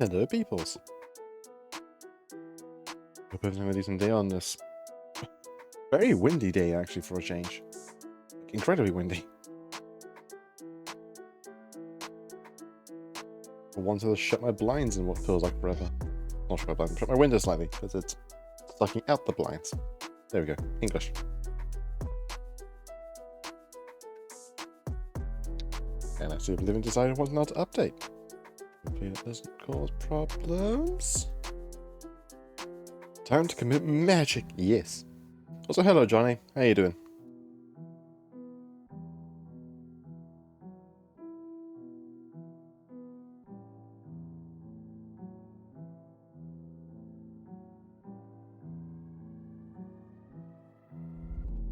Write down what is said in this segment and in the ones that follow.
Hello, peoples. Hope everything had a decent day on this very windy day, actually, for a change. Incredibly windy. I wanted to shut my blinds in what feels like forever. Not shut my blinds, shut my windows slightly, because it's sucking out the blinds. There we go. English. And actually, Oblivion decided was not to update. Hopefully it doesn't cause problems. Time to commit magic. Yes. Also, hello, Johnny. How you doing?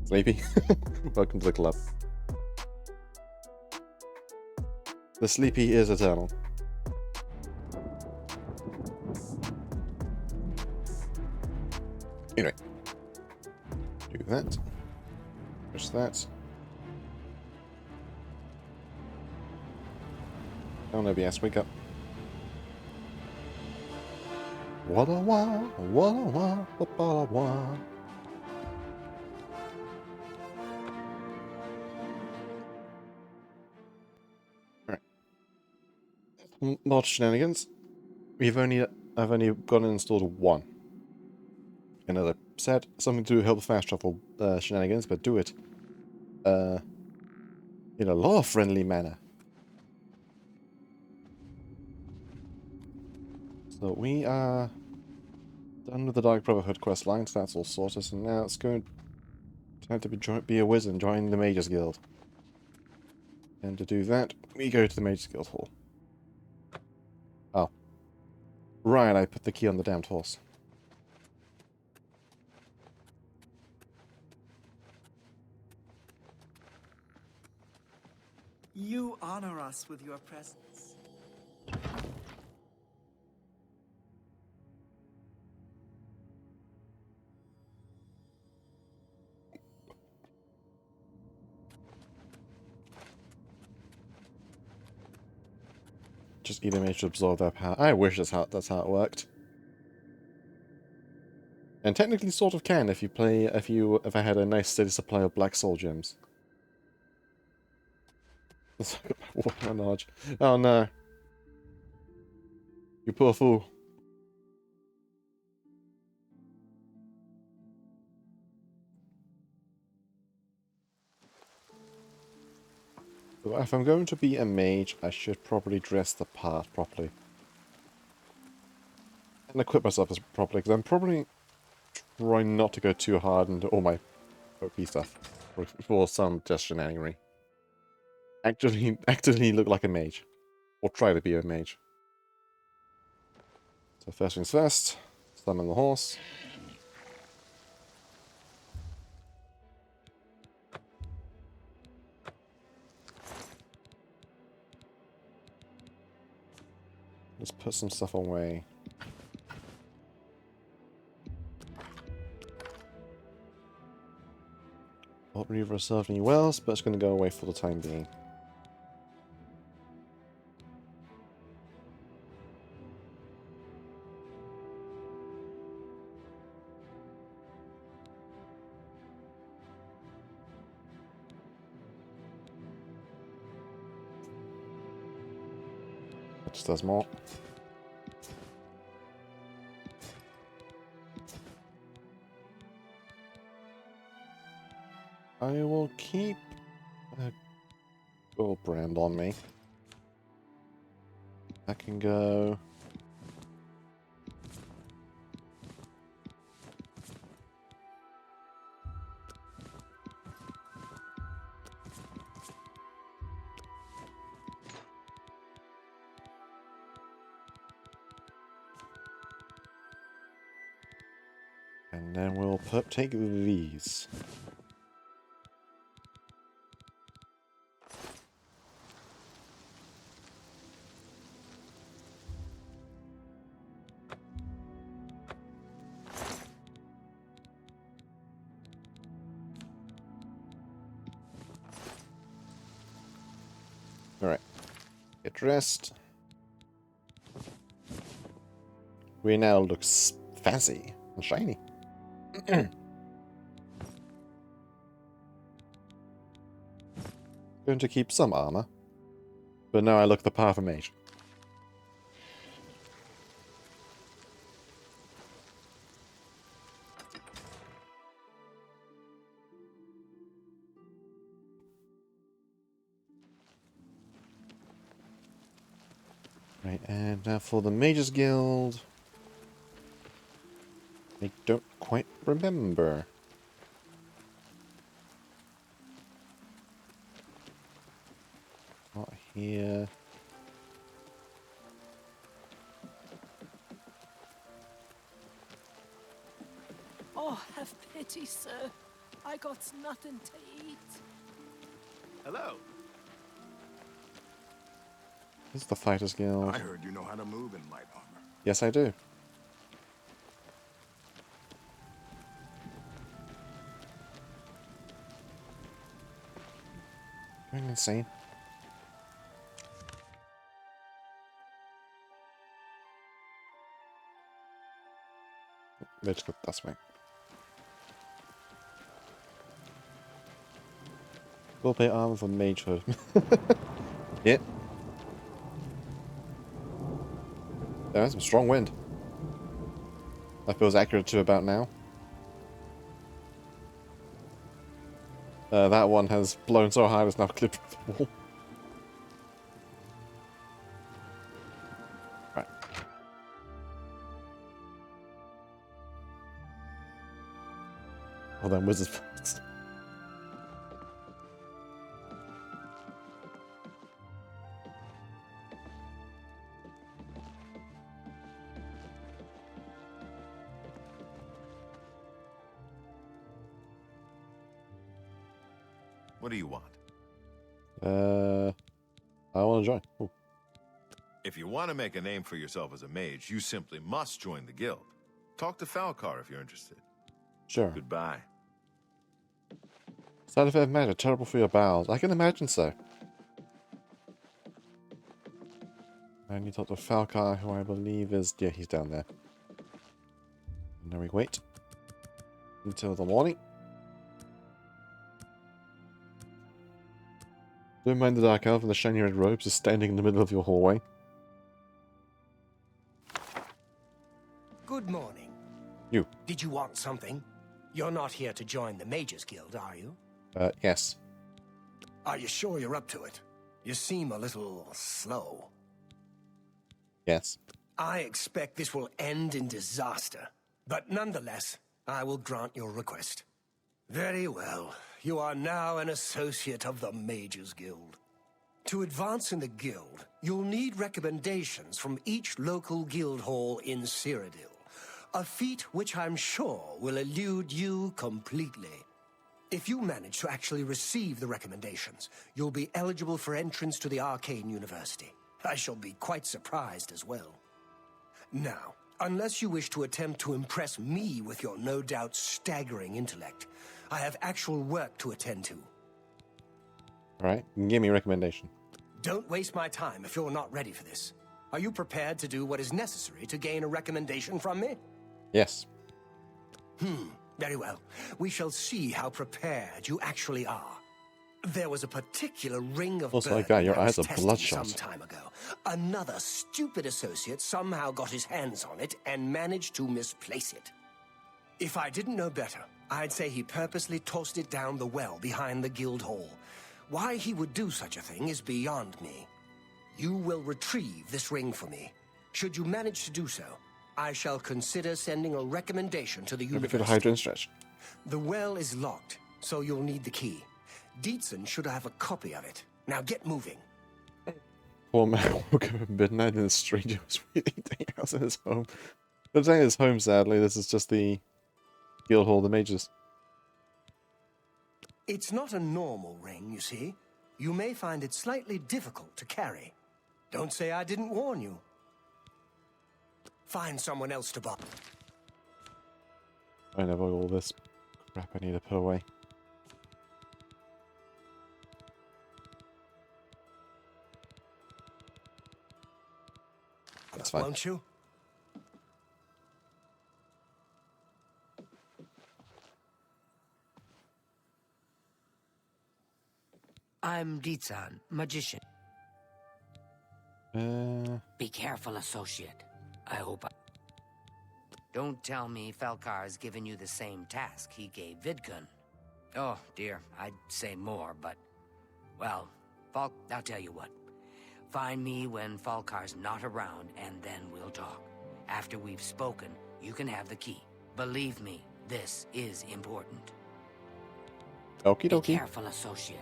Sleepy? Welcome to the club. The sleepy is eternal. Anyway. Do that. Push that. Oh no, BS, wake up. What a wah, what a wah, what a wah. Alright. Mod shenanigans. I've only gone and installed one. And as I said, something to help fast travel shenanigans, but do it in a law-friendly manner. So we are done with the Dark Brotherhood quest lines, that's all sorted, and now it's going to be a wizard and join the Mages Guild. And to do that, we go to the Mages Guild Hall. Oh. Right, I put the key on the damned horse. You honor us with your presence. Just eat a mage to absorb their power. I wish that's how it worked. And technically sort of can if I had a nice steady supply of black soul gems. Oh no. You poor fool. So if I'm going to be a mage, I should probably dress the part properly. And equip myself properly, because I'm probably trying not to go too hard into all my OP stuff. For some just shenaniganry. Actively look like a mage. Or try to be a mage. So first things first, summon the horse. Let's put some stuff away. Not really reserved any wells, but it's going to go away for the time being. That just does more. I will keep a gold brand on me. I can go... And then we'll take these. Alright. Get dressed. We now look fancy and shiny. Going to keep some armor. But now I look the part of a mage. Right, and now for the Mages Guild. I don't quite remember. Not here. Oh, have pity, sir. I got nothing to eat. Hello. This is the Fighters Guild. I heard you know how to move in light armor. Yes, I do. Going insane. Let's go this way. Full plate armor for magehood. Yep. That's some strong wind. That feels accurate to about now. That one has blown so high it's now clipped the wall. Right. Well then, wizards first. What do you want? I want to join. Ooh. If you want to make a name for yourself as a mage, you simply must join the guild. Talk to Falcar if you're interested. Sure. Goodbye. Side effect matter, terrible for your bowels. I can imagine so. And you talk to Falcar, who I believe is... Yeah, he's down there. And now we wait until the morning. Don't mind the dark elf in the shiny red robes is standing in the middle of your hallway. Good morning. You. Did you want something? You're not here to join the Mages Guild, are you? Yes. Are you sure you're up to it? You seem a little slow. Yes. I expect this will end in disaster. But nonetheless, I will grant your request. Very well. You are now an associate of the Mages Guild. To advance in the guild, you'll need recommendations from each local guild hall in Cyrodiil. A feat which I'm sure will elude you completely. If you manage to actually receive the recommendations, you'll be eligible for entrance to the Arcane University. I shall be quite surprised as well. Now, unless you wish to attempt to impress me with your no doubt staggering intellect, I have actual work to attend to. Alright, give me a recommendation. Don't waste my time if you're not ready for this. Are you prepared to do what is necessary to gain a recommendation from me? Yes. Very well. We shall see how prepared you actually are. There was a particular ring of Also burden like that, your I was eyes are testing bloodshot. some time ago. Another stupid associate somehow got his hands on it and managed to misplace it. If I didn't know better, I'd say he purposely tossed it down the well behind the guild hall. Why he would do such a thing is beyond me. You will retrieve this ring for me. Should you manage to do so, I shall consider sending a recommendation to the Maybe for university. the hydrant stretch. The well is locked, so you'll need the key. Dietzen should have a copy of it. Now get moving. Poor man woke up at midnight and a stranger was waiting house in his home. But saying his home, sadly, this is just the guild hall of the mages. It's not a normal ring, you see. You may find it slightly difficult to carry. Don't say I didn't warn you. Find someone else to buy. I never all this crap I need to put away. That's fine. Won't you? I'm Dietzen, magician. Be careful, associate. I hope I... Don't tell me Falcar has given you the same task he gave Vidkun. Oh, dear, I'd say more, but... Well, I'll tell you what. Find me when Falkar's not around, and then we'll talk. After we've spoken, you can have the key. Believe me, this is important. Okie Be dokie. careful, associate.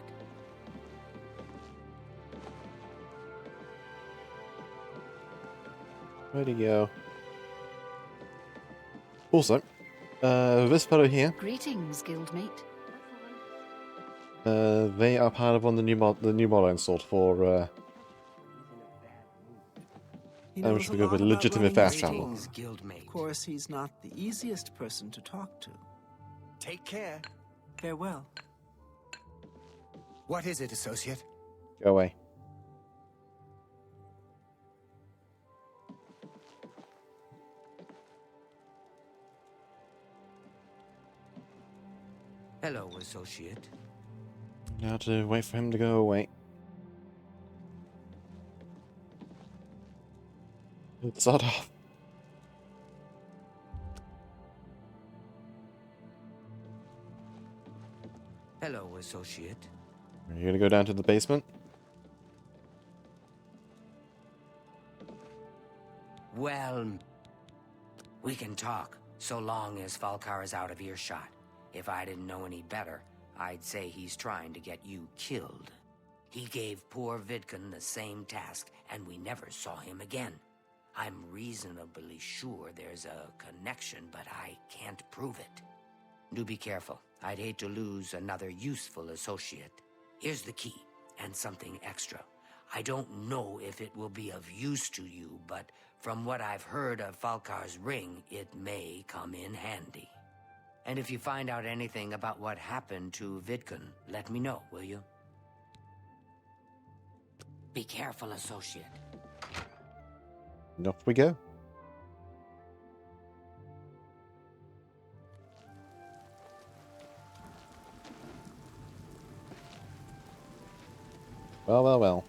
Where'd he go? Also, this fellow here, Greetings, guildmate. they are part of one of the new mod I installed for, He I'm knows just a gonna go lot with about legitimate running fast his travel. team. Greetings, guildmate. Of course, he's not the easiest person to talk to. Take care. Farewell. What is it, associate? Go away. Hello, associate. Now to wait for him to go away. Let's start off. Hello, associate. Are you gonna go down to the basement? Well, we can talk, so long as Falkar is out of earshot. If I didn't know any better, I'd say he's trying to get you killed. He gave poor Vidkun the same task, and we never saw him again. I'm reasonably sure there's a connection, but I can't prove it. Do be careful. I'd hate to lose another useful associate. Here's the key, and something extra. I don't know if it will be of use to you, but from what I've heard of Falkar's ring, it may come in handy. And if you find out anything about what happened to Vidkun, let me know, will you? Be careful, associate. And off we go. Well, well, well.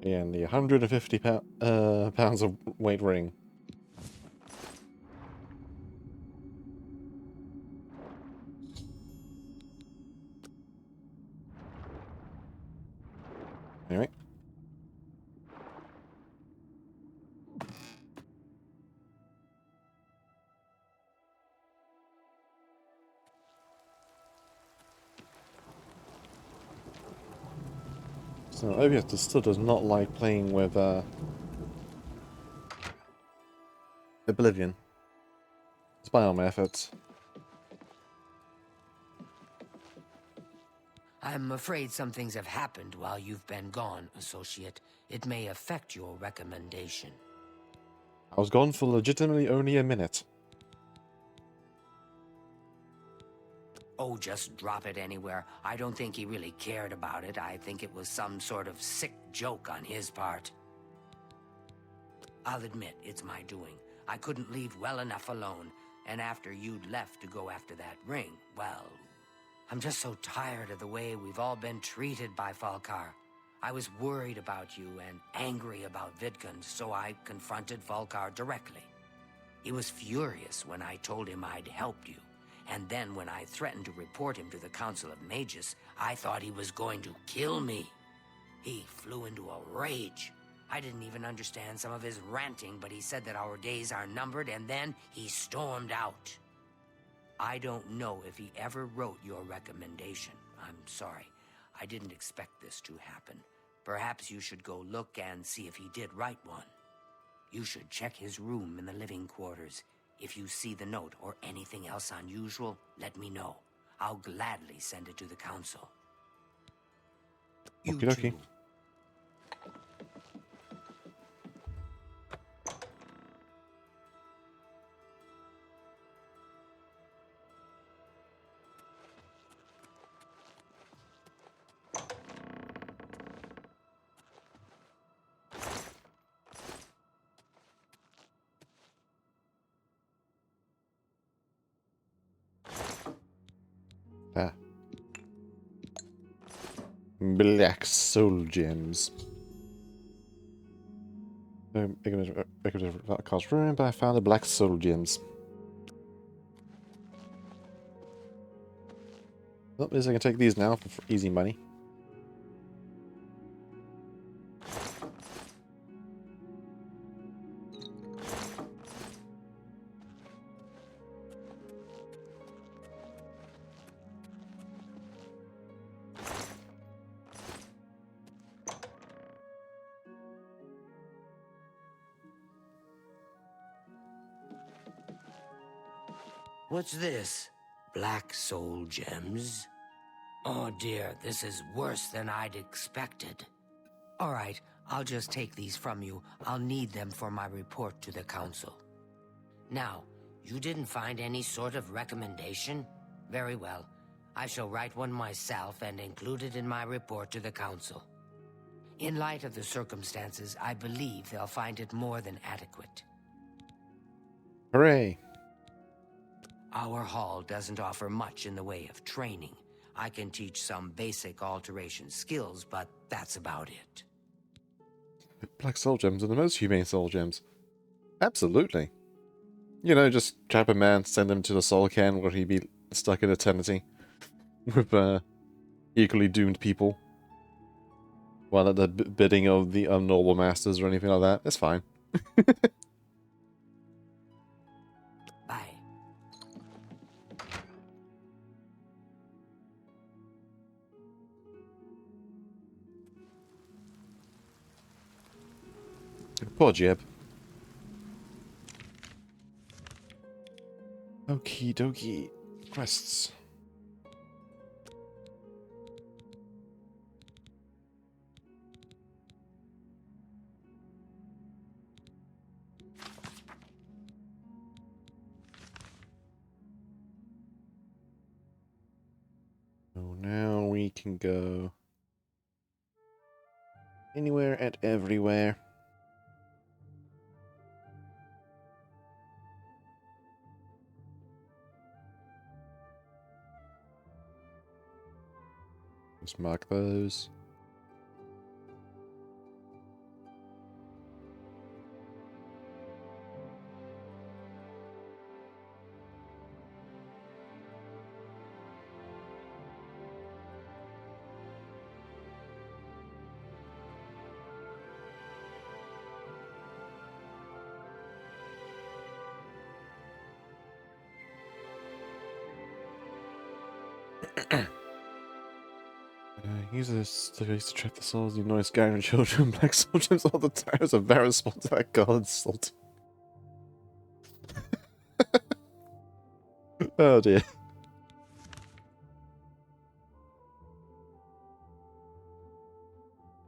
And the 150 pounds of weight ring. Anyway. So Oblivion still does not like playing with Oblivion. Despite all my efforts. I'm afraid some things have happened while you've been gone, associate. It may affect your recommendation. I was gone for legitimately only a minute. Oh, just drop it anywhere. I don't think he really cared about it. I think it was some sort of sick joke on his part. I'll admit, it's my doing. I couldn't leave well enough alone, and after you'd left to go after that ring, well, I'm just so tired of the way we've all been treated by Falkar. I was worried about you and angry about Vidkun, so I confronted Falkar directly. He was furious when I told him I'd helped you. And then when I threatened to report him to the Council of Mages, I thought he was going to kill me. He flew into a rage. I didn't even understand some of his ranting, but he said that our days are numbered, and then he stormed out. I don't know if he ever wrote your recommendation. I'm sorry. I didn't expect this to happen. Perhaps you should go look and see if he did write one. You should check his room in the living quarters. If you see the note or anything else unusual, let me know. I'll gladly send it to the council. You Okie dokie. too. Ah. Black soul gems. Car's ruined, but I found the black soul gems. Well, at least I can take these now for easy money. What's this? Black soul gems? Oh dear, this is worse than I'd expected. All right, I'll just take these from you. I'll need them for my report to the council. Now, you didn't find any sort of recommendation? Very well. I shall write one myself and include it in my report to the council. In light of the circumstances, I believe they'll find it more than adequate. Hooray! Our hall doesn't offer much in the way of training. I can teach some basic alteration skills, but that's about it. Black soul gems are the most humane soul gems. Absolutely. You know, just trap a man, send him to the soul can where he'd be stuck in eternity with equally doomed people. While at the bidding of the unknowable masters or anything like that. It's fine. Bye. Poor Jeb. Okie dokie. Quests. So now we can go anywhere and everywhere. Just mark those. Use this to trap the souls, you noise Garen children, black soldiers, all the towers of various spots that God salt. Oh dear.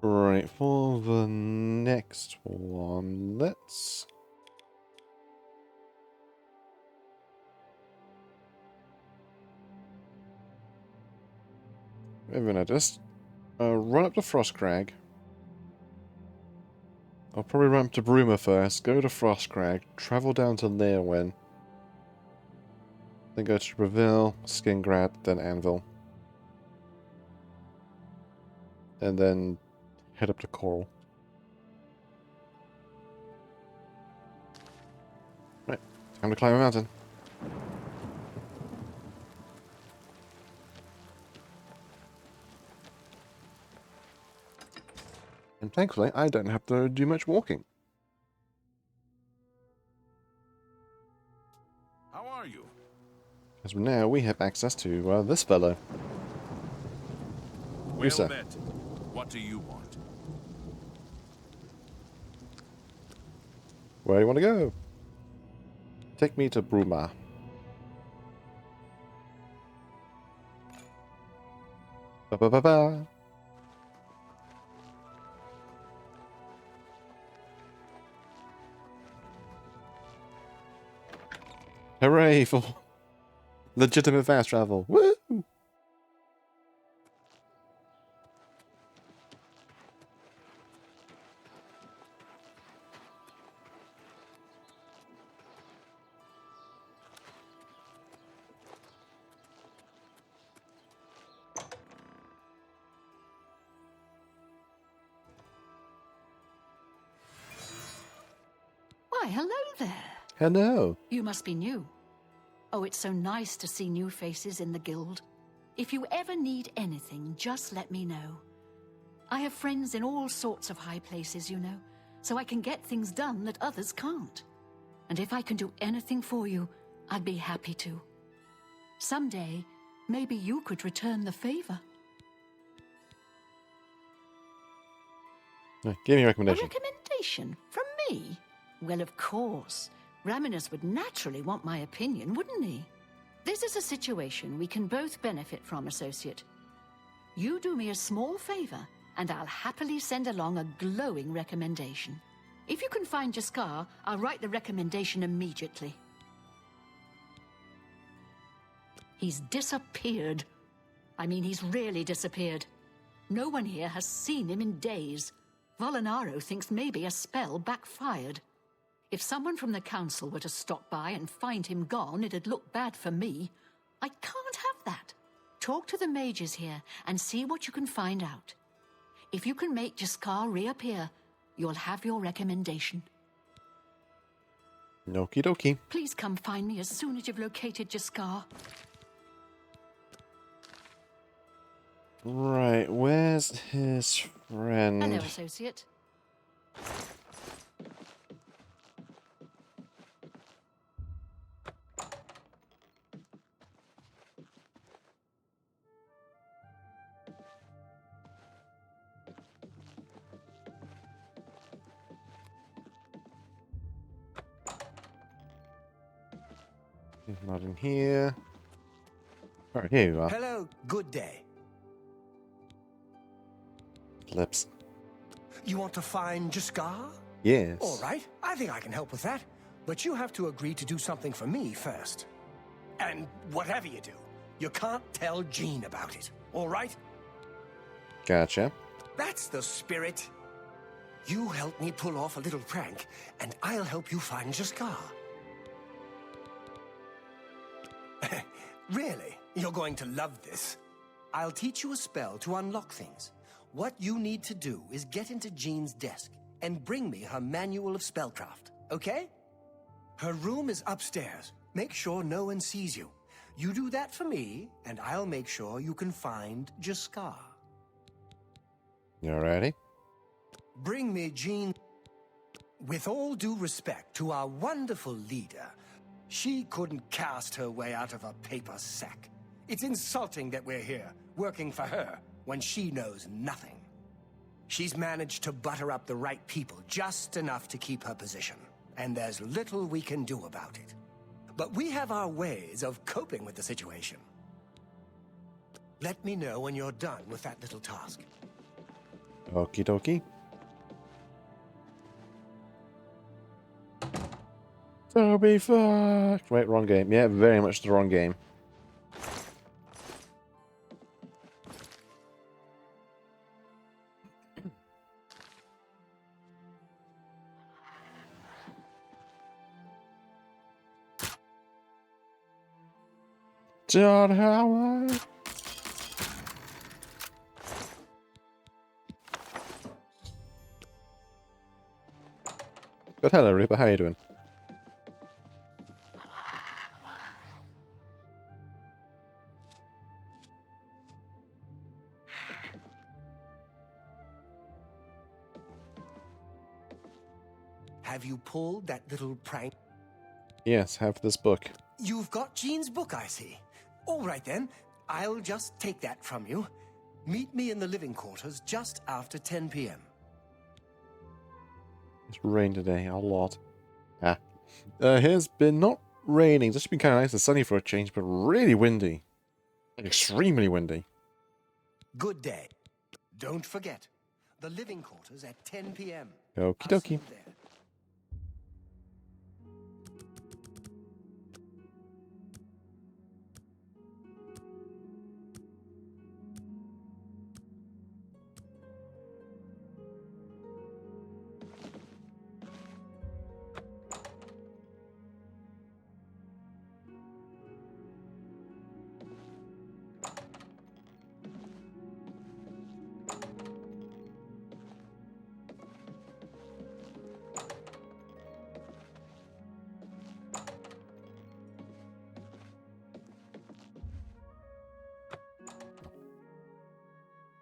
Right, for the next one, let's... Wait a minute, just run up to Frostcrag. I'll probably run up to Bruma first, go to Frostcrag, travel down to Leerwyn, then go to Breville, Skingrad, then Anvil. And then head up to Coral. Right, time to climb a mountain. And thankfully, I don't have to do much walking. How are you? Because now we have access to this fellow. Well sir. met. What do you want? Where do you want to go? Take me to Bruma. Ba-ba-ba-ba. Hooray for legitimate fast travel. Woo! hello there. Hello. You must be new. Oh, it's so nice to see new faces in the guild. If you ever need anything, just let me know. I have friends in all sorts of high places, you know, so I can get things done that others can't. And if I can do anything for you, I'd be happy to. Someday, maybe you could return the favor. Give me a A recommendation. recommendation? From me? Well, of course. Raminus would naturally want my opinion, wouldn't he? This is a situation we can both benefit from, Associate. You do me a small favor, and I'll happily send along a glowing recommendation. If you can find Jaskar, I'll write the recommendation immediately. He's disappeared. I mean, he's really disappeared. No one here has seen him in days. Volinaro thinks maybe a spell backfired. If someone from the council were to stop by and find him gone, it'd look bad for me. I can't have that. Talk to the mages here and see what you can find out. If you can make Jaskar reappear, you'll have your recommendation. Okie dokie. Please come find me as soon as you've located Jaskar. Right, where's his friend? Hello, Associate. He's not in here. Alright, here you are. Hello, good day. Lips. You want to find Jaskar? Yes. All right, I think I can help with that. But you have to agree to do something for me first. And whatever you do, you can't tell Jean about it, all right? Gotcha. That's the spirit. You help me pull off a little prank, and I'll help you find Jaskar. Really? You're going to love this. I'll teach you a spell to unlock things. What you need to do is get into Jean's desk and bring me her manual of spellcraft, okay? Her room is upstairs. Make sure no one sees you. You do that for me, and I'll make sure you can find Jaskar. You ready? Bring me Jean. With all due respect to our wonderful leader, she couldn't cast her way out of a paper sack. It's insulting that we're here, working for her, when she knows nothing. She's managed to butter up the right people just enough to keep her position, and there's little we can do about it. But we have our ways of coping with the situation. Let me know when you're done with that little task. Okie dokie. So be fucked. Wait, wrong game. Yeah, very much the wrong game. John Howard. But hello, Reaper. How you doing? Have you pulled that little prank? Yes, have this book. You've got Jean's book, I see. All right then, I'll just take that from you. Meet me in the living quarters just after 10 p.m. It's rained today a lot. Here's been not raining. It's just been kind of nice and sunny for a change, but really windy. Like extremely windy. Good day. Don't forget, the living quarters at 10 p.m. Okie I'll see dokie. you there.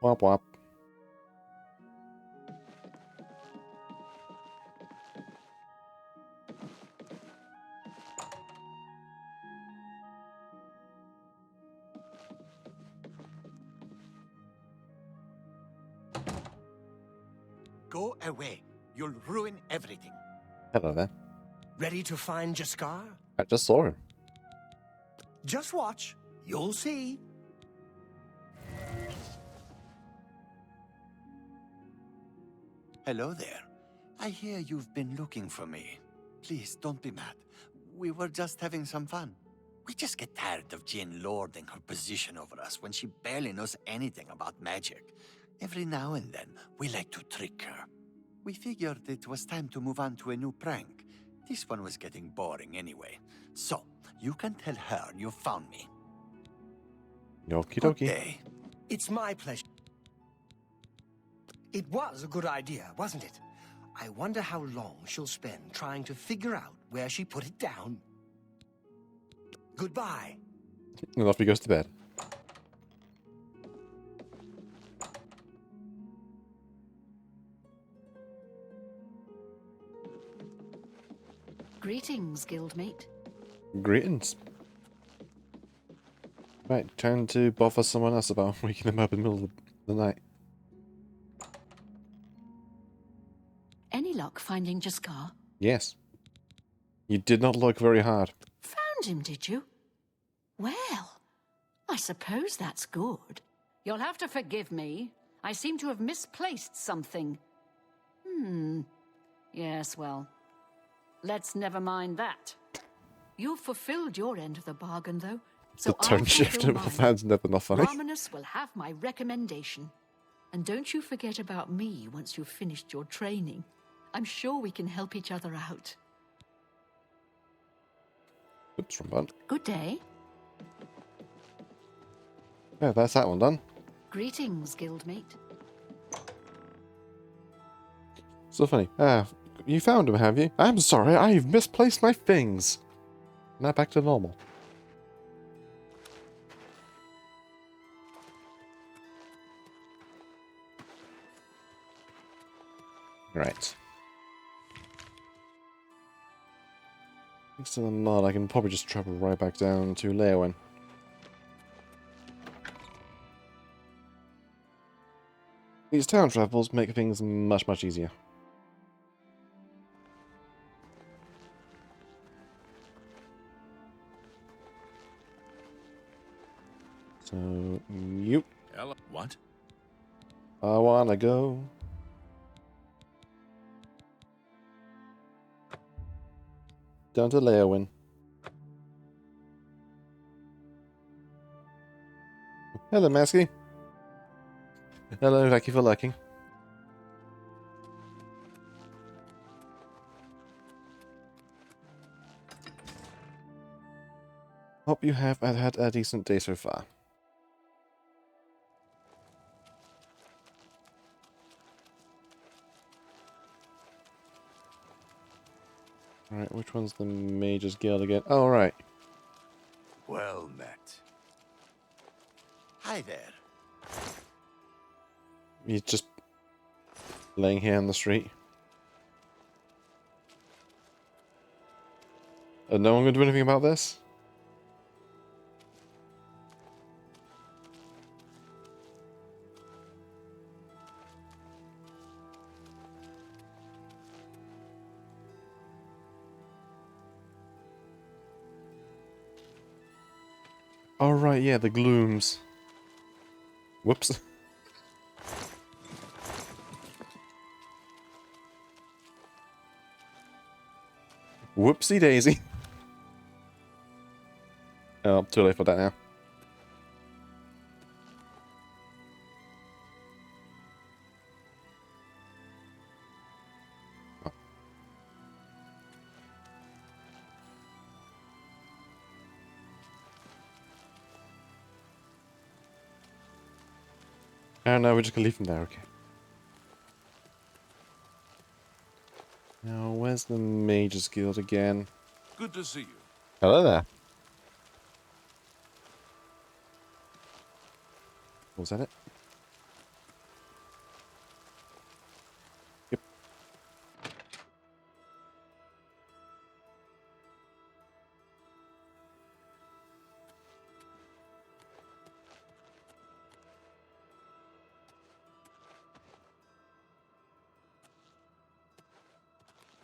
Wop wop. Go away. You'll ruin everything. Hello there. Ready to find Jaskar? I just saw him. Just watch. You'll see. Hello there. I hear you've been looking for me. Please, don't be mad. We were just having some fun. We just get tired of Jinn lording her position over us when she barely knows anything about magic. Every now and then, we like to trick her. We figured it was time to move on to a new prank. This one was getting boring anyway. So, you can tell her you found me. Okie Good dokie. day. It's my pleasure. It was a good idea, wasn't it? I wonder how long she'll spend trying to figure out where she put it down. Goodbye. And off he goes to bed. Greetings, guildmate. Greetings. Right, time to bother someone else about waking them up in the middle of the night. Any luck finding Jaskar? Yes. You did not look very hard. Found him, did you? Well, I suppose that's good. You'll have to forgive me. I seem to have misplaced something. Yes, well, let's never mind that. You've fulfilled your end of the bargain, though. So The tone I'll shift fulfill in mine. that's never not funny. Romanus will have my recommendation. And don't you forget about me once you've finished your training. I'm sure we can help each other out. Oops, wrong button. Good day. Yeah, that's that one done. Greetings, guildmate. So funny. You found him, have you? I'm sorry, I've misplaced my things. Now back to normal. Right. Thanks to the mod, I can probably just travel right back down to Leowin. These town travels make things much, much easier. So, you. Hello. What? I wanna go. Down to Leowin. Hello, Masky. Hello, thank you for lurking. Hope you have had a decent day so far. Alright, which one's the Mage's Guild again? Oh, right. Well met. Hi there. He's just laying here on the street. No one gonna do anything about this? Oh, right, yeah, the glooms. Whoops. Whoopsie daisy. Oh, too late for that now. Oh. Oh no, we're just gonna leave him there, okay. Now, where's the Mage's Guild again? Good to see you. Hello there. Was that it?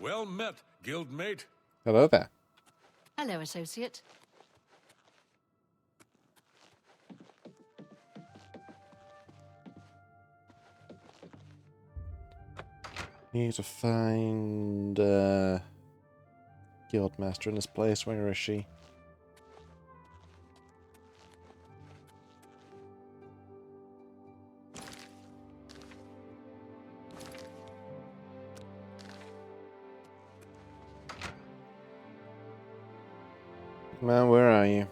Well met, guildmate. Hello there. Hello, associate. Need to find Guildmaster in this place. Where is she? Man, where are you?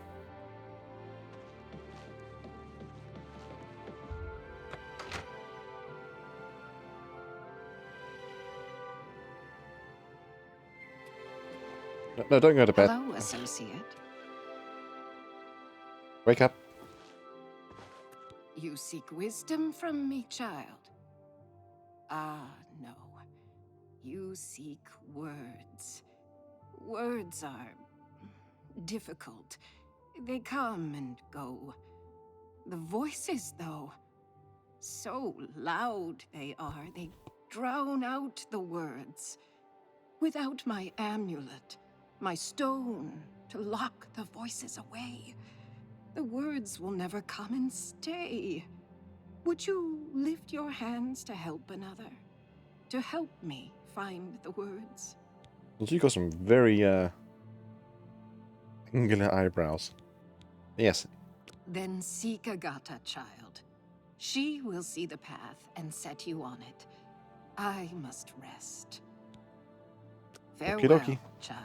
No, no, don't go to bed. Hello, associate. Wake up. You seek wisdom from me, child? Ah, no. You seek words. Words are difficult. They come and go. The voices, though, so loud they are, they drown out the words. Without my amulet, my stone to lock the voices away, the words will never come and stay. Would you lift your hands to help another? To help me find the words? You got some very angular eyebrows. Yes. Then seek Agatha, child. She will see the path and set you on it. I must rest. Farewell, Okie dokie. child.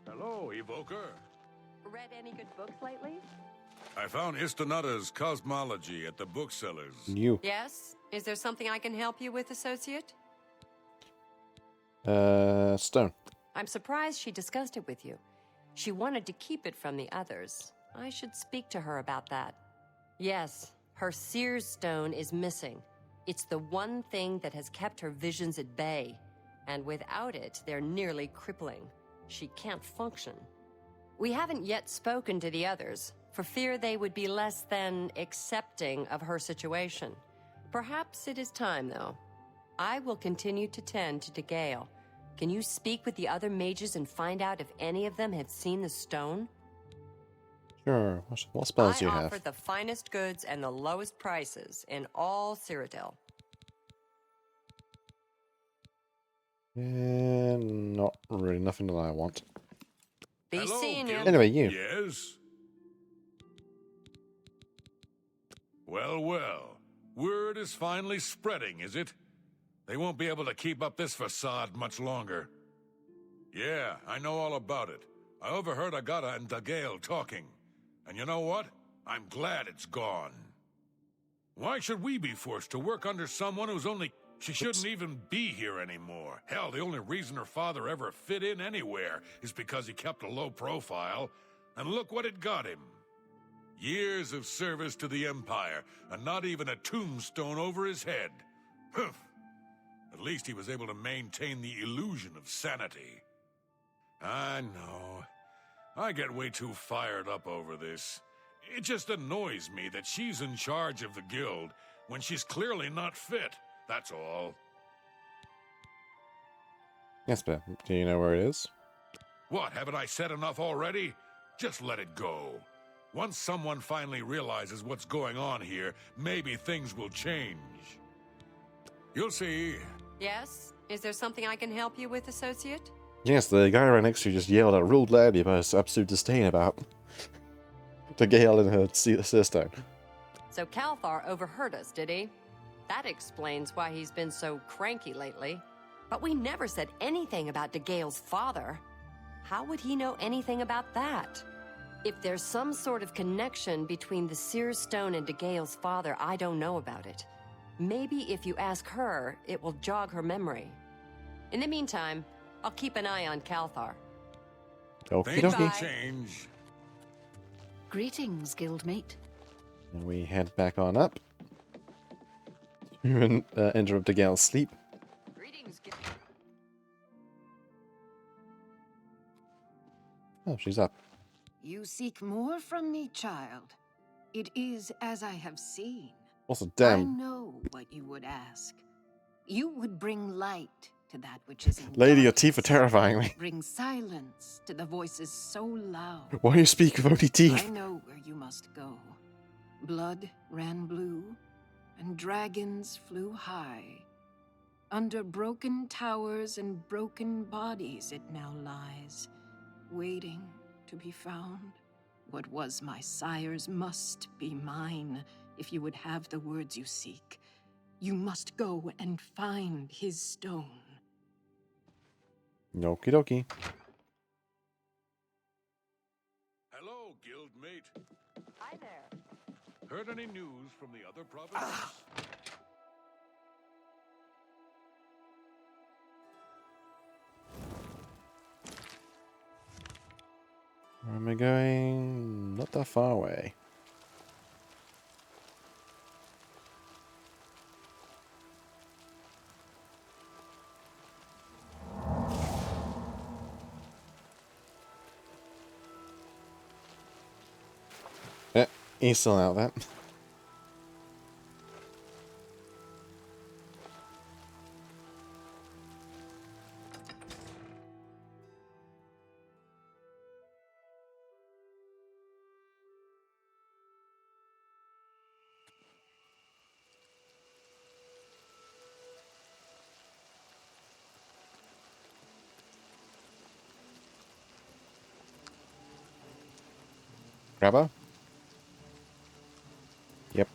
Hello, Evoker. Read any good books lately? I found Istonada's Cosmology at the booksellers. You. Yes. Is there something I can help you with, associate? Stone. I'm surprised she discussed it with you. She wanted to keep it from the others. I should speak to her about that. Yes, her Seer's Stone is missing. It's the one thing that has kept her visions at bay. And without it, they're nearly crippling. She can't function. We haven't yet spoken to the others, for fear they would be less than accepting of her situation. Perhaps it is time, though. I will continue to tend to Gale. Can you speak with the other mages and find out if any of them have seen the stone? Sure. What spells do you I have? offer the finest goods and the lowest prices in all Cyrodiil. Not really. Nothing that I want. Be Hello, seeing you. Guild. Anyway, you. Yes? Well, well. Word is finally spreading, is it? They won't be able to keep up this facade much longer. Yeah, I know all about it. I overheard Agata and Dagale talking. And you know what? I'm glad it's gone. Why should we be forced to work under someone who's only... She shouldn't even be here anymore. Hell, the only reason her father ever fit in anywhere is because he kept a low profile. And look what it got him. Years of service to the Empire, and not even a tombstone over his head. Humph. At least he was able to maintain the illusion of sanity. I know. I get way too fired up over this. It just annoys me that she's in charge of the guild when she's clearly not fit, that's all. Yes, but do you know where it is? What, haven't I said enough already? Just let it go. Once someone finally realizes what's going on here, maybe things will change. You'll see. Yes? Is there something I can help you with, associate? Yes, the guy right next to you just yelled at rude loudly about his absolute disdain about to Gale and her sister. So Calthar overheard us, did he? That explains why he's been so cranky lately. But we never said anything about DeGale's father. How would he know anything about that? If there's some sort of connection between the Seer's Stone and DeGale's father, I don't know about it. Maybe if you ask her, it will jog her memory. In the meantime, I'll keep an eye on Calthar. Okie Things dokie. will change. Greetings, guildmate. And we head back on up. And interrupt Gale's sleep. Greetings, Oh, she's up. You seek more from me, child. It is as I have seen. Also, I damn. know what you would ask. You would bring light to that which is in Lady, your teeth are darkness. terrifying me. Bring silence to the voices so loud. Why you speak with only I teeth? know where you must go. Blood ran blue, and dragons flew high. Under broken towers and broken bodies it now lies, waiting to be found. What was my sire's must be mine, if you would have the words you seek. You must go and find his stone. Okie dokie. Hello, guildmate. Hi there. Heard any news from the other provinces? Where am I going? Not that far away. Yeah, he's still out there. Grabber? Yep.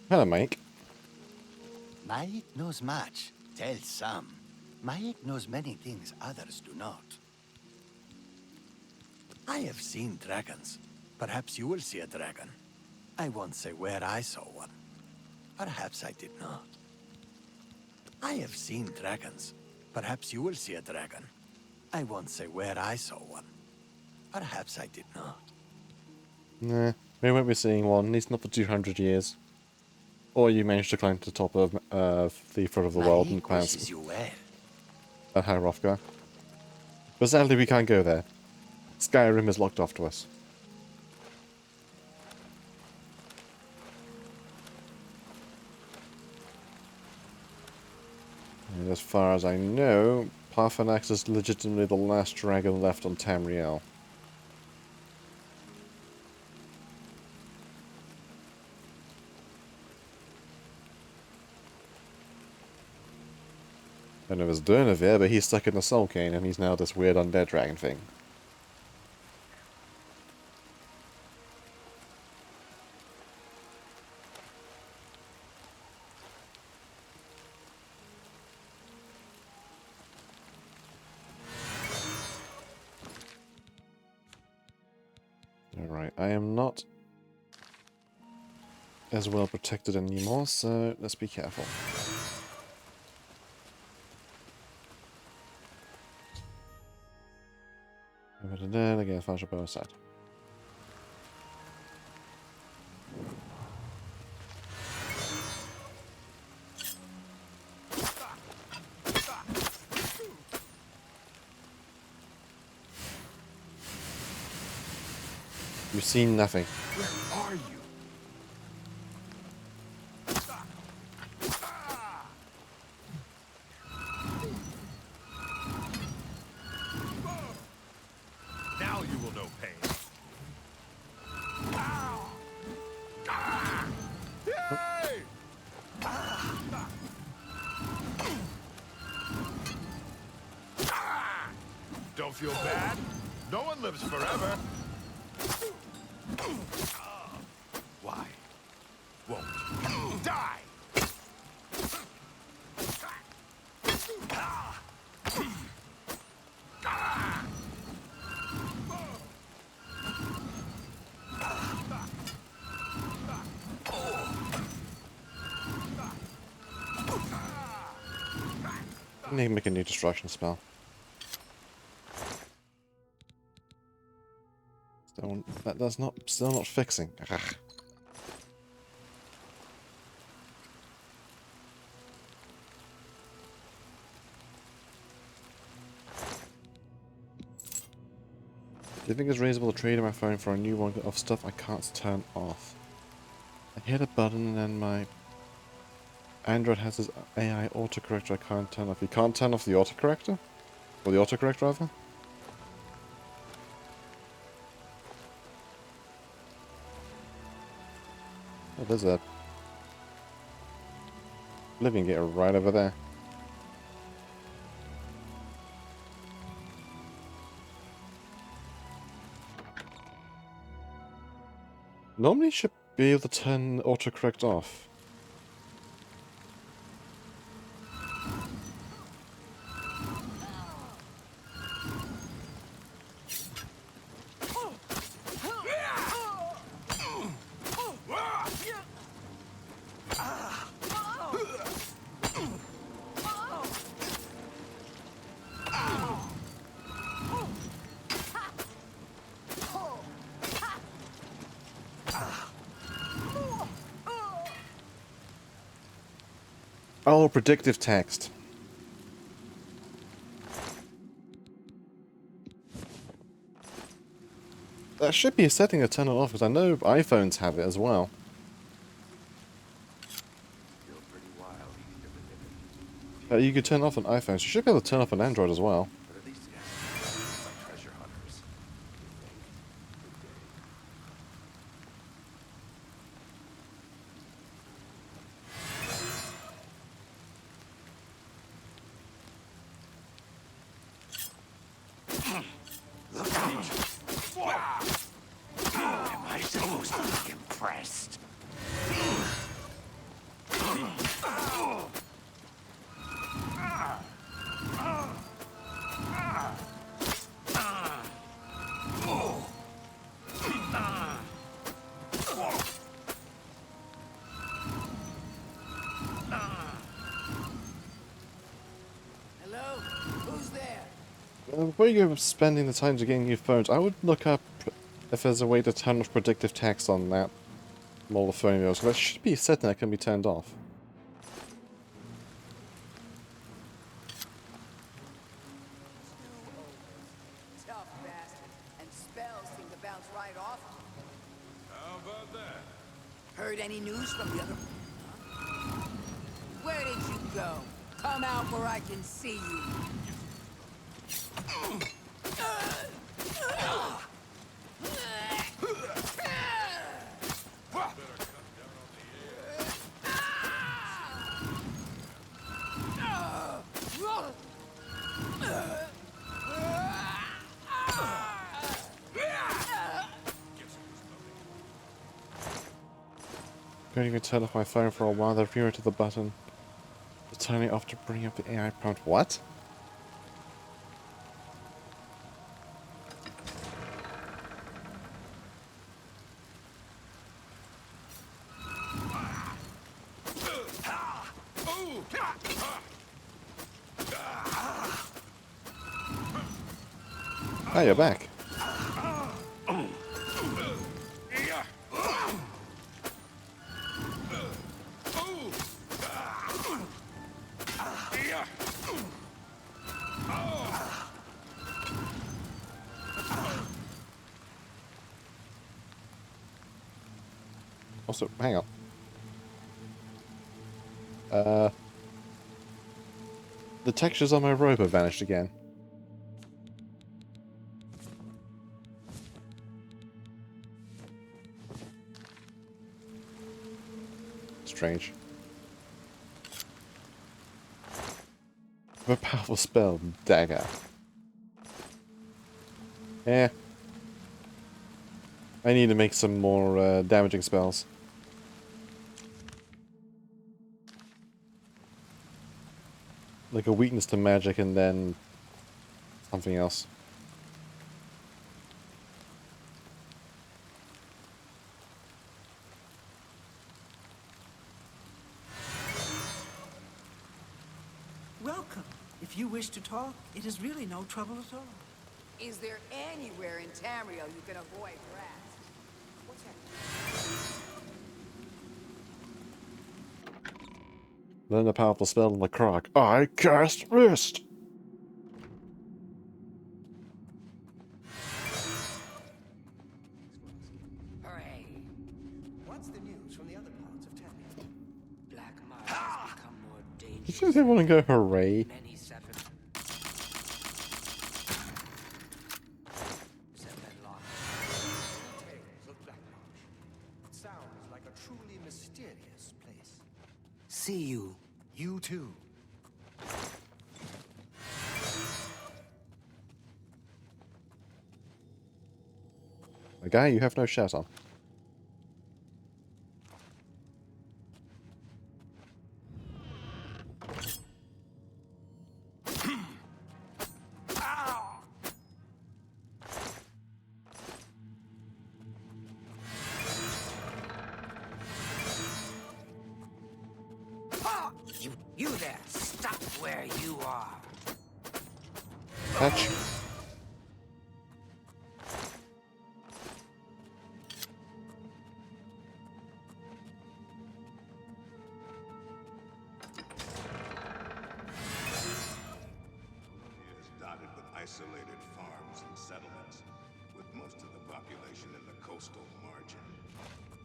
Hello, Mike. Maik knows much. Tell some. Maik knows many things others do not. I have seen dragons. Perhaps you will see a dragon. I won't say where I saw one. Perhaps I did not. I have seen dragons. Perhaps you will see a dragon. I won't say where I saw one. Perhaps I did not. Nah, we won't be seeing one, at least not for 200 years. Or you managed to climb to the top of the front of the world and Maik pass wishes you well. at High Hrothgar. But sadly we can't go there. Skyrim is locked off to us. And as far as I know, Parthenax is legitimately the last dragon left on Tamriel. I don't know if it's Durnavir, but he's stuck in the Soul Cane and he's now this weird undead dragon thing. Alright, I am not as well protected anymore, so let's be careful. Then again, flash up side. You've seen nothing. Where are you? Now you will know pain. Hey! Don't feel bad. No one lives forever. Why won't you die? I need to make a new destruction spell. That does not, still not fixing. Ugh. Do you think it's reasonable to trade in my phone for a new one of stuff I can't turn off? I hit a button and then my Android has this AI autocorrector I can't turn off. You can't turn off the autocorrector? Or the autocorrect, rather? Oh, there's a Oblivion gate right over there. Normally you should be able to turn autocorrect off. Oh, predictive text. That should be a setting to turn it off, because I know iPhones have it as well. You could turn off on iPhones. You should be able to turn off on Android as well. Am I supposed to be impressed? Hello? Who's there? Before you go spending the time to getting new phones, I would look up if there's a way to turn off predictive text on that mobile phone of yours, because that should be a setting that can be turned off. Tough bastard. And spells seem to bounce right off. How about that? Heard any news from the other... Huh? Where did you go? Come out where I can see you. Can't even turn off my phone for a while, then refer to the button to turn it off to bring up the AI prompt. What? Ah, you're back. Also, hang on. The textures on my robe have vanished again. Strange. A powerful spell, dagger. Eh. I need to make some more damaging spells. Like a weakness to magic and then something else. Welcome. If you wish to talk, it is really no trouble at all. Is there anywhere in Tamriel you can avoid rats? What's that? Learn a powerful spell on the croc. I cast Mist! Does everyone go hooray? Many separate. Tales of Blackmarsh. It sounds like a truly mysterious place. See you. You too. A guy, you have no shirt on. You there. Stop where you are. Touch. Is dotted with isolated farms and settlements, with most of the population in the coastal margin.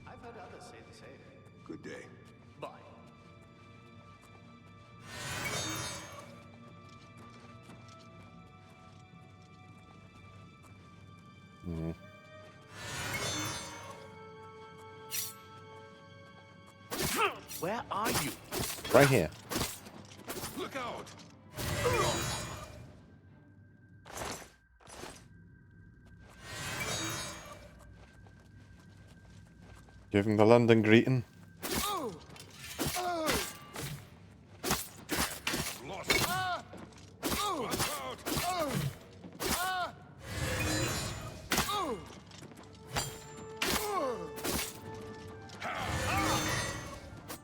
I've heard others say the same. Good day. Bye. Hmm. Where are you? Right here. Look out! Give him the London greeting. Lost it. Watch out!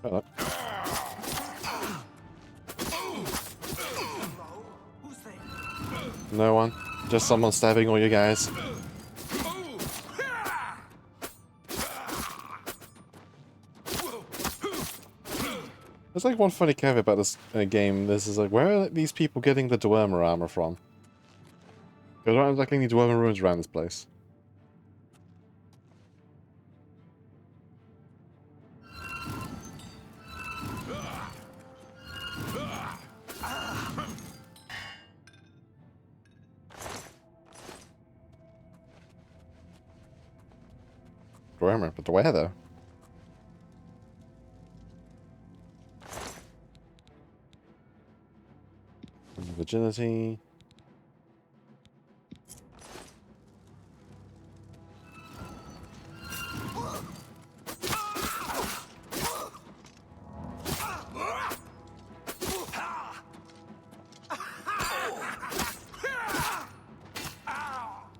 Hello. Who's there? No one. Just someone stabbing all you guys. There's like one funny caveat about this game. This is like, where are these people getting the Dwemer armor from? Because there aren't exactly any Dwemer ruins around this place. Dwemer, but where though? Virginity.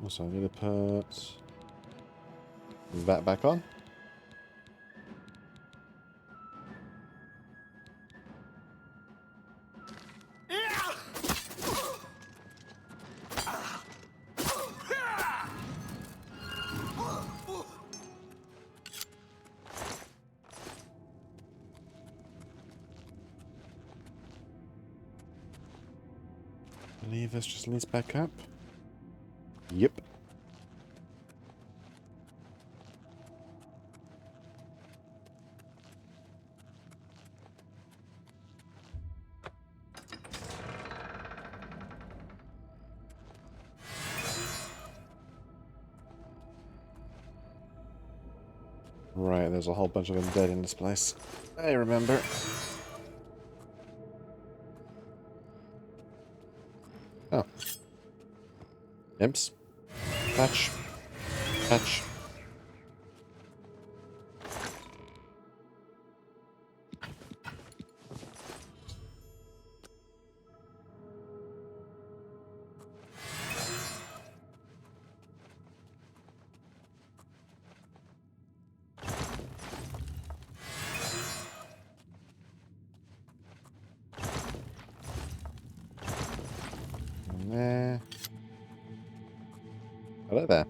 Also, I need to put that back on. I believe this just leads back up. Yep. Right, there's a whole bunch of them dead in this place. I remember. Oh. Imps. Touch. Touch. There. Hello there.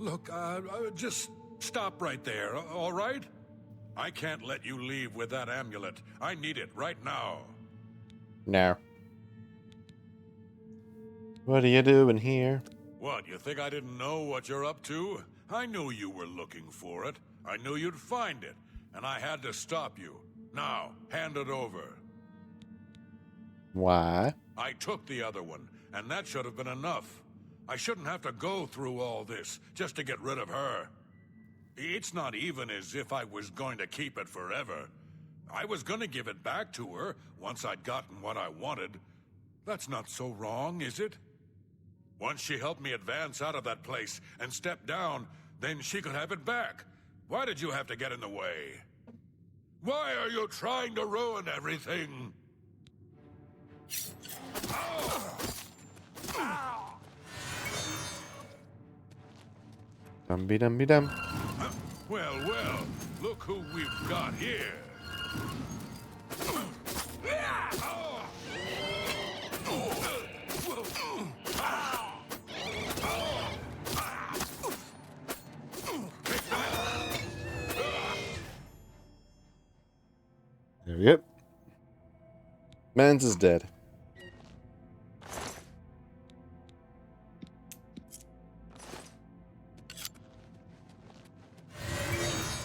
Look, just stop right there, all right? I can't let you leave with that amulet. I need it right now. No. What are you doing here? What, you think I didn't know what you're up to? I knew you were looking for it. I knew you'd find it, and I had to stop you. Now, hand it over. Why? I took the other one, and that should have been enough. I shouldn't have to go through all this just to get rid of her. It's not even as if I was going to keep it forever. I was going to give it back to her once I'd gotten what I wanted. That's not so wrong, is it? Once she helped me advance out of that place and step down, then she could have it back. Why did you have to get in the way? Why are you trying to ruin everything? Dum-be-dum-be-dum. Well, well, look who we've got here. There we go. Mans is dead.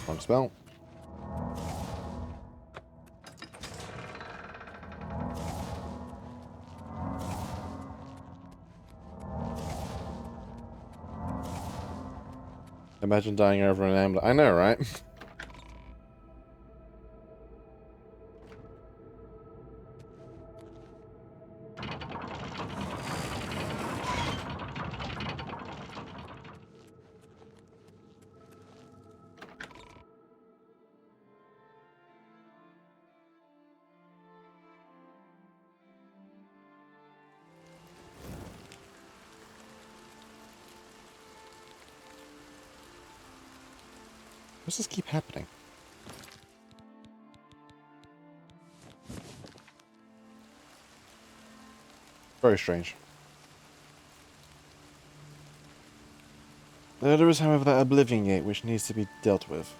One spell. Imagine dying over an amulet. I know, right? Why does this keep happening? Very strange. There is, however, that Oblivion gate which needs to be dealt with.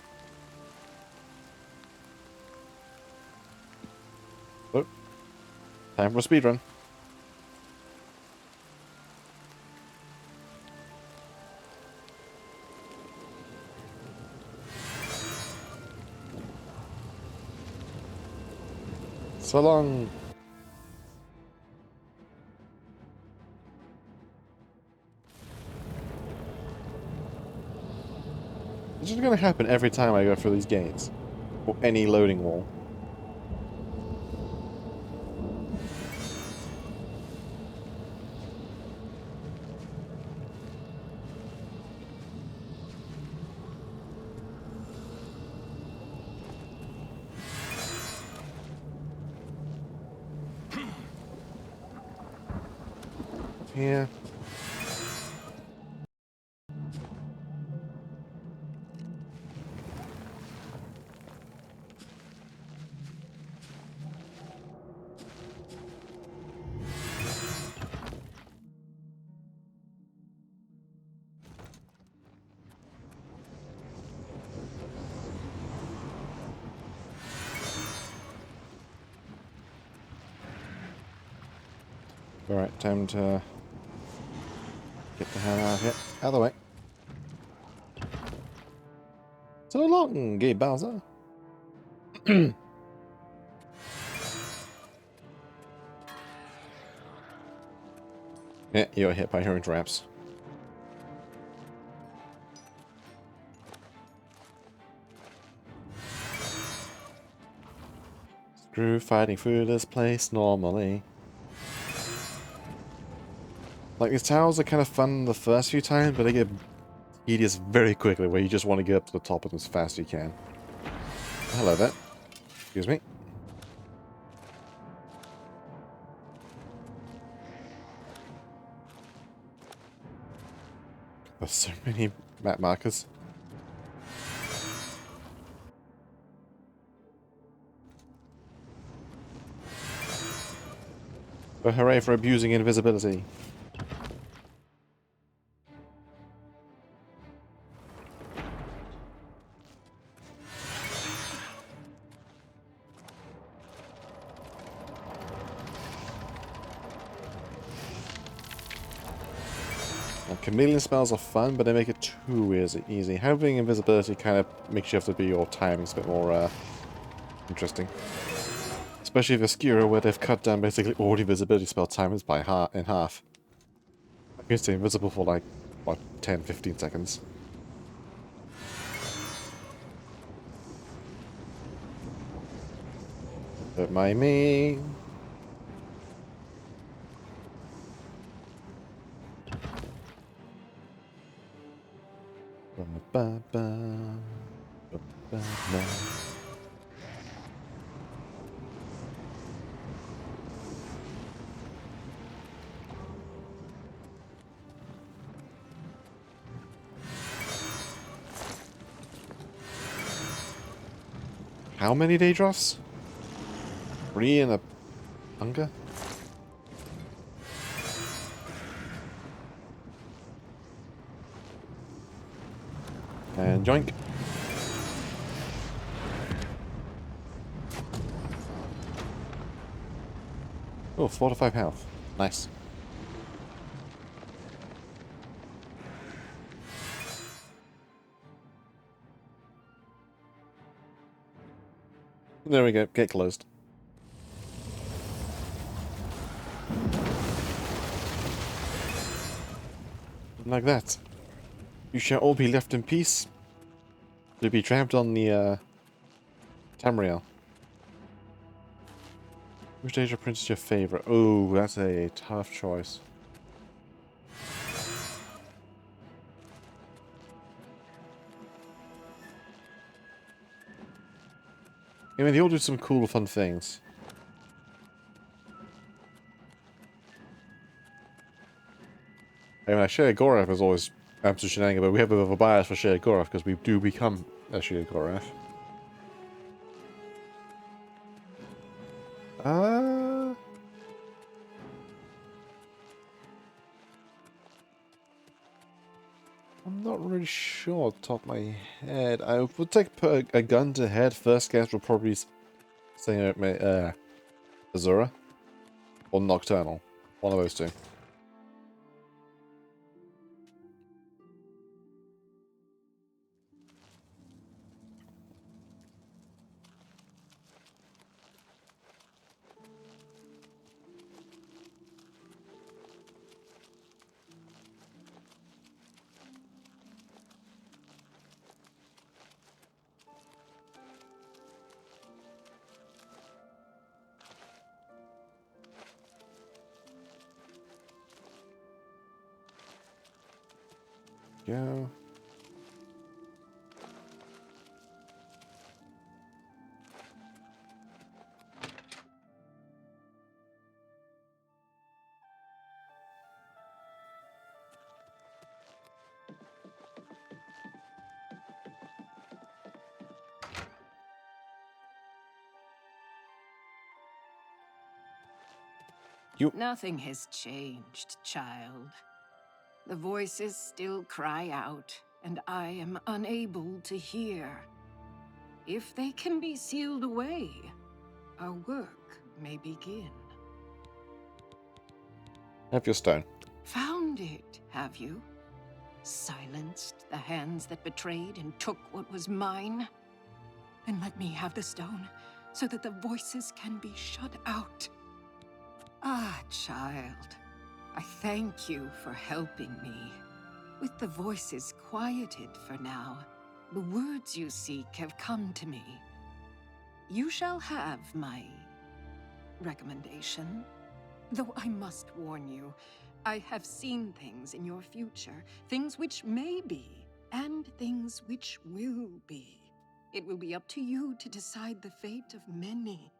Oh. Time for a speedrun. So long. This is going to happen every time I go through these gates. Or any loading wall. Here. Alright, time to get the hell out of here. Out of the way. So long, gay Bowser. Yeah, you're hit by her own traps. Screw fighting through this place normally. Like, these towers are kind of fun the first few times, but they get tedious very quickly, where you just want to get up to the top of them as fast as you can. Hello there. Excuse me. There's so many map markers. But hooray for abusing invisibility. Chameleon spells are fun, but they make it too easy. Having invisibility kind of makes you have to be your timing's a bit more interesting. Especially with Skira, where they've cut down basically all the invisibility spell timers by in half. I can stay invisible for like, what, 10-15 seconds. Don't mind me. How many Daedros? 3 and a hunger? And joink. Oh, 4 to 5 health. Nice. There we go. Get closed. Like that. You shall all be left in peace. To be trapped on the Tamriel. Which Asia Prince is your favorite? Oh, that's a tough choice. I mean, they all do some cool, fun things. I mean, Shea Gorath is always absolute shenanigan, but we have a bit of a bias for Shea Gorath because we do become a Shea Gorath. I'm not really sure off the top of my head. I would take a gun to head. First guess will probably say Azura or Nocturnal. One of those two. Go. Nothing has changed, child. The voices still cry out, and I am unable to hear. If they can be sealed away, our work may begin. Have your stone. Found it, have you? Silenced the hands that betrayed and took what was mine? Then let me have the stone, so that the voices can be shut out. Ah, child. I thank you for helping me. With the voices quieted for now, the words you seek have come to me. You shall have my recommendation. Though I must warn you, I have seen things in your future, things which may be, and things which will be. It will be up to you to decide the fate of many.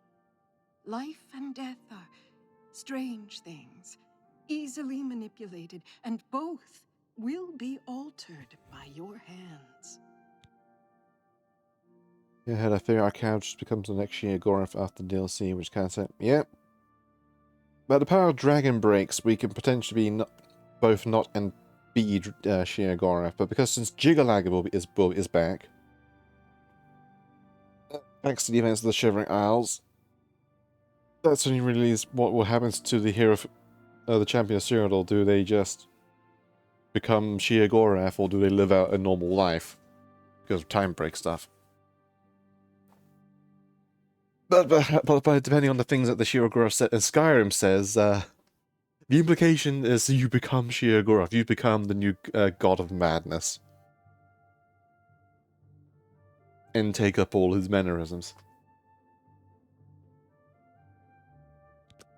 Life and death are strange things, easily manipulated, and both will be altered by your hands. Yeah, I fear our character just becomes the next year Gorath after DLC, which kind of said, yep. But the power of Dragon Breaks, we can potentially be both not and be Shea Gorath, but because since Jigalag is back, thanks to the events of the Shivering Isles, that's only really is what happens to the hero, the champion of Cyrodiil. Do they just become Shea Gorath, or do they live out a normal life because of time break stuff? But depending on the things that the Shirogorov set in Skyrim says, the implication is you become Shirogorov, you become the new god of madness. And take up all his mannerisms.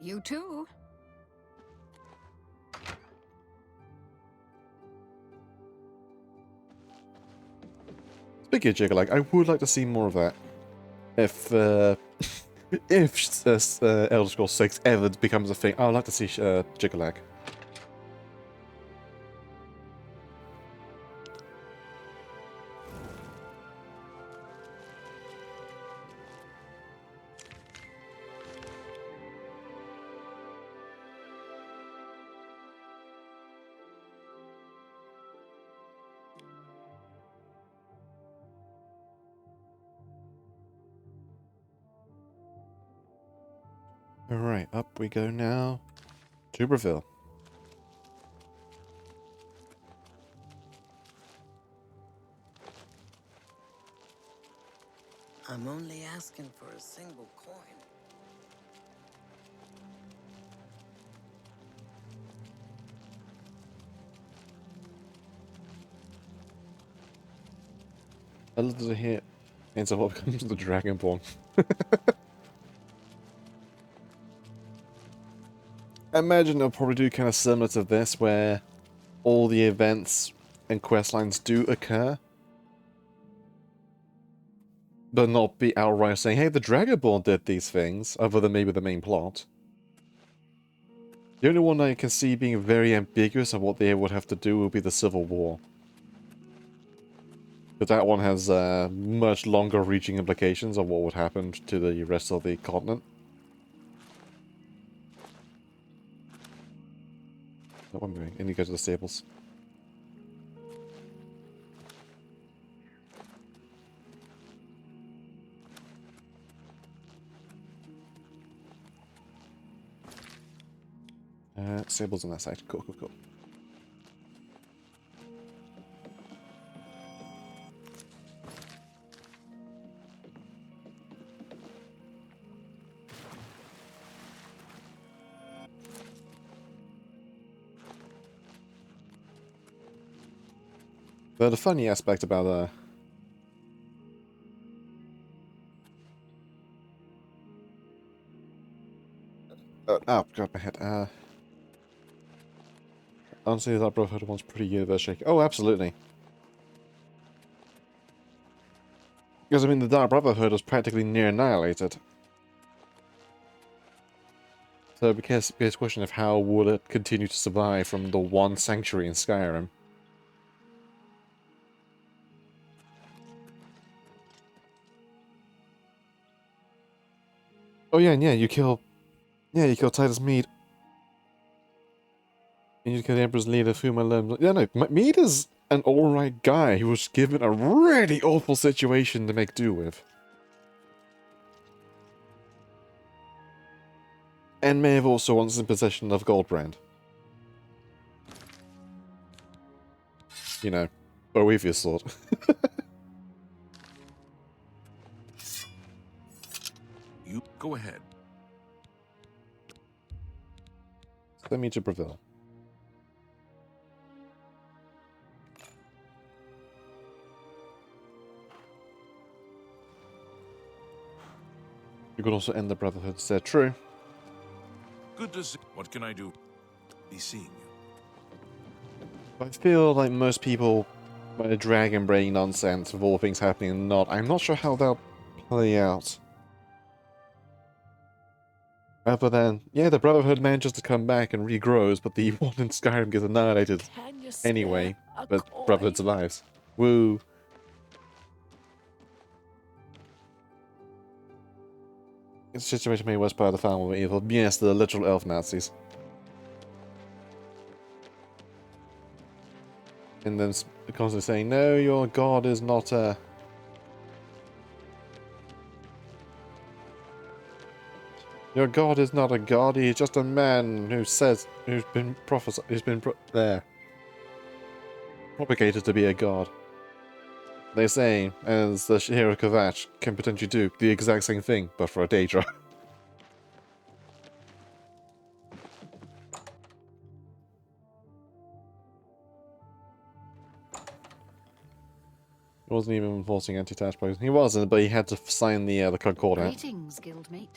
You too. Speaking of Jiggalag, I would like to see more of that. If Elder Scrolls 6 ever becomes a thing, I would like to see Jiggalag. Alright, up we go now. Tuberville. I'm only asking for a single coin. I love to hear. And so what becomes the Dragonborn? I imagine they'll probably do kind of similar to this, where all the events and quest lines do occur, but not be outright saying, hey, the Dragonborn did these things, other than maybe the main plot. The only one I can see being very ambiguous of what they would have to do would be the Civil War. But that one has much longer reaching implications of what would happen to the rest of the continent. What am I doing? I need to go to the stables. Stables on that side. Cool, cool, cool. But the funny aspect about oh god, my head. Honestly, that Brotherhood one's pretty universe shaking. Oh, absolutely. Because I mean, the Dark Brotherhood was practically near annihilated. So it becomes a question of how would it continue to survive from the one sanctuary in Skyrim. Oh yeah, and you kill Titus Mead. And you kill the Emperor's leader, Fuma Lem. Yeah, no, Mead is an alright guy who was given a really awful situation to make do with. And may have also once in possession of Goldbrand. You know, Boethius sword. You go ahead. Send me to Breville. You could also end the Brotherhood instead. True. Good to see. What can I do? Be seeing you. I feel like most people, by the dragon brain nonsense of all things happening and not, I'm not sure how they'll play out. Other than, yeah, the Brotherhood manages to come back and regrows, but the one in Skyrim gets annihilated anyway, but Brotherhood survives. Woo! It's a situation made worse by the family evil. Yes, the literal elf Nazis. And then constantly saying, no, your god is not a... Your god is not a god, he's just a man who says, who's been prophesied, propagated to be a god. They say, as the hero Kvatch can potentially do the exact same thing, but for a Daedra. He wasn't even enforcing anti-attach poison. He wasn't, but he had to sign the Concordat. Greetings, guildmate.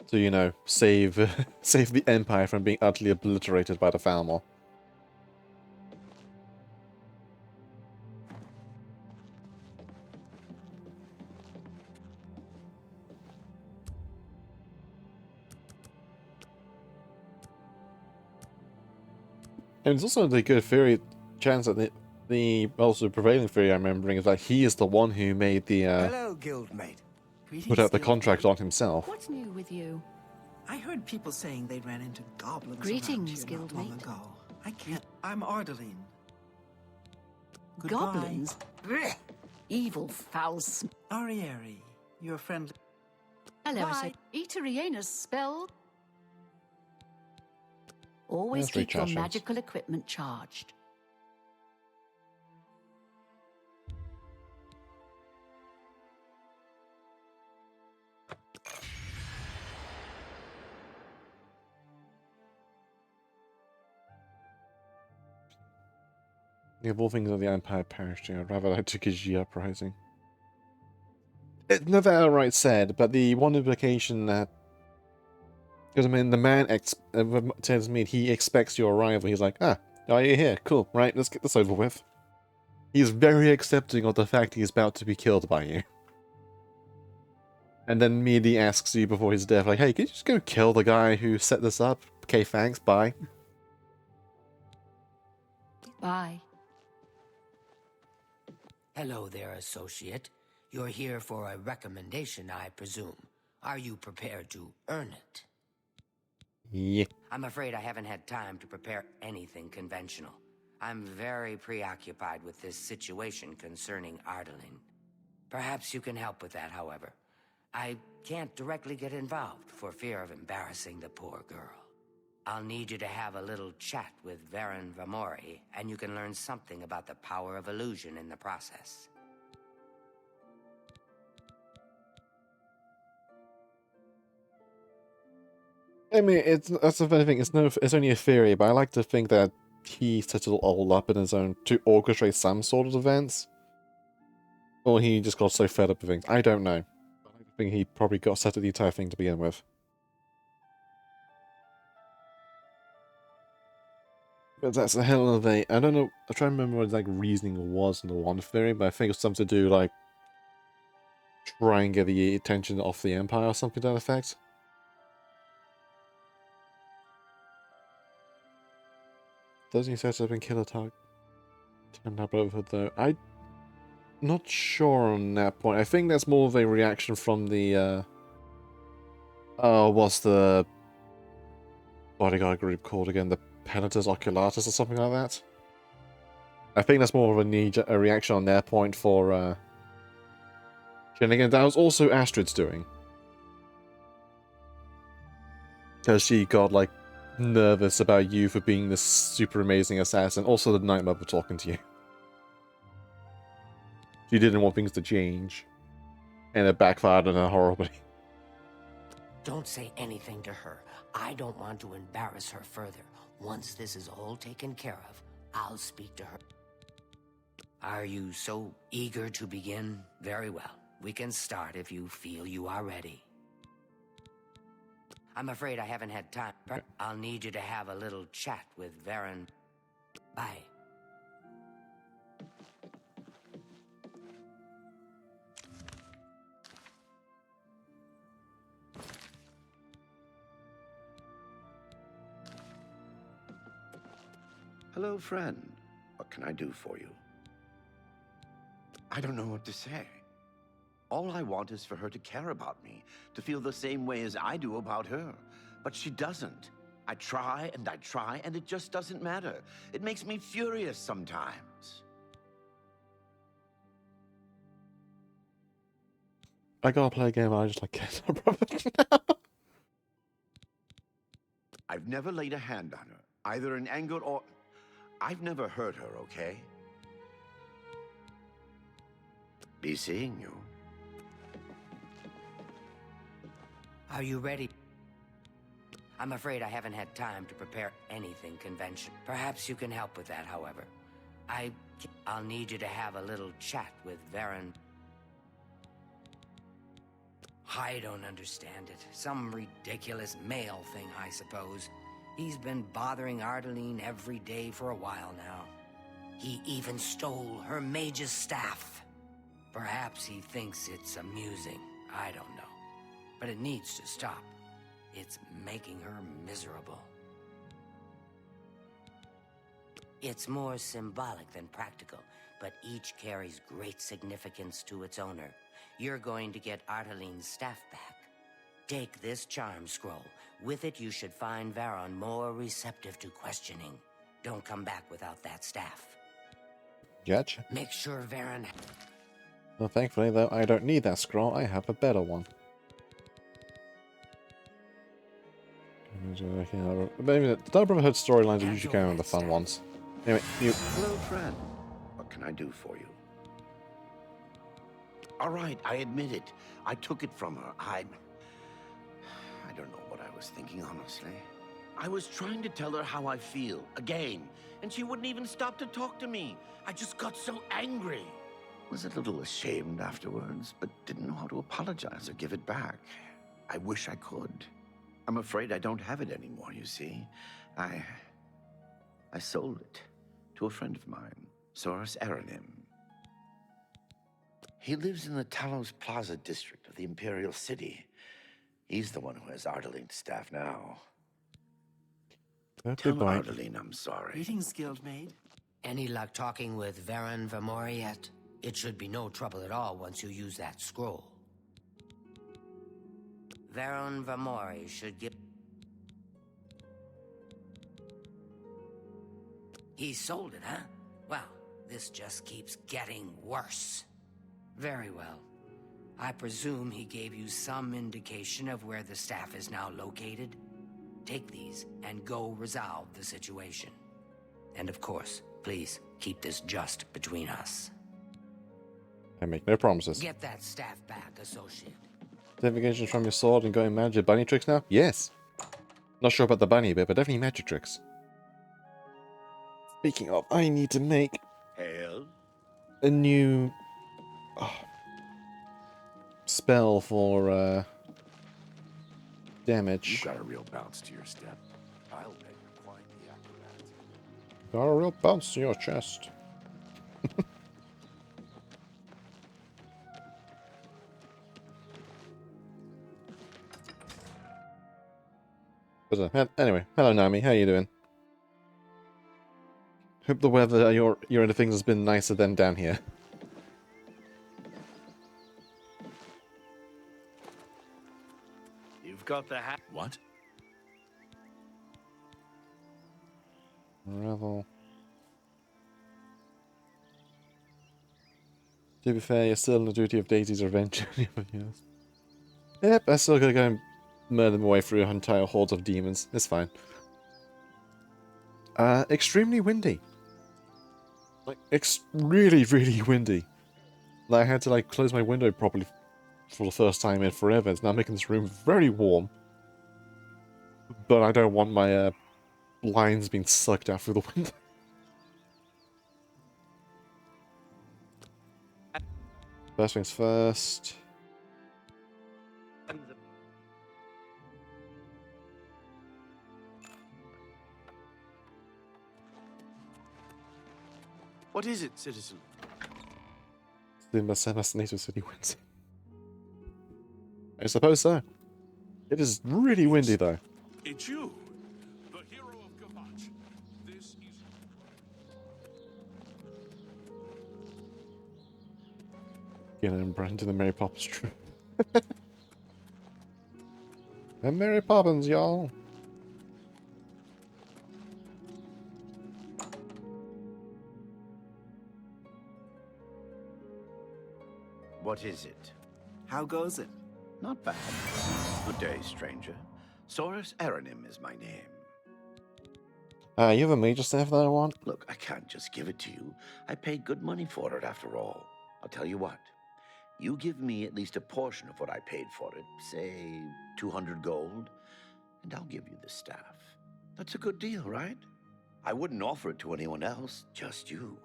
So, you know, save save the Empire from being utterly obliterated by the Falmor. And it's also the good theory chance that the also prevailing theory I'm remembering is that he is the one who made the Hello, guildmate. put out the contract on himself. What's new with you? I heard people saying they ran into goblins Greetings, around here not long guildmate. ago. I can't. I'm Ardeline. Goodbye. Goblins? Blech. Evil, foul Ari, your friend. Hello, Bye. Eteriena's spell. Always That's keep your recharging. magical equipment charged. The of all things of the Empire perished, I'd rather that Tsukiji uprising. It's never outright said, but the one implication that... Because, I mean, the man tells me he expects your arrival. He's like, ah, are you here? Cool, right, let's get this over with. He's very accepting of the fact he's about to be killed by you. And then immediately asks you before his death, like, hey, can you just go kill the guy who set this up? Okay, thanks, bye. Bye. Hello there, associate. You're here for a recommendation, I presume. Are you prepared to earn it? Yeah. I'm afraid I haven't had time to prepare anything conventional. I'm very preoccupied with this situation concerning Ardeline. Perhaps you can help with that, however. I can't directly get involved for fear of embarrassing the poor girl. I'll need you to have a little chat with Varen Vamori, and you can learn something about the power of illusion in the process. I mean, that's the funny thing. It's only a theory, but I like to think that he set it all up in his own to orchestrate some sort of events, or he just got so fed up with things. I don't know. I think he probably got set up the entire thing to begin with. But that's a hell of a... I don't know. I'm trying to remember what his reasoning was in the one theory, but I think it's something to do like try and get the attention off the Empire or something to that effect. Doesn't he set up and kill a target? Turn up Brotherhood though. I'm not sure on that point. I think that's more of a reaction from the what's the bodyguard group called again? The Penitors Oculatus or something like that. I think that's more of a reaction on their point for and again, that was also Astrid's doing. Because she got like nervous about you for being this super amazing assassin. Also the Night Mother talking to you. She didn't want things to change. And it backfired on her horribly. Don't say anything to her. I don't want to embarrass her further. Once this is all taken care of, I'll speak to her. Are you so eager to begin? Very well. We can start if you feel you are ready. I'm afraid I haven't had time. I'll need you to have a little chat with Varen. Bye. Hello, friend. What can I do for you? I don't know what to say. All I want is for her to care about me, to feel the same way as I do about her. But she doesn't. I try, and it just doesn't matter. It makes me furious sometimes. I gotta play a game where I just like get her brother now. I've never laid a hand on her, either in anger or... I've never hurt her, okay? be seeing you. Are you ready? I'm afraid I haven't had time to prepare anything conventional. Perhaps you can help with that, however. I'll need you to have a little chat with Varen. I don't understand it. Some ridiculous male thing, I suppose. He's been bothering Ardeline every day for a while now. He even stole her mage's staff. Perhaps he thinks it's amusing. I don't know. But it needs to stop. It's making her miserable. It's more symbolic than practical, but each carries great significance to its owner. You're going to get Arteline's staff back. Take this charm scroll. With it, you should find Varon more receptive to questioning. Don't come back without that staff. Gotcha. Make sure Varon... Well, thankfully, though, I don't need that scroll. I have a better one. Maybe the Dark Brotherhood storylines are usually kind of the fun ones. Anyway, you... Hello, friend. What can I do for you? All right, I admit it. I took it from her. I don't know what I was thinking, honestly. I was trying to tell her how I feel, again, and she wouldn't even stop to talk to me. I just got so angry. Was a little ashamed afterwards, but didn't know how to apologize or give it back. I wish I could. I'm afraid I don't have it anymore, you see. I sold it to a friend of mine, Soros Aranim. He lives in the Talos Plaza district of the Imperial City. He's the one who has Ardeline's staff now. Tell Ardeline I'm sorry. Greetings, Guildmaid. Any luck talking with Varen Vamori yet? It should be no trouble at all once you use that scroll. Varen Vamori should give... He sold it, huh? Well, this just keeps getting worse. Very well. I presume he gave you some indication of where the staff is now located? Take these and go resolve the situation. And of course, please keep this just between us. I make no promises. Get that staff back, associate. Certifications from your sword and going magic bunny tricks now? Yes. Not sure about the bunny bit, but definitely magic tricks. Speaking of, I need to make a new spell for damage. You got a real bounce to your step. I'll bet you're quite the acrobat. Got a real bounce to your chest. Anyway, hello Nami, how you doing? Hope the weather you're into things has been nicer than down here. You've got the hat. What? Revel. To be fair, you're still on the duty of Daisy's revenge. Yes. Yep, I still gotta go and murder my way through entire hordes of demons. It's fine. Extremely windy. Like, really, really windy. Like, I had to, like, close my window properly for the first time in forever. It's now making this room very warm. But I don't want my, blinds being sucked out through the window. First things first. What is it, citizen? The native city wins. I suppose so. It is really windy, though. It's you, the hero of Gavach. This is... Getting him into the Mary Poppins troop. And Mary Poppins, y'all. What is it? How goes it? Not bad. Good day, stranger. Soros Aranim is my name. You have a major staff that I want? Look, I can't just give it to you. I paid good money for it, after all. I'll tell you what. You give me at least a portion of what I paid for it, say 200 gold, and I'll give you the staff. That's a good deal, right? I wouldn't offer it to anyone else, just you.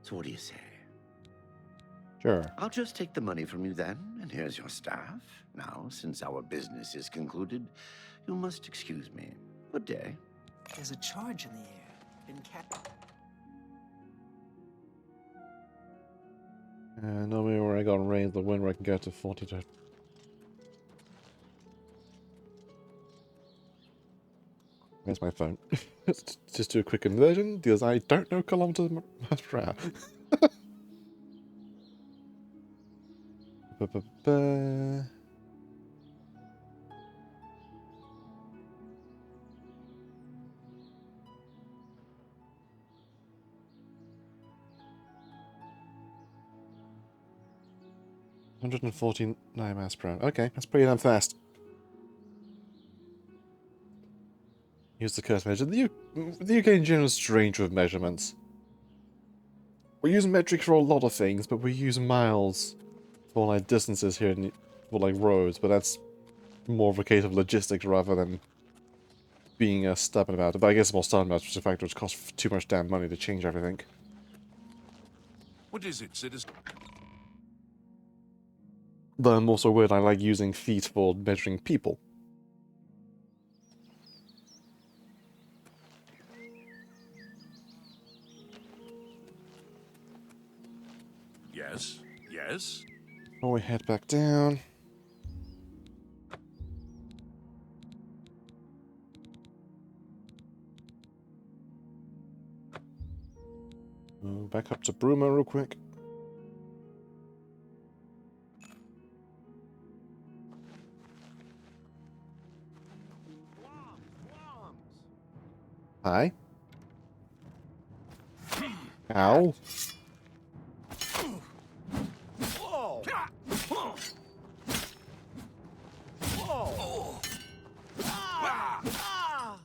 So what do you say? Sure. I'll just take the money from you then, and here's your staff. Now, since our business is concluded, you must excuse me. Good day. There's a charge in the air. Been Normally where I got raised the win where I can go to 40 to... Where's my phone? Let's just do a quick conversion, because I don't know kilometers per hour. Ba-ba-ba. $149 miles per hour. Okay, that's pretty damn fast. Use the curse measure. The UK in general is strange with measurements. We use metric for a lot of things, but we use miles for like distances here for like roads, but that's more of a case of logistics rather than being stubborn about it. But I guess more stubborn about it, the fact that it costs too much damn money to change everything. What is it, citizen? But I'm also weird, I like using feet for measuring people. Yes, yes. Before we head back down. Back up to Bruma real quick. Hi. Ow. Whoa! Whoa! Ah! Ah!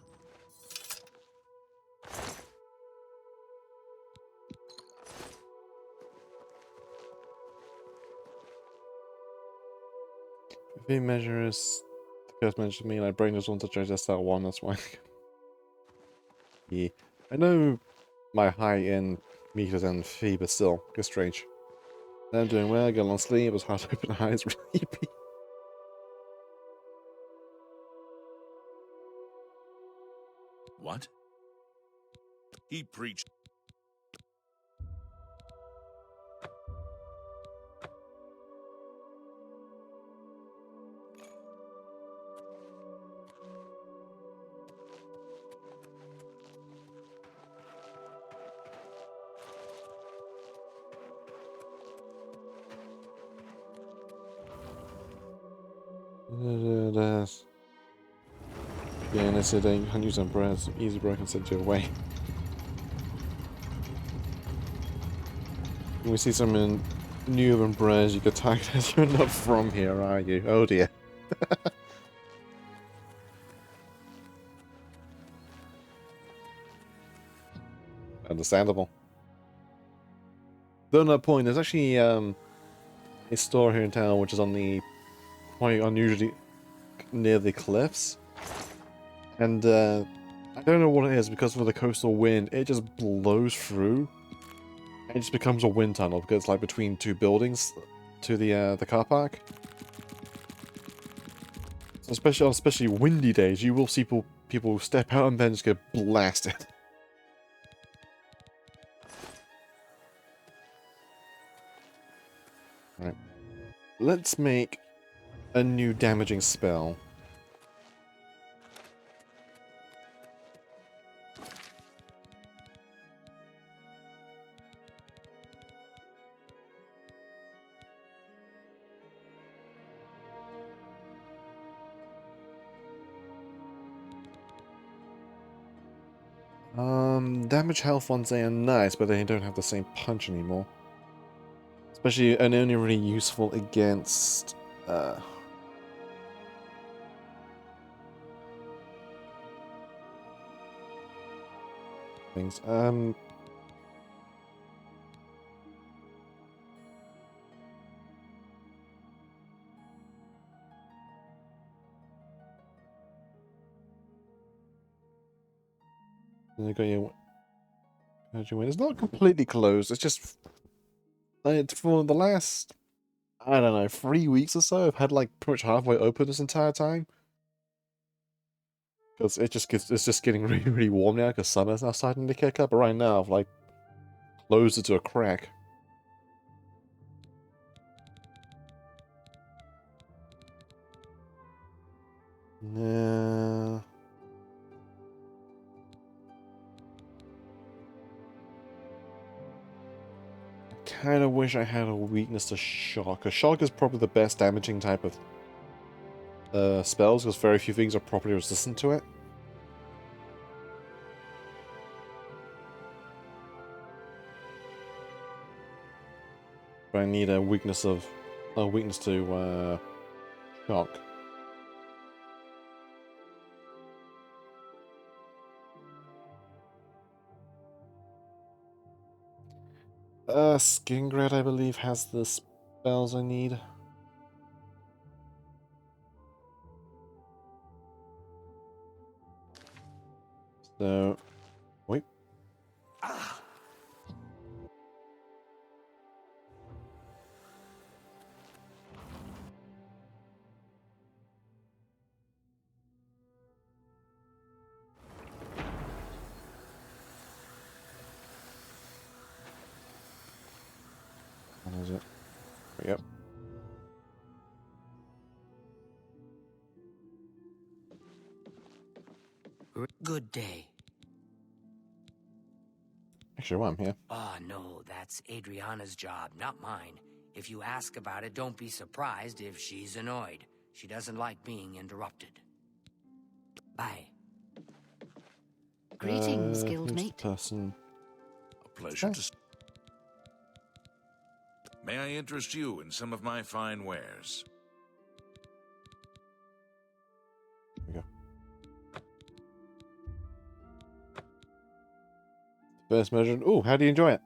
If he measures the curse mentioned me, like brain just wants to change SL1, that's why. Yeah. I know my height in meters and feet, but still, it's strange. I'm doing well, get long sleep, it was hard to open eyes, really. What? He preached. Yeah, and I said I can use umbrellas, easy bro, I can send you away. When we see some new umbrellas, you get tagged as you're not from here, are you? Oh dear. Understandable. Though on that point, there's actually a store here in town which is on the quite unusually near the cliffs. And I don't know what it is, because of the coastal wind, it just blows through. And it just becomes a wind tunnel, because it's like between two buildings to the car park. So especially windy days, you will see people step out and then just get blasted. Right. Let's make a new damaging spell. Damage health ones, they are nice, but they don't have the same punch anymore. Especially, and only really useful against, things. And you got your energy win. It's not completely closed. It's just for the last, I don't know, 3 weeks or so. I've had like pretty much halfway open this entire time. Because it's just getting really, really warm now because summer's now starting to kick up. But right now I've like closed it to a crack. No. I kind of wish I had a weakness to shock. Because shock is probably the best damaging type of spells, because very few things are properly resistant to it. But I need a weakness to shock. Skingred, I believe, has the spells I need. So, wait. What is it? Yep. Good day. Actually, while I'm here. Ah, no, that's Adriana's job, not mine. If you ask about it, don't be surprised if she's annoyed. She doesn't like being interrupted. Bye. Greetings, who's guildmate. the person? A pleasure to... May I interest you in some of my fine wares? There we go. First measure. Ooh, how do you enjoy it?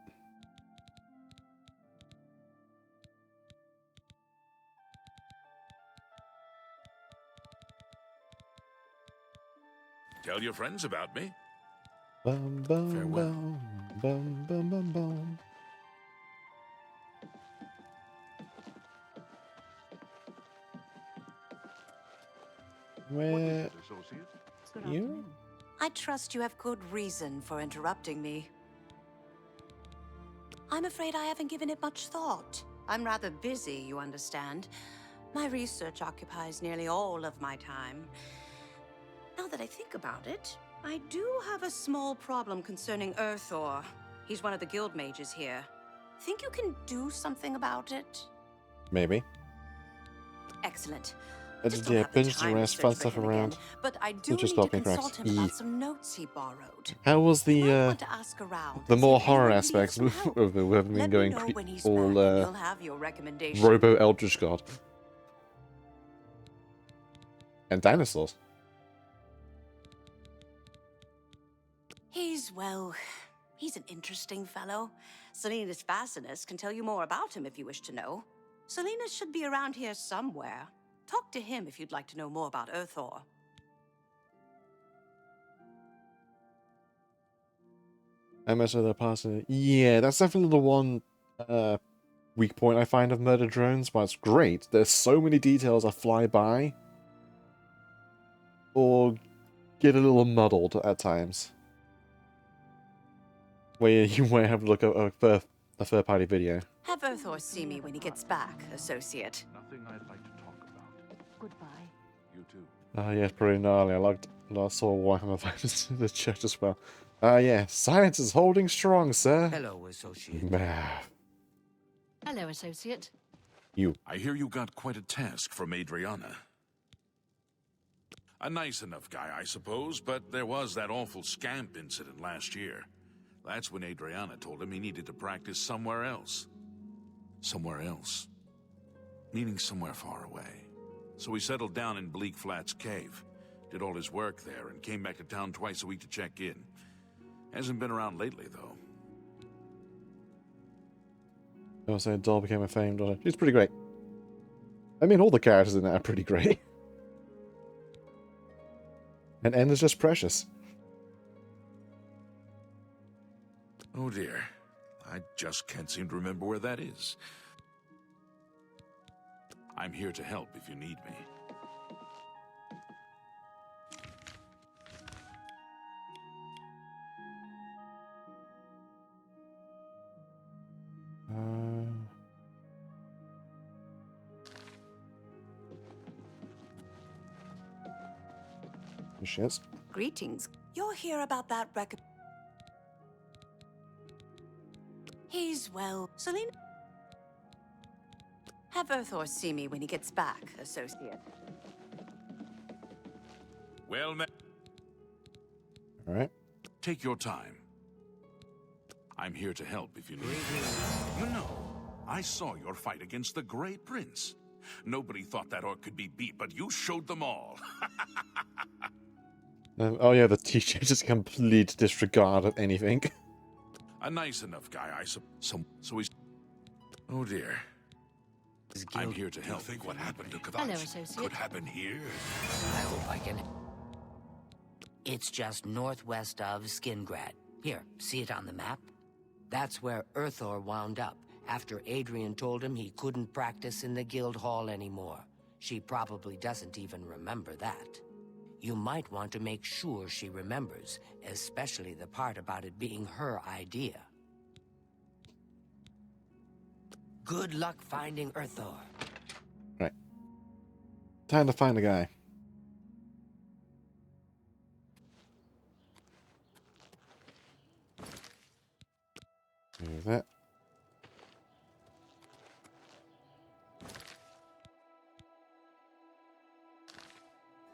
Tell your friends about me. Bum, bum, Farewell. bum, bum, bum, bum, bum. Where you? I trust you have good reason for interrupting me. I'm afraid I haven't given it much thought. I'm rather busy, you understand. My research occupies nearly all of my time. Now that I think about it, I do have a small problem concerning Earthor. He's one of the guild mages here. Think you can do something about it? Maybe. Excellent. I Just just, don't yeah, have the binge the time to rest, search fun for stuff him around. again, but I do Just need to copying cracks. consult him about some notes he borrowed. How was You might the want to ask around the and more see if horror anyone needs aspects some of help. it? We haven't been Let going me know when he's all back and he'll have your recommendation. Robo Eldritch God and dinosaurs. He's an interesting fellow. Salinas Facinus can tell you more about him if you wish to know. Salinas should be around here somewhere. Talk to him if you'd like to know more about Earthor. I imagine they're passing. Yeah, that's definitely the one weak point I find of Murder Drones, but it's great. There's so many details I fly by or get a little muddled at times. Where you might have to look at a third-party video. Have Earthor see me when he gets back, associate. Nothing I'd like to talk about. Goodbye. You too. Yeah, it's pretty gnarly. I saw Warhammer Fighters in the chat as well. Yeah, science is holding strong, sir. Hello, associate. Hello, associate. You. I hear you got quite a task from Adriana. A nice enough guy, I suppose, but there was that awful scamp incident last year. That's when Adriana told him he needed to practice somewhere else. Somewhere else. Meaning somewhere far away. So he settled down in Bleak Flats Cave, did all his work there, and came back to town twice a week to check in. Hasn't been around lately, though. I was saying Doll became a famed daughter. She's pretty great. I mean, all the characters in that are pretty great. And N is just precious. Oh dear. I just can't seem to remember where that is. I'm here to help if you need me. Shit. Greetings. You're here about that record. He's well. Selena? Have Earthor see me when he gets back, associate. Well, All right. take your time. I'm here to help if you need me. No, I saw your fight against the Grey Prince. Nobody thought that orc could be beat, but you showed them all. Oh yeah, the teacher just complete disregard of anything. A nice enough guy, I suppose. So he's... Oh dear. I'm here to help. Think what happened to Kavachi Hello, associate. could happen here? I hope I can... It's just northwest of Skingrad. Here, see it on the map? That's where Earthor wound up, after Adrian told him he couldn't practice in the guild hall anymore. She probably doesn't even remember that. You might want to make sure she remembers, especially the part about it being her idea. Good luck finding Earthor. Right. Time to find a guy. Do that.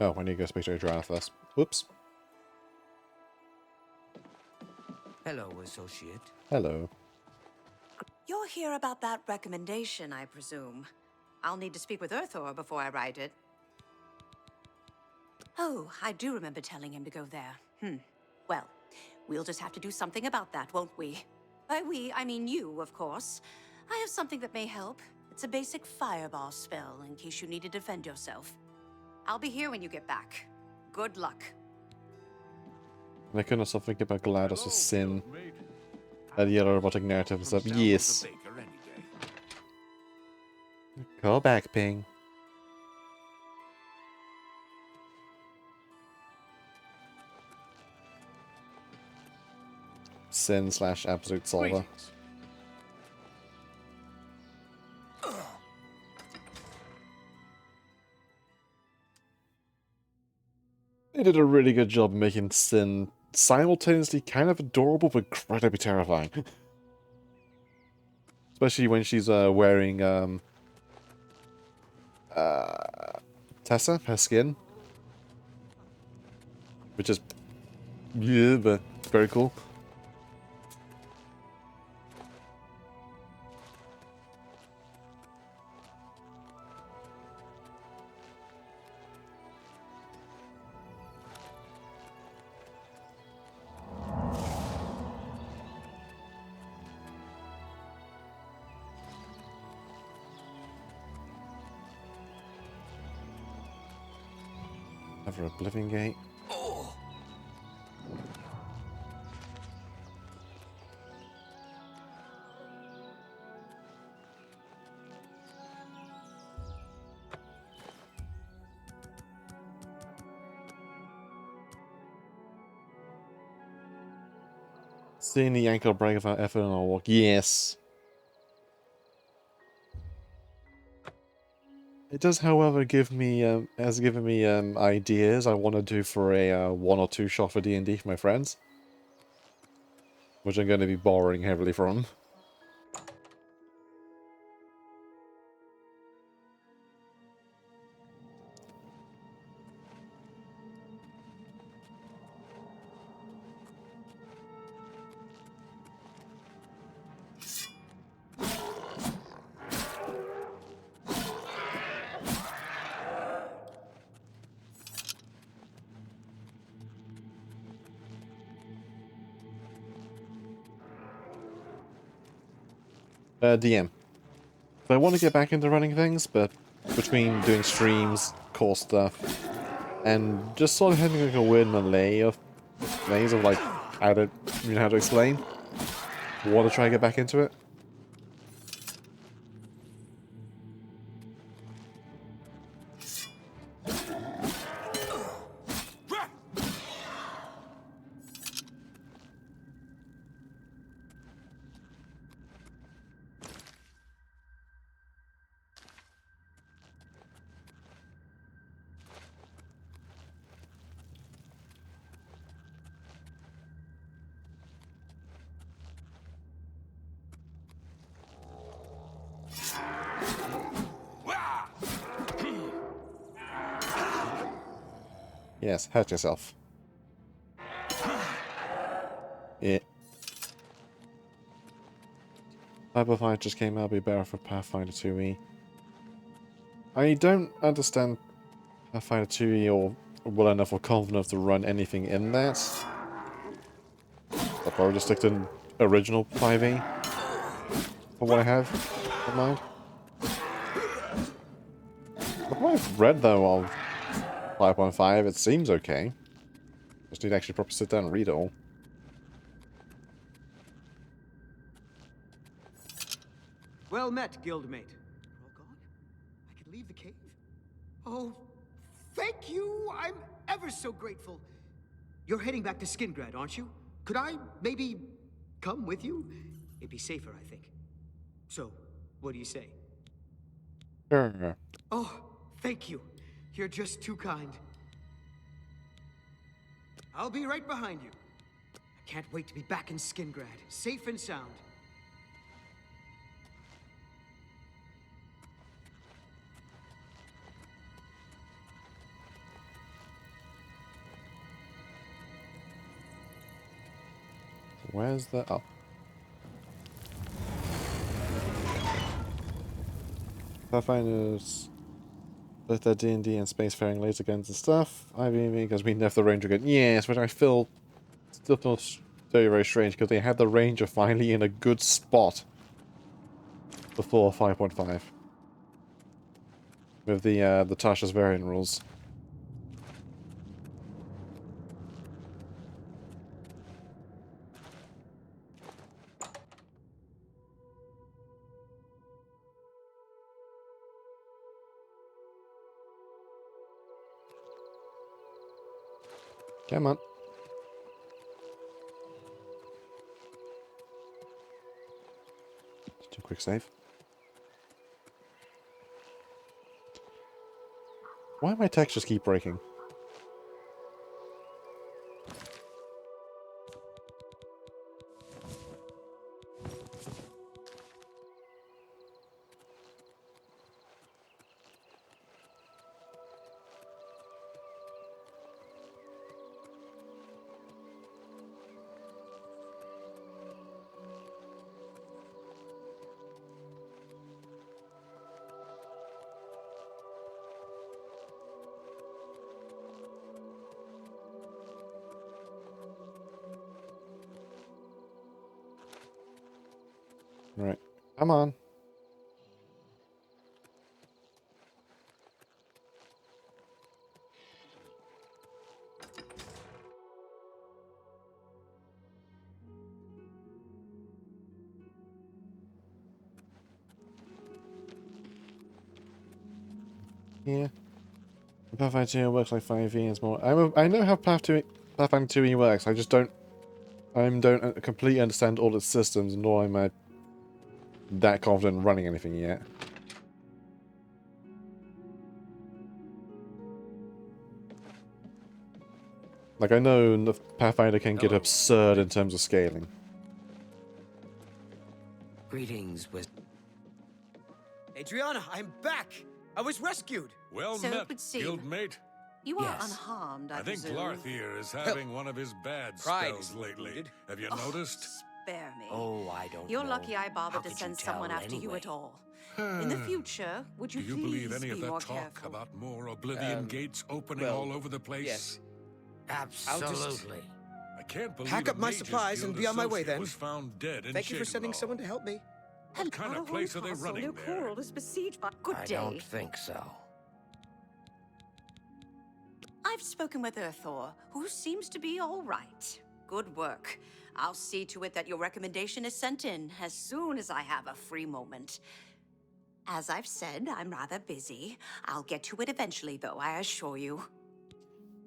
Oh, I need to go speak to Adriana first. Whoops. Hello, associate. Hello. You're here about that recommendation, I presume. I'll need to speak with Earthor before I write it. Oh, I do remember telling him to go there. Well, we'll just have to do something about that, won't we? By we, I mean you, of course. I have something that may help. It's a basic fireball spell, in case you need to defend yourself. I'll be here when you get back. Good luck. And I couldn't also think about GLaDOS' sin. The other robotic narrative and stuff. Yes. Call back, Ping. Sin / absolute solver. They did a really good job making Sin simultaneously kind of adorable but incredibly terrifying. Especially when she's wearing Tessa, her skin. Which is yeah, but very cool. Another Oblivion gate. Seeing the ankle break without effort on a walk. Yes. It does, however, give me has given me ideas I want to do for a 1 or 2 shot for D&D for my friends, which I'm going to be borrowing heavily from. DM. So I want to get back into running things, but between doing streams, core stuff, and just sort of having like a weird malaise of like how to explain. want to try and get back into it. Yes, hurt yourself. Yeah. Pathfinder just came out, be better for Pathfinder 2e. I don't understand Pathfinder 2e or well enough or confident enough to run anything in that. I'll probably just stick to an original 5e for what I have in mind. From what I've read though of 5.5, it seems okay. Just need to actually properly sit down and read it all. Well met, guildmate. All gone? I can leave the cave? Oh, thank you! I'm ever so grateful. You're heading back to Skingrad, aren't you? Could I maybe come with you? It'd be safer, I think. So, what do you say? Sure. Oh, thank you. You're just too kind. I'll be right behind you. I can't wait to be back in Skingrad, safe and sound. Where's the... Oh. Pathfinders with their D&D and spacefaring laser guns and stuff. I mean, because we nerfed the ranger gun. Yes, which I still feels very, very strange because they had the ranger finally in a good spot before 5.5 with the Tasha's variant rules. Come on. Just do a quick save. Why do my textures keep breaking? Right. Come on. Yeah. Pathfinder 2 works like 5e and more. I know how Pathfinder 2e works. I just don't completely understand all its systems, nor am I that confident in running anything yet. Like, I know the Pathfinder can get absurd in terms of scaling. Greetings, Adriana, I'm back! I was rescued! Well So it met, would seem. guildmate. You are unharmed, I think presume. Glarth here is having one of his bad Pride spells is lately. wounded. Have you noticed? Spare me. Oh, I don't You're know. lucky I bothered How to could send you tell someone after you anyway? at all. In the future, would you, Do you please believe any of be that more talk careful? about more Oblivion gates opening well, all over the place? yes. Absolutely. I can't believe Pack a up my Mages supplies and Guild be on my way associate then. was found dead in Thank you for sending Shadelaw. someone to help me. What kind of place are they running New there? world is besieged by... Good I day. don't think so. I've spoken with Urthor, who seems to be all right. Good work. I'll see to it that your recommendation is sent in as soon as I have a free moment. As I've said, I'm rather busy. I'll get to it eventually, though, I assure you.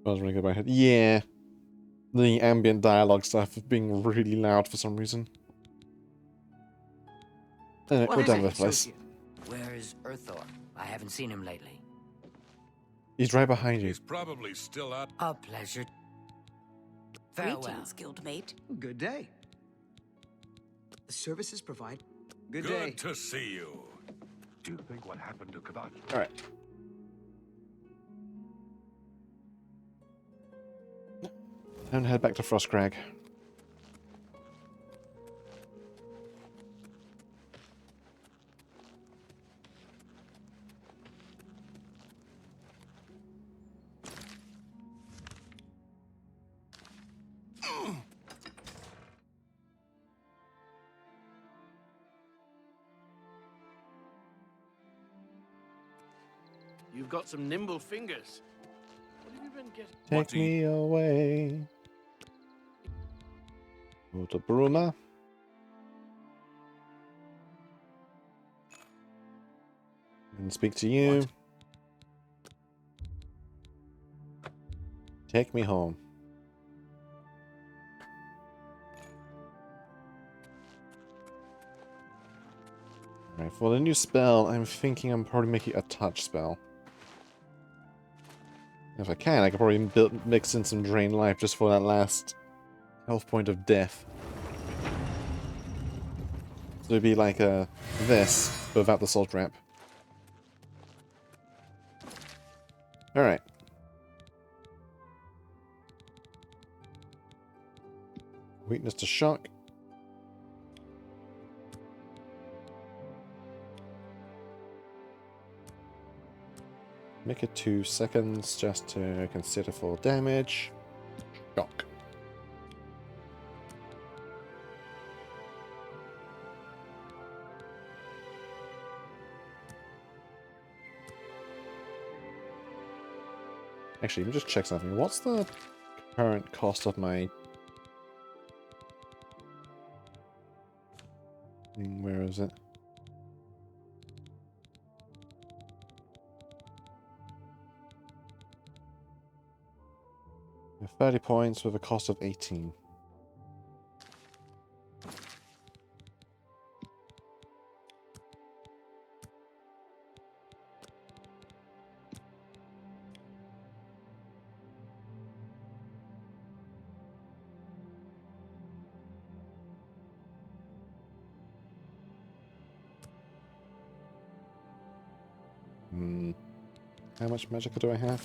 I was ringing my head. Yeah. The ambient dialogue stuff being really loud for some reason. Anyway, we're done with this place. Where's Earthor? I haven't seen him lately. He's right behind you. He's probably still out. A pleasure. Farewell. Greetings, guildmate. Good day. The services provide. Good day. Good to see you. Do you think what happened to Kavachi? Alright. And head back to Frostcrag. You've got some nimble fingers. What have you been getting? Take me away. Go to Bruma. And speak to you. Take me home. Alright, for the new spell, I'm thinking I'm probably making a touch spell. If I can, I could probably mix in some Drain Life just for that last health point of death. So it'd be like this, but without the Salt Wrap. Alright. Weakness to shock. Make it 2 seconds just to consider full damage. Shock. Actually, let me just check something. What's the current cost of my... Where is it? We have 30 points with a cost of 18. How much magicka do I have?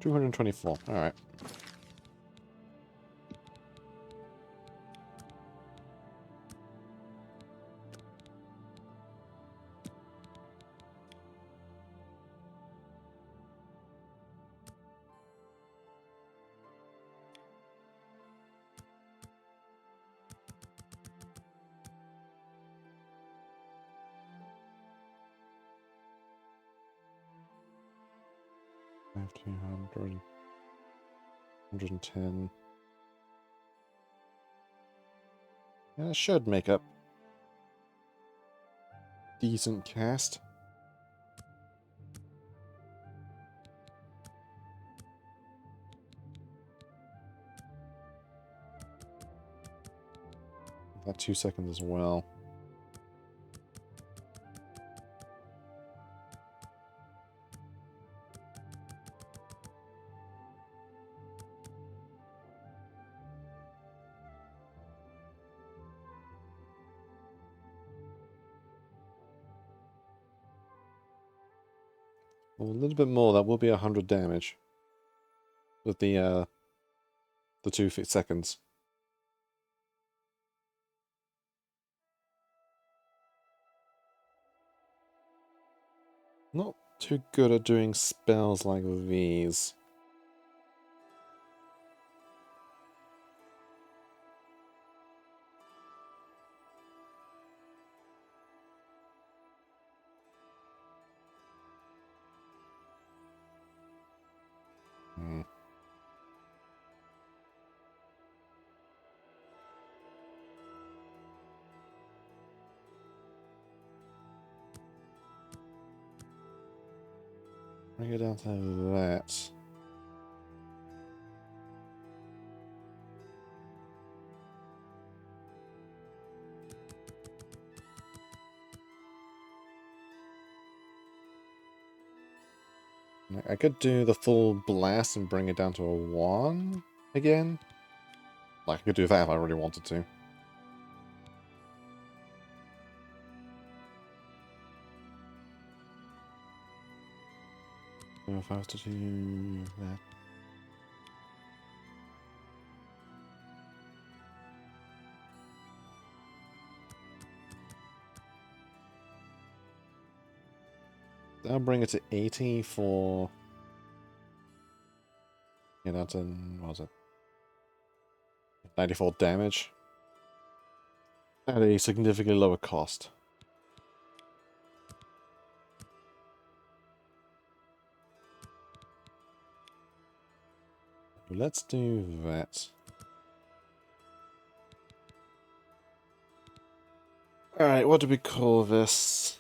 224. Alright. I have 200. 110. Yeah, that should make up decent cast. That 2 seconds as well. Well, a little bit more, that will be 100 damage. With the 2 seconds. Not too good at doing spells like these. Bring it down to that. I could do the full blast and bring it down to a 1 again. Like, I could do that if I really wanted to. So if I was to do that. That'll bring it to 80 for... Yeah, that's an... what was it? 94 damage. At a significantly lower cost. Let's do that. Alright, what do we call this?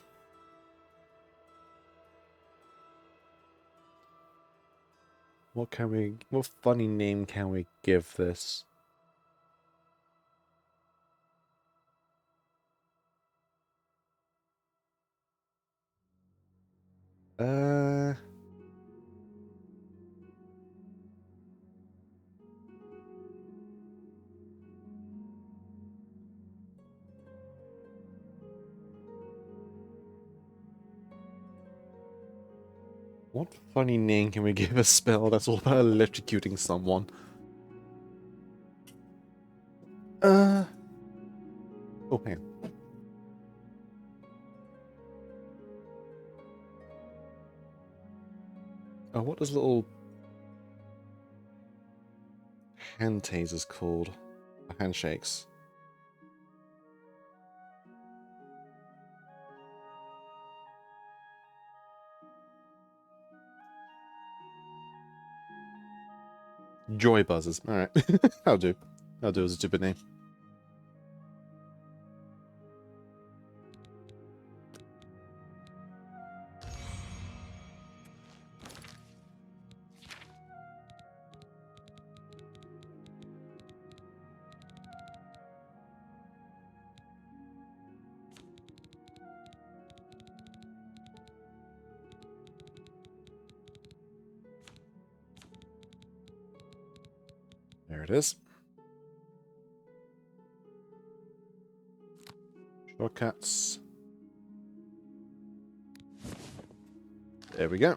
What funny name can we give this? What funny name can we give a spell that's all about electrocuting someone? Oh, hang on. Oh, what is little hand tasers called? Handshakes. Joy buzzers. Alright. I'll do. I'll do as a stupid name. There it is. Shortcuts. There we go.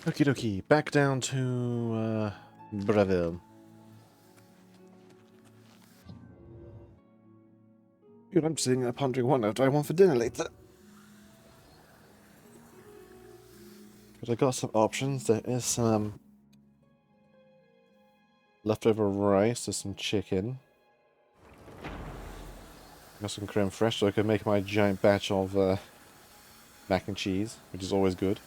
Okie dokie, back down to Breville. Dude, I'm sitting there pondering what do I want for dinner later. Because I got some options. There is some leftover rice, there's some chicken. Got some creme fraiche, so I can make my giant batch of mac and cheese, which is always good.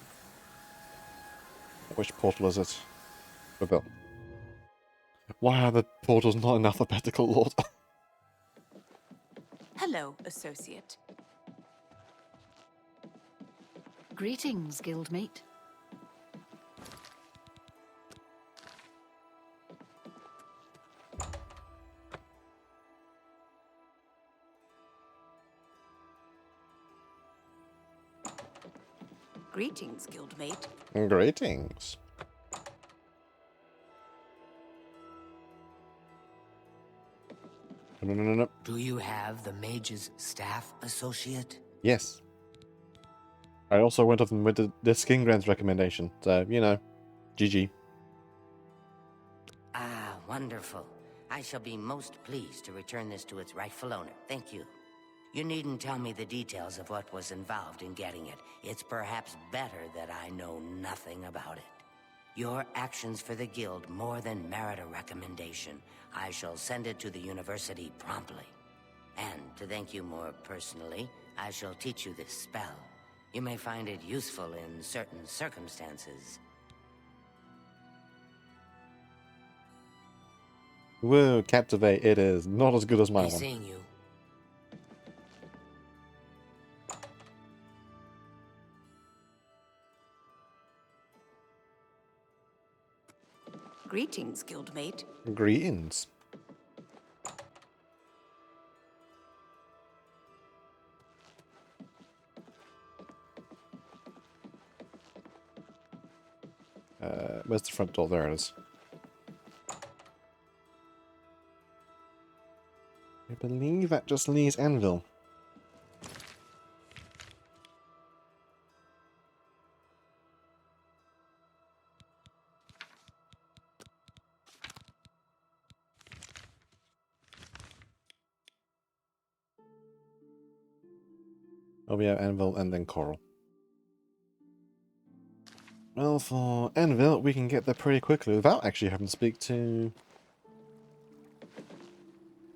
Which portal is it? Breville. Why are the portals not in alphabetical order? Hello, associate. Greetings, guildmate. Greetings, guildmate. Greetings. No. Do you have the mage's staff, associate? Yes. I also went off with the Skin Grant's recommendation, so, you know, GG. Ah, wonderful. I shall be most pleased to return this to its rightful owner. Thank you. You needn't tell me the details of what was involved in getting it. It's perhaps better that I know nothing about it. Your actions for the guild more than merit a recommendation. I shall send it to the university promptly. And to thank you more personally, I shall teach you this spell. You may find it useful in certain circumstances. Whoa, Captivate, it is. Not as good as my Be one. seeing you. Greetings, guildmate. Greetings. Where's the front door? There it is. I believe that just leaves Anvil. Oh, we have Anvil and then Coral. Well, for Anvil, we can get there pretty quickly without actually having to speak to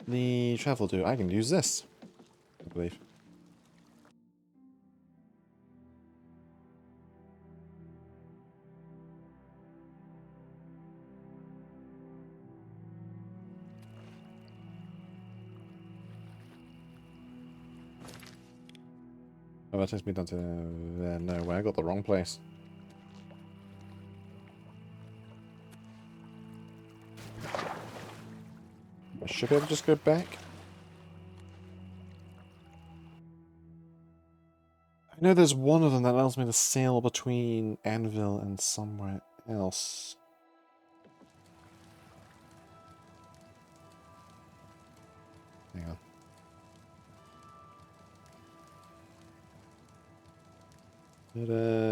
the travel dude. I can use this, I believe. Oh, that takes me down to there. No way, I got the wrong place. I should be able to just go back. I know there's one of them that allows me to sail between Anvil and somewhere else. Hang on.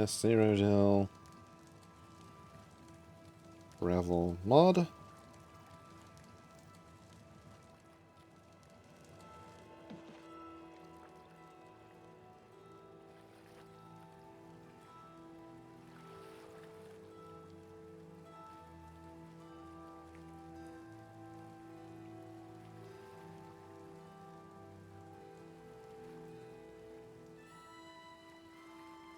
Cyrodiil. Gravel mod.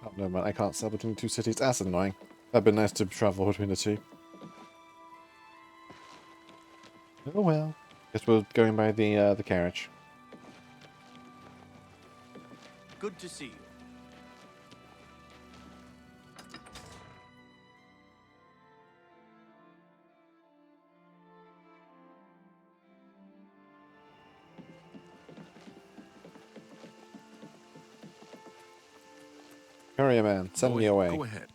Oh, no man, I can't sail between two cities. That's annoying. That'd be nice to travel between the two. Oh well. Guess we're going by the carriage. Good to see you. Courier man, send me away. Go ahead.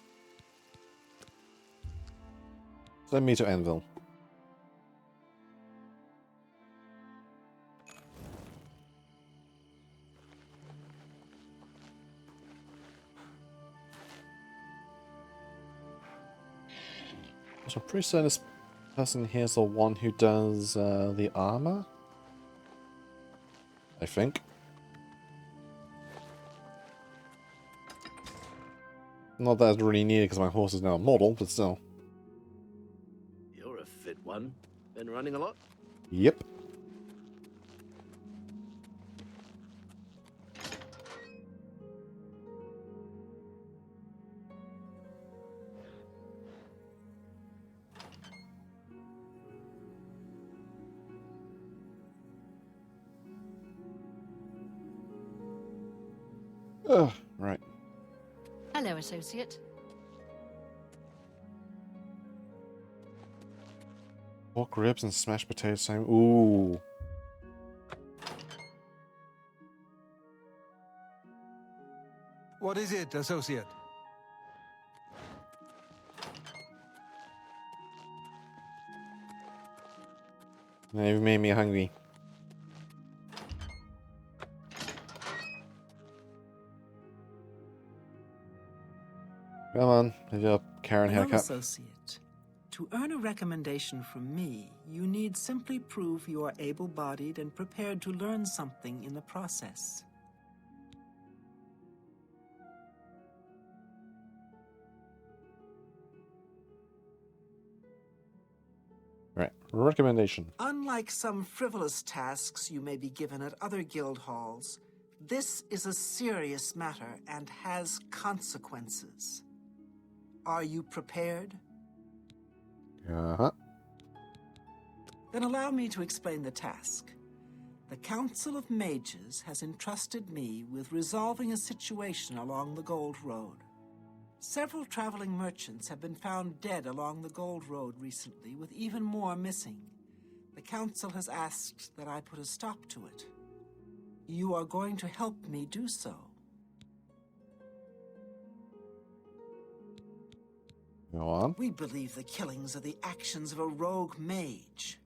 Send me to Anvil. So I'm pretty certain this person here is the one who does the armor. I think. Not that it's really needed because my horse is now immortal, but still. You're a fit one. Been running a lot? Yep. Ugh, right. Hello, associate. Pork ribs and smashed potatoes. Same. Ooh. What is it, associate? Now you've made me hungry. Come on, with your Karen Well, haircut. associate, to earn a recommendation from me, you need simply prove you are able-bodied and prepared to learn something in the process. Right, recommendation. Unlike some frivolous tasks you may be given at other guild halls, this is a serious matter and has consequences. Are you prepared? Uh-huh. Then allow me to explain the task. The Council of Mages has entrusted me with resolving a situation along the Gold Road. Several traveling merchants have been found dead along the Gold Road recently, with even more missing. The Council has asked that I put a stop to it. You are going to help me do so. Go on. We believe the killings are the actions of a rogue mage.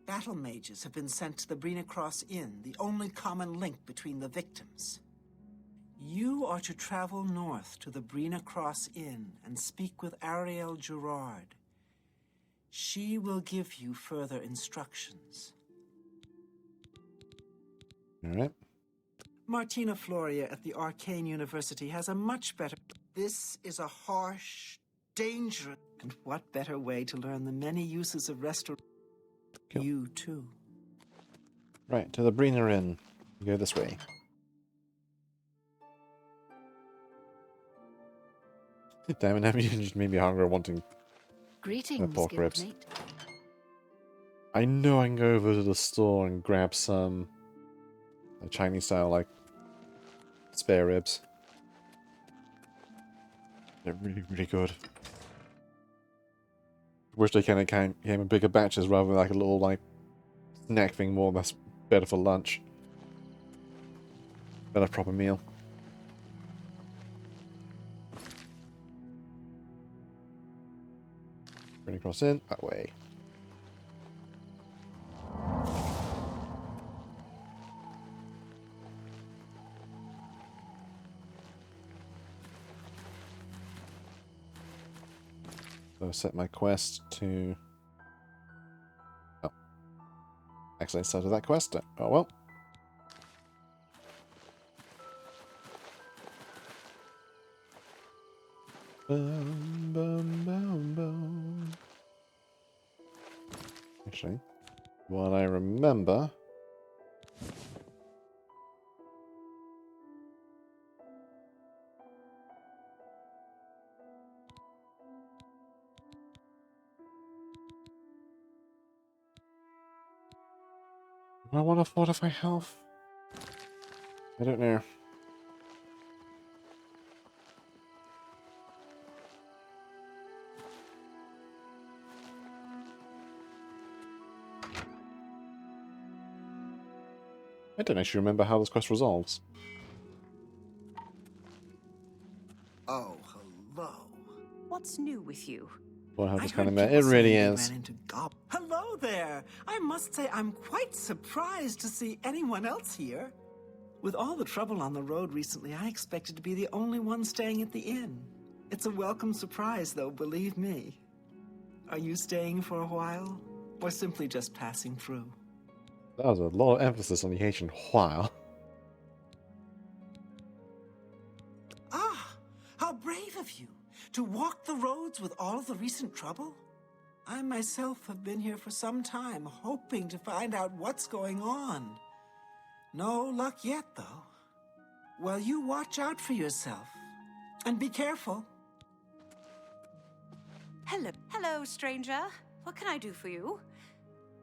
Battle mages have been sent to the Brina Cross Inn, the only common link between the victims. You are to travel north to the Brina Cross Inn and speak with Ariel Gerard. She will give you further instructions. All right. Martina Floria at the Arcane University has a much better... This is a harsh, dangerous... And what better way to learn the many uses of restoration? Cool. You too. Right, to the Brina Inn. Go this way. Damn it, now you just made me hungry wanting Greetings, pork ribs. guildmate. I know I can go over to the store and grab some Chinese style, like, spare ribs. They're really, really good. Wish they kind of came in bigger batches rather than like a little, like, snack thing more. That's better for lunch. Better proper meal. Bring across in, that way. So set my quest to... Oh. Actually, I started that quest. Oh well. Bum, bum, bum, bum. Actually, what I remember... Do I want to fortify health? I don't know. I don't actually remember how this quest resolves. Oh, hello. What's new with you? Well, how I this kind of heard met. It people really say you is. ran into Hello there! I must say I'm quite surprised to see anyone else here. With all the trouble on the road recently, I expected to be the only one staying at the inn. It's a welcome surprise, though, believe me. Are you staying for a while? Or simply just passing through? That was a lot of emphasis on the Haitian while. Ah, how brave of you! To walk the roads with all of the recent trouble? I myself have been here for some time, hoping to find out what's going on. No luck yet, though. Well, you watch out for yourself. And be careful. Hello, stranger. What can I do for you?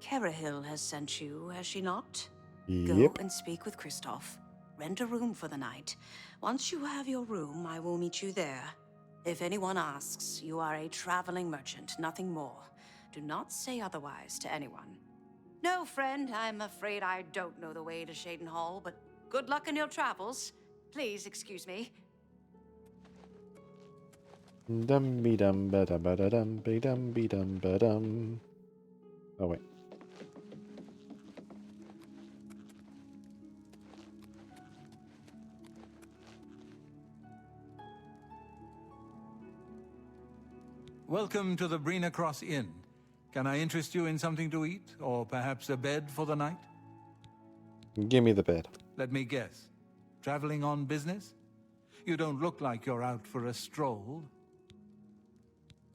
Carahil has sent you, has she not? Go Yep. and speak with Kristoff. Rent a room for the night. Once you have your room, I will meet you there. If anyone asks, you are a traveling merchant, nothing more. Do not say otherwise to anyone. No, friend, I'm afraid I don't know the way to Shaden Hall, but good luck in your travels. Please excuse me. Dum be dum ba da ba da dum be dum be dum ba dum. Oh wait. Welcome to the Brina Cross Inn. Can I interest you in something to eat, or perhaps a bed for the night? Give me the bed. Let me guess. Traveling on business? You don't look like you're out for a stroll.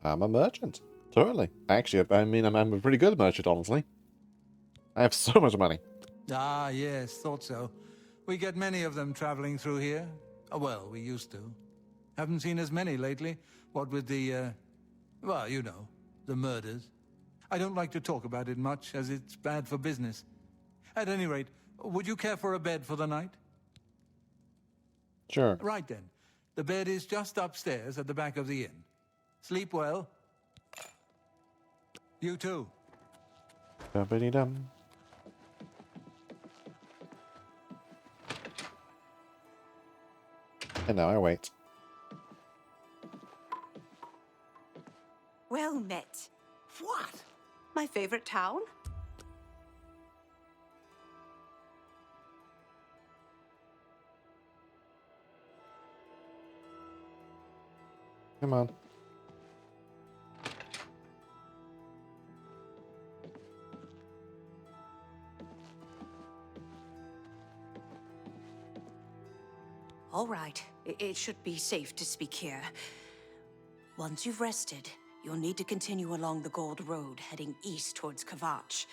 I'm a merchant. Totally. Actually, I mean, I'm a pretty good merchant, honestly. I have so much money. Ah, yes, thought so. We get many of them traveling through here. Well, we used to. Haven't seen as many lately. What with the, well, you know, the murders. I don't like to talk about it much, as it's bad for business. At any rate, would you care for a bed for the night? Sure. Right then. The bed is just upstairs at the back of the inn. Sleep well. You too. Dum-ba-dee-dum. And now I wait. Well met. What? My favorite town? Come on. All right. It should be safe to speak here. Once you've rested, you'll need to continue along the Gold Road, heading east towards Kvatch.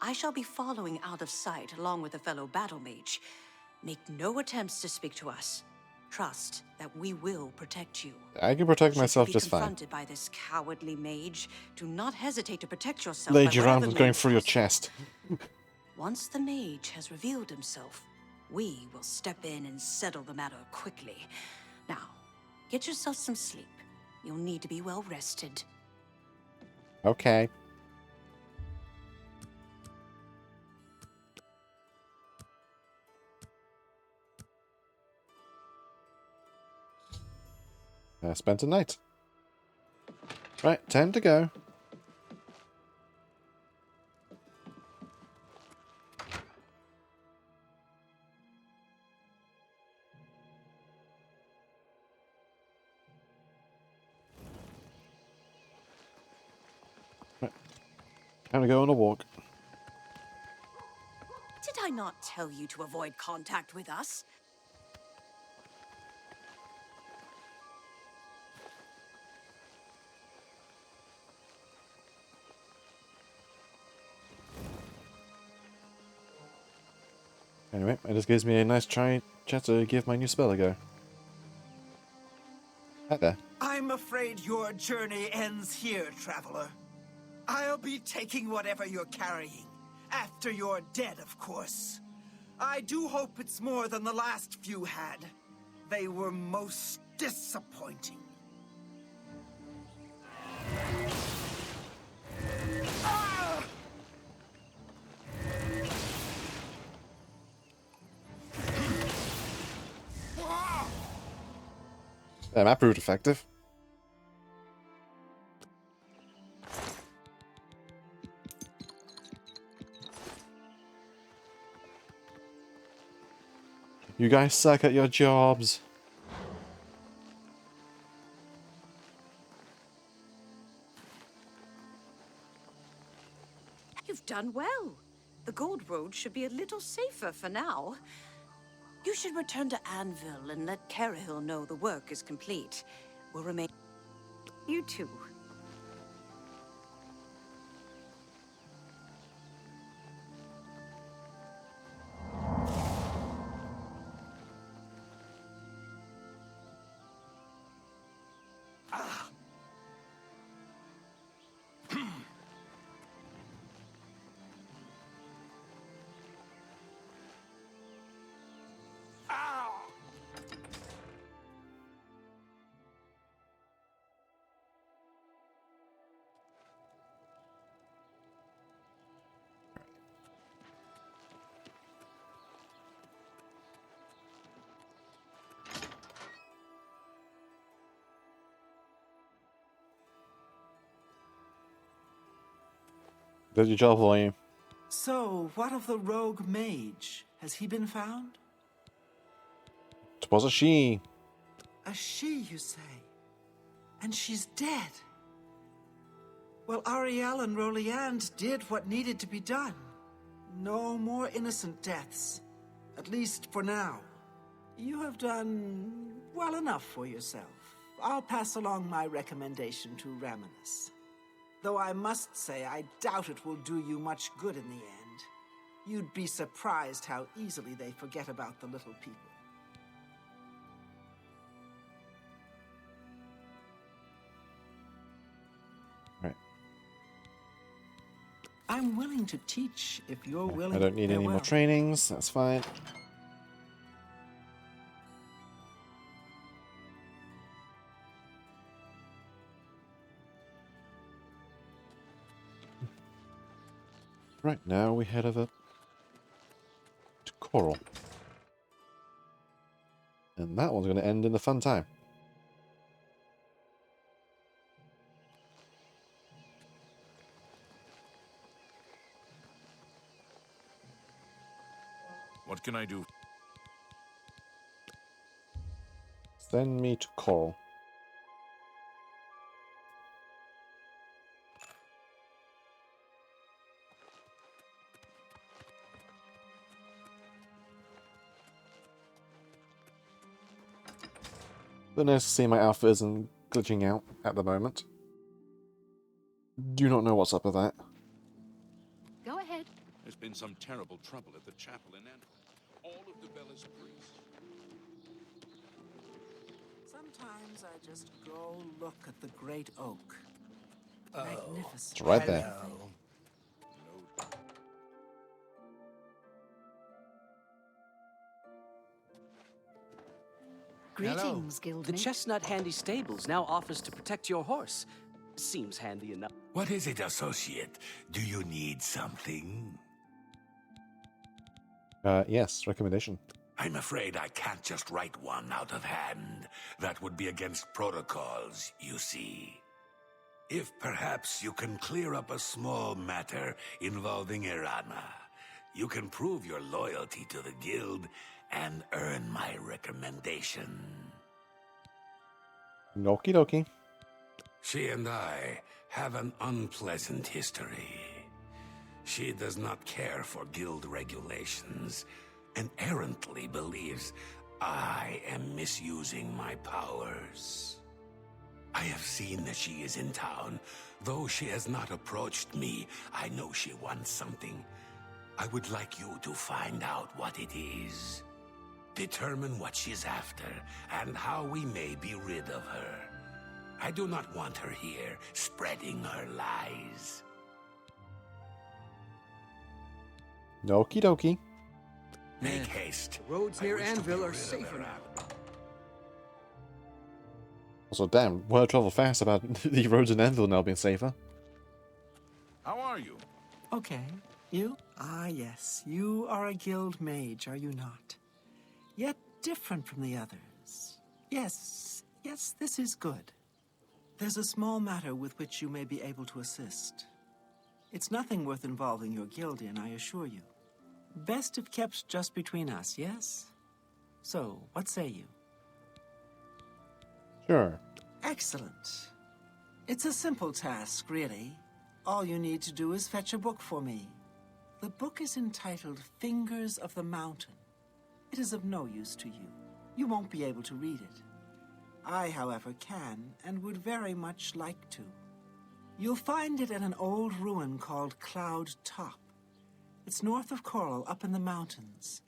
I shall be following out of sight, along with a fellow battle mage. Make no attempts to speak to us. Trust that we will protect you. I can protect Should myself you be just fine. confronted by this cowardly mage, do not hesitate to protect yourself. Lady by your whatever arms going means through your possible. chest. Once the mage has revealed himself, we will step in and settle the matter quickly. Now, get yourself some sleep. You'll need to be well rested. Okay. I spent a night. Right, time to go. Right. Time to go on a walk. Did I not tell you to avoid contact with us? Anyway, it just gives me a nice chance to give my new spell a go. Hi there. I'm afraid your journey ends here, traveler. I'll be taking whatever you're carrying. After you're dead, of course. I do hope it's more than the last few had. They were most disappointing. Ah! Damn, that proved effective. You guys suck at your jobs. You've done well. The Gold Road should be a little safer for now. You should return to Anvil and let Carahill know the work is complete. We'll remain... You too. Did your job for you. So, what of the rogue mage? Has he been found? It was a she. A she, you say? And she's dead? Well, Ariel and Roliand did what needed to be done. No more innocent deaths. At least for now. You have done well enough for yourself. I'll pass along my recommendation to Raminus. Though I must say, I doubt it will do you much good in the end. You'd be surprised how easily they forget about the little people. Right. I'm willing to teach if you're willing. I don't need any more trainings. That's fine. Right, now we head over to Coral. And that one's going to end in a fun time. What can I do? Send me to Coral. But nice to see my alpha isn't glitching out at the moment. Do not know what's up with that. Go ahead. There's been some terrible trouble at the chapel in Antwerp. All of the Bella's priests. Sometimes I just go look at the great oak. Magnificent. It's right there. Greetings, The Guildmate. Chestnut Handy Stables now offers to protect your horse. Seems handy enough. What is it, associate? Do you need something? Yes, recommendation. I'm afraid I can't just write one out of hand. That would be against protocols, you see. If perhaps you can clear up a small matter involving Irana, you can prove your loyalty to the guild and earn my recommendation. Okie dokie. She and I have an unpleasant history. She does not care for guild regulations and errantly believes I am misusing my powers. I have seen that she is in town. Though she has not approached me, I know she wants something. I would like you to find out what it is. Determine what she's after and how we may be rid of her. I do not want her here spreading her lies. Okie dokie. Make haste. The roads near Anvil are safer now. Also, damn, word travel fast about the roads in Anvil now being safer. How are you? Okay. You? Ah, yes. You are a guild mage, are you not? Yet different from the others. Yes, this is good. There's a small matter with which you may be able to assist. It's nothing worth involving your guild in, I assure you. Best if kept just between us, yes? So, what say you? Sure. Excellent. It's a simple task, really. All you need to do is fetch a book for me. The book is entitled Fingers of the Mountain. It is of no use to you. You won't be able to read it. I, however, can and would very much like to. You'll find it at an old ruin called Cloud Top. It's north of Coral, up in the mountains.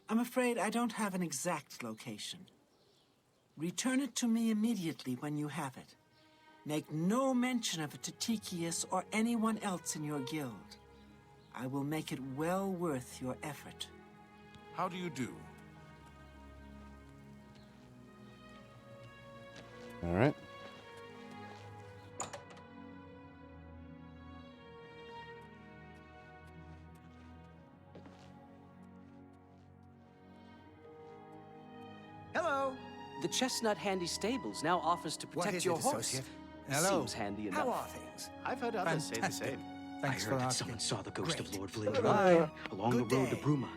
I'm afraid I don't have an exact location. Return it to me immediately when you have it. Make no mention of it to Tychius or anyone else in your guild. I will make it well worth your effort. How do you do? Alright. Hello. The Chestnut Handy Stables now offers to What protect is your it, horse. associate? Hello. Seems handy enough. How are things? I've heard others say the same. Thanks I for heard that asking. someone saw the ghost of Great. Lord Valinger Bye. along Good the road to day. Bruma.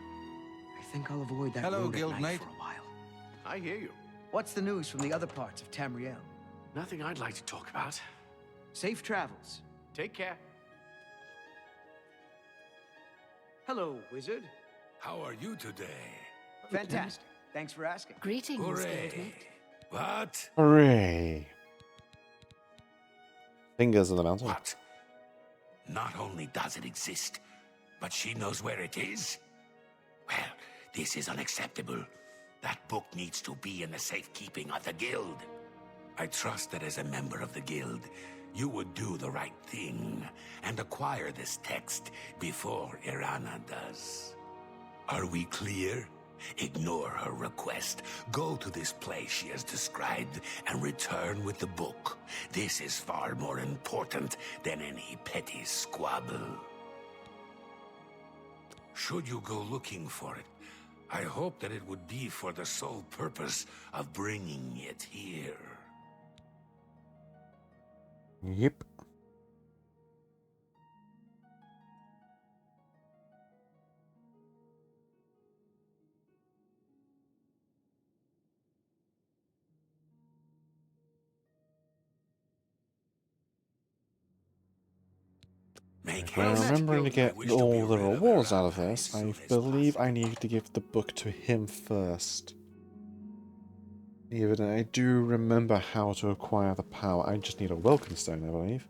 I think I'll avoid that Hello, road at Guildmate. night for a while. I hear you. What's the news from the other parts of Tamriel? Nothing I'd like to talk about. Safe travels. Take care. Hello, wizard. How are you today? Fantastic. Thanks for asking. Greetings, Hooray! Guildmate. What? Hooray. Fingers of the Mountain. What? Not only does it exist, but she knows where it is? Well, this is unacceptable. That book needs to be in the safekeeping of the guild. I trust that as a member of the guild, you would do the right thing and acquire this text before Irana does. Are we clear? Ignore her request. Go to this place she has described and return with the book. This is far more important than any petty squabble. Should you go looking for it, I hope that it would be for the sole purpose of bringing it here. Yep. Well, remembering to get all the rewards out of this, I believe I need to give the book to him first. Even though I do remember how to acquire the power, I just need a welcome stone, I believe.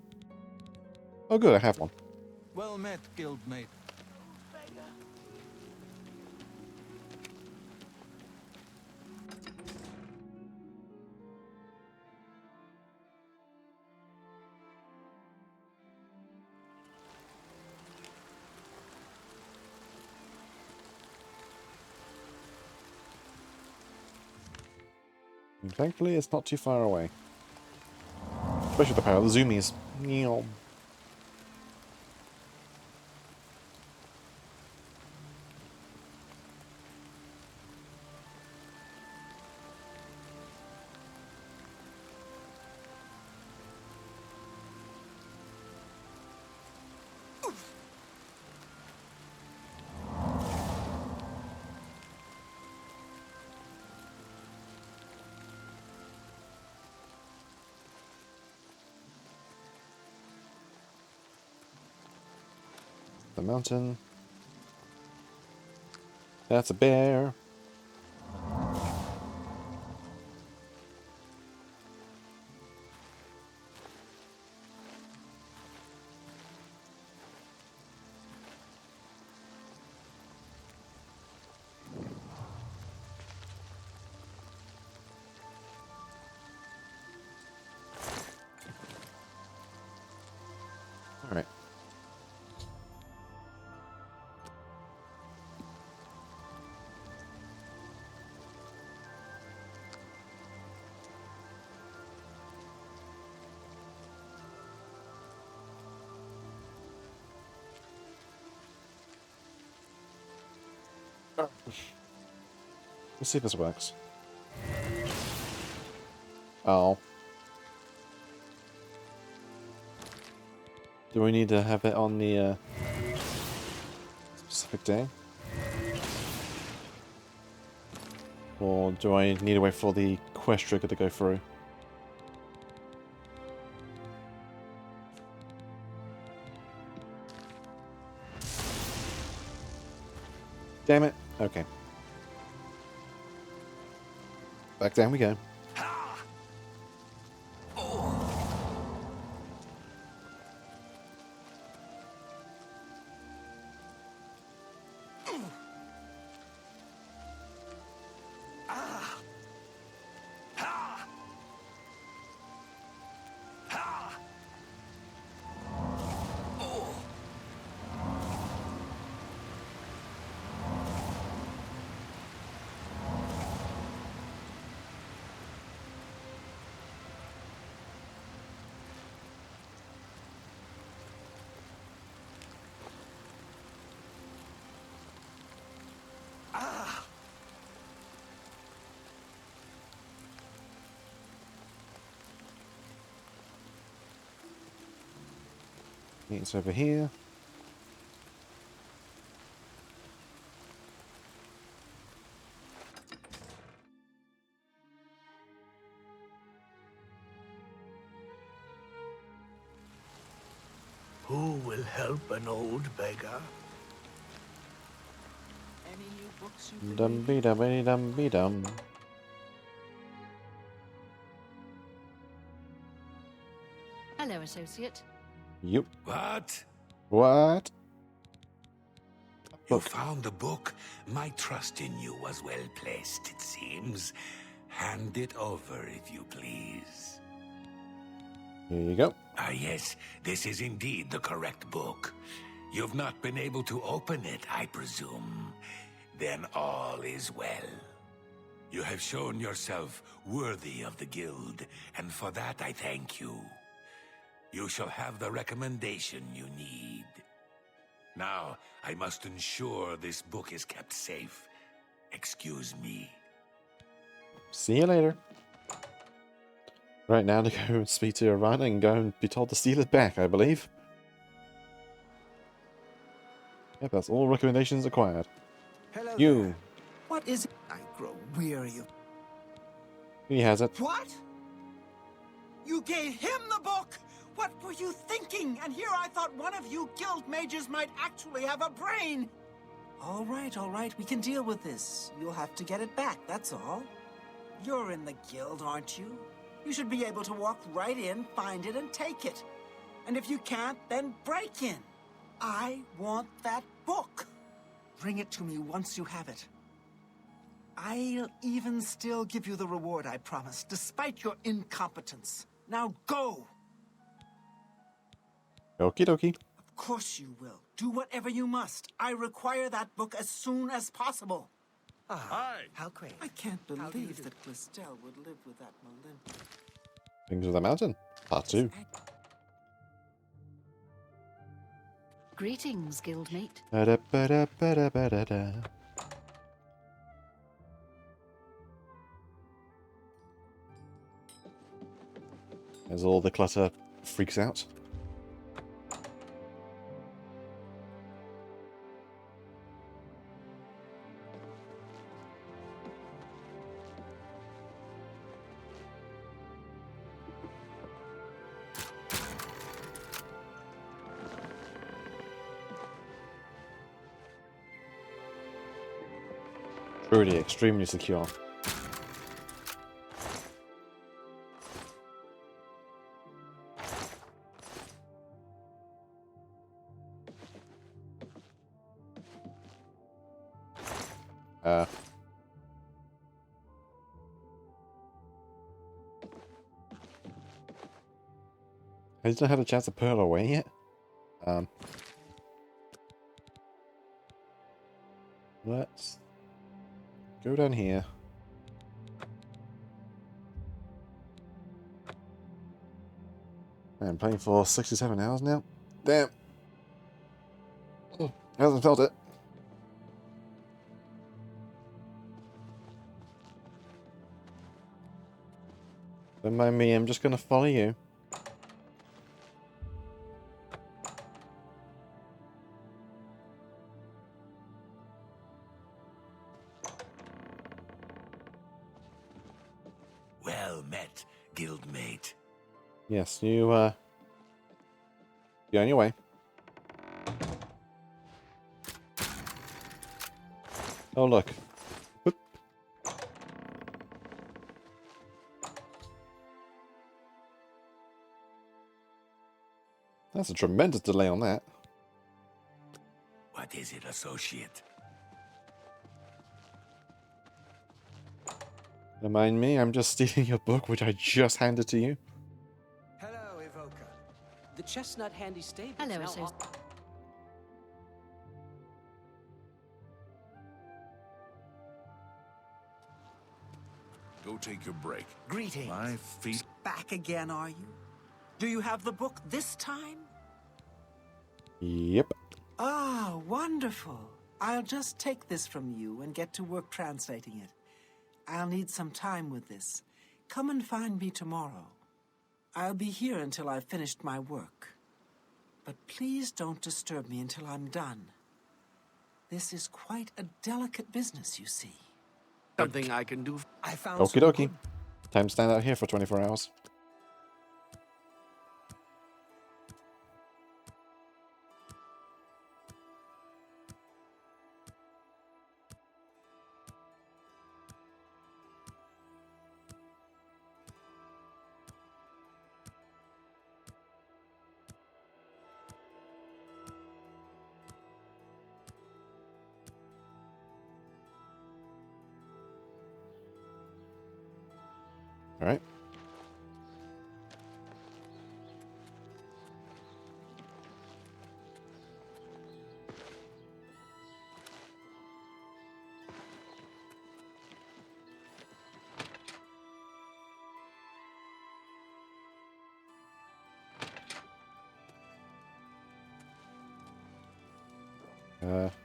Oh good, I have one. Well met, guildmate. And thankfully, it's not too far away. Especially with the power of the zoomies. Meow. The mountain. That's a bear. All right. Let's see if this works. Oh. Do we need to have it on the specific day? Or do I need to wait for the quest trigger to go through? Damn it. Okay. Back down we go. It's over here. Who will help an old beggar? Any new books you've been Dum be dum be dum be dum. Hello, associate. Yep. What? What? You found the book? My trust in you was well placed, it seems. Hand it over, if you please. Here you go. Ah, yes, this is indeed the correct book. You've not been able to open it, I presume. Then all is well. You have shown yourself worthy of the guild, and for that I thank you. You shall have the recommendation you need. Now, I must ensure this book is kept safe. Excuse me. See you later. Right now to go and speak to Iran and go and be told to steal it back, I believe. Yep, that's all recommendations acquired. Hello You. there. What is it? I grow weary of... He has it. What? You gave him the book? What were you thinking? And here I thought one of you guild mages might actually have a brain. All right, we can deal with this. You'll have to get it back, that's all. You're in the guild, aren't you? You should be able to walk right in, find it, and take it. And if you can't, then break in. I want that book. Bring it to me once you have it. I'll even still give you the reward I promised, despite your incompetence. Now go! Okie dokie. Of course you will. Do whatever you must. I require that book as soon as possible. Hi. How great. I can't believe that Glistel would live with that Melinda. Things of the Mountain, Part 2. Greetings, guildmate. Ba-da-ba-da-ba-da-ba-da-da. As all the clutter freaks out. Truly extremely secure. Has not had a chance to put it away yet? Let's go down here. I'm playing for 67 hours now. Damn. Hasn't felt it. Don't mind me, I'm just gonna follow you. Well met, guildmate. Yes, you're on your way. Oh, look. Whoop. That's a tremendous delay on that. What is it, associate? Don't mind me, I'm just stealing your book, which I just handed to you. Hello, Evoker. The Chestnut Handy Stable. Hello, now associate. Go take your break. Greetings. My feet. Back again, are you? Do you have the book this time? Yep. Ah, wonderful. I'll just take this from you and get to work translating it. I'll need some time with this. Come and find me tomorrow. I'll be here until I've finished my work. But please don't disturb me until I'm done. This is quite a delicate business, you see. Something I can do. I found Okie dokie. Time to stand out here for 24 hours. Alright.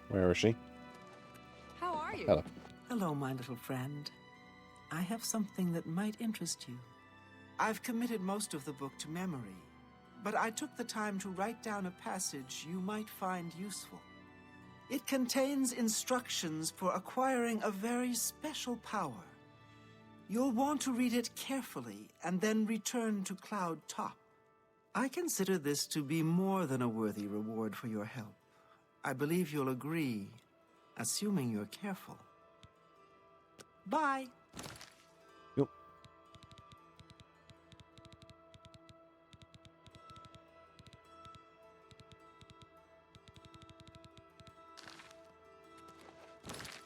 Where is she? How are you? Hello. Hello, my little friend. I have something that might interest you. I've committed most of the book to memory, but I took the time to write down a passage you might find useful. It contains instructions for acquiring a very special power. You'll want to read it carefully and then return to Cloud Top. I consider this to be more than a worthy reward for your help. I believe you'll agree, assuming you're careful. Bye. Yep.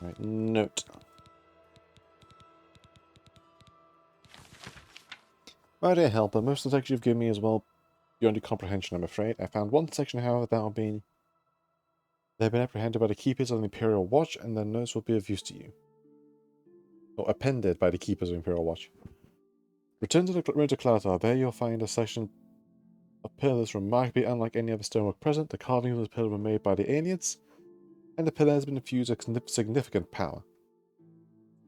Right, note. My dear helper, most of the text you've given me is well beyond your comprehension, I'm afraid. I found one section, however, that they've been apprehended by the keepers of the Imperial Watch, and their notes will be of use to you. Or appended by the keepers of the Imperial Watch. Return to the road to Cloutar. There you'll find a section of pillars remarkably unlike any other stonework present. The carvings of the pillar were made by the aliens, and the pillar has been infused with significant power.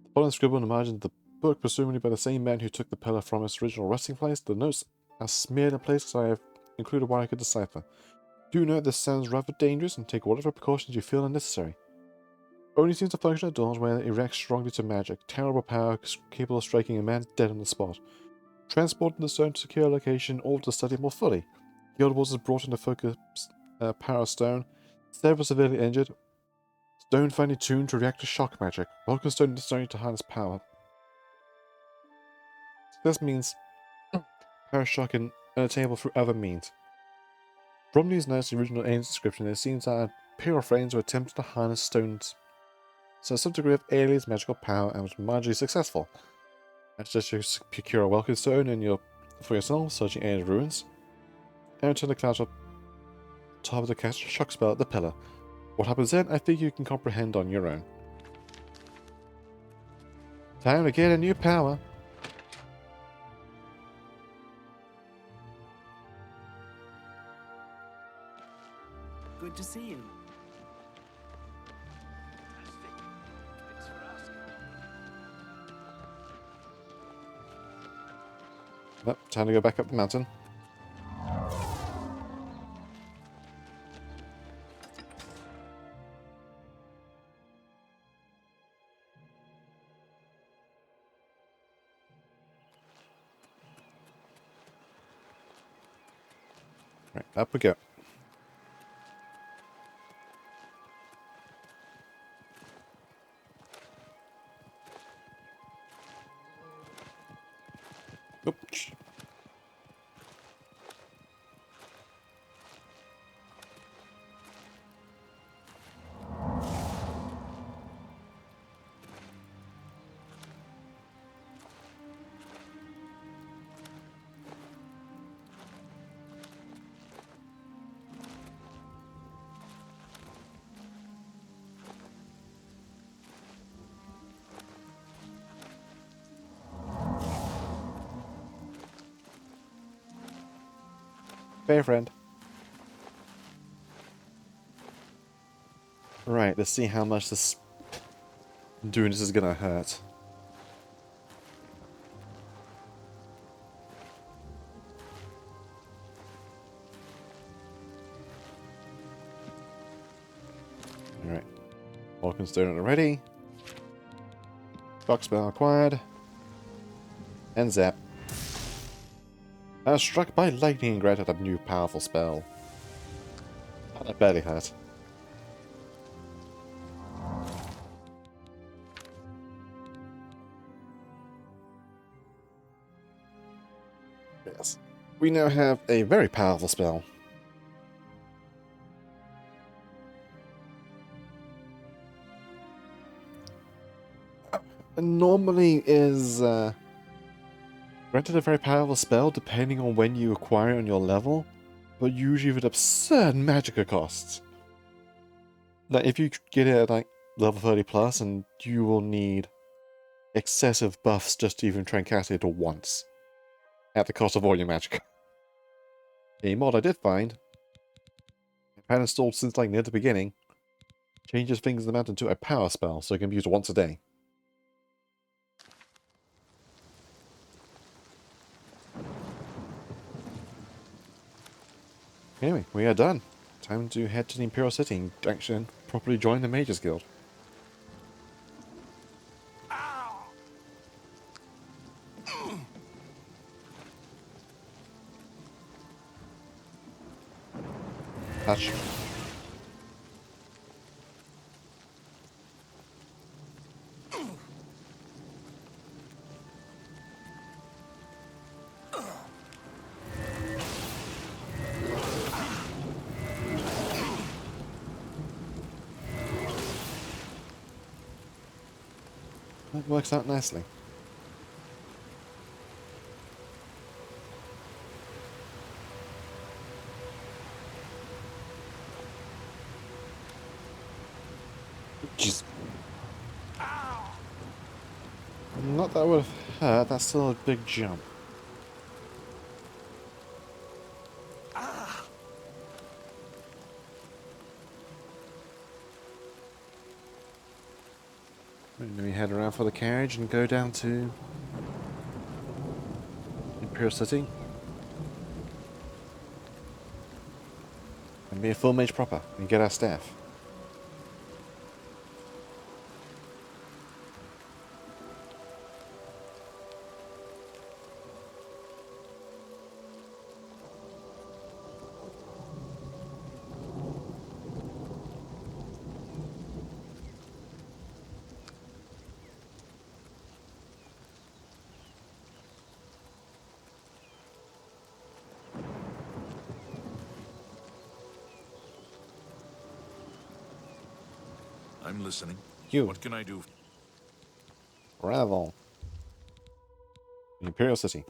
The following scribble on the margin of the book, presumably by the same man who took the pillar from its original resting place. The notes are smeared in places I have included what I could decipher. Do note this sounds rather dangerous, and take whatever precautions you feel are necessary. Only seems to function at doors where it reacts strongly to magic. Terrible power capable of striking a man dead on the spot. Transporting the stone to a secure location, or to study more fully. Guild Wars is brought into focus power stone. Several severely injured. Stone finely tuned to react to shock magic. Welcome stone necessary to harness power. This means power shock and unattainable through other means. From these notes, the original alien's description, it seems that Imperial Frames were attempting to harness stones so some degree of alien's magical power and was marginally successful. That's just you procure a welcome stone and for yourself, searching alien's ruins, and return the clouds up top of the cast shock spell at the pillar. What happens then, I think you can comprehend on your own. Time to get a new power. Good to see you. Well, time to go back up the mountain. Right, up we go. Oops. Fair friend. Right, let's see how much doing this is gonna hurt. Alright. Vulcan stone already. Shock spell acquired. And zap. I was struck by lightning and granted a new powerful spell. That barely hurt. Yes. We now have a very powerful spell. Normally is granted a very powerful spell depending on when you acquire it on your level, but usually with absurd magicka costs. Like if you get it at like level 30 plus, and you will need excessive buffs just to even try and cast it once. At the cost of all your magic. A mod I did find, I've had installed since like near the beginning, Changes things in the mountain to a power spell, so it can be used once a day. Anyway, we are done. Time to head to the Imperial City and actually properly join the Mages Guild. Touch. That works out nicely. Jeez. Not that would have hurt, that's still a big jump. And then we head around for the carriage and go down to Imperial City. And be a full mage proper and get our staff. I'm listening. You. What can I do? Diavol. Imperial City.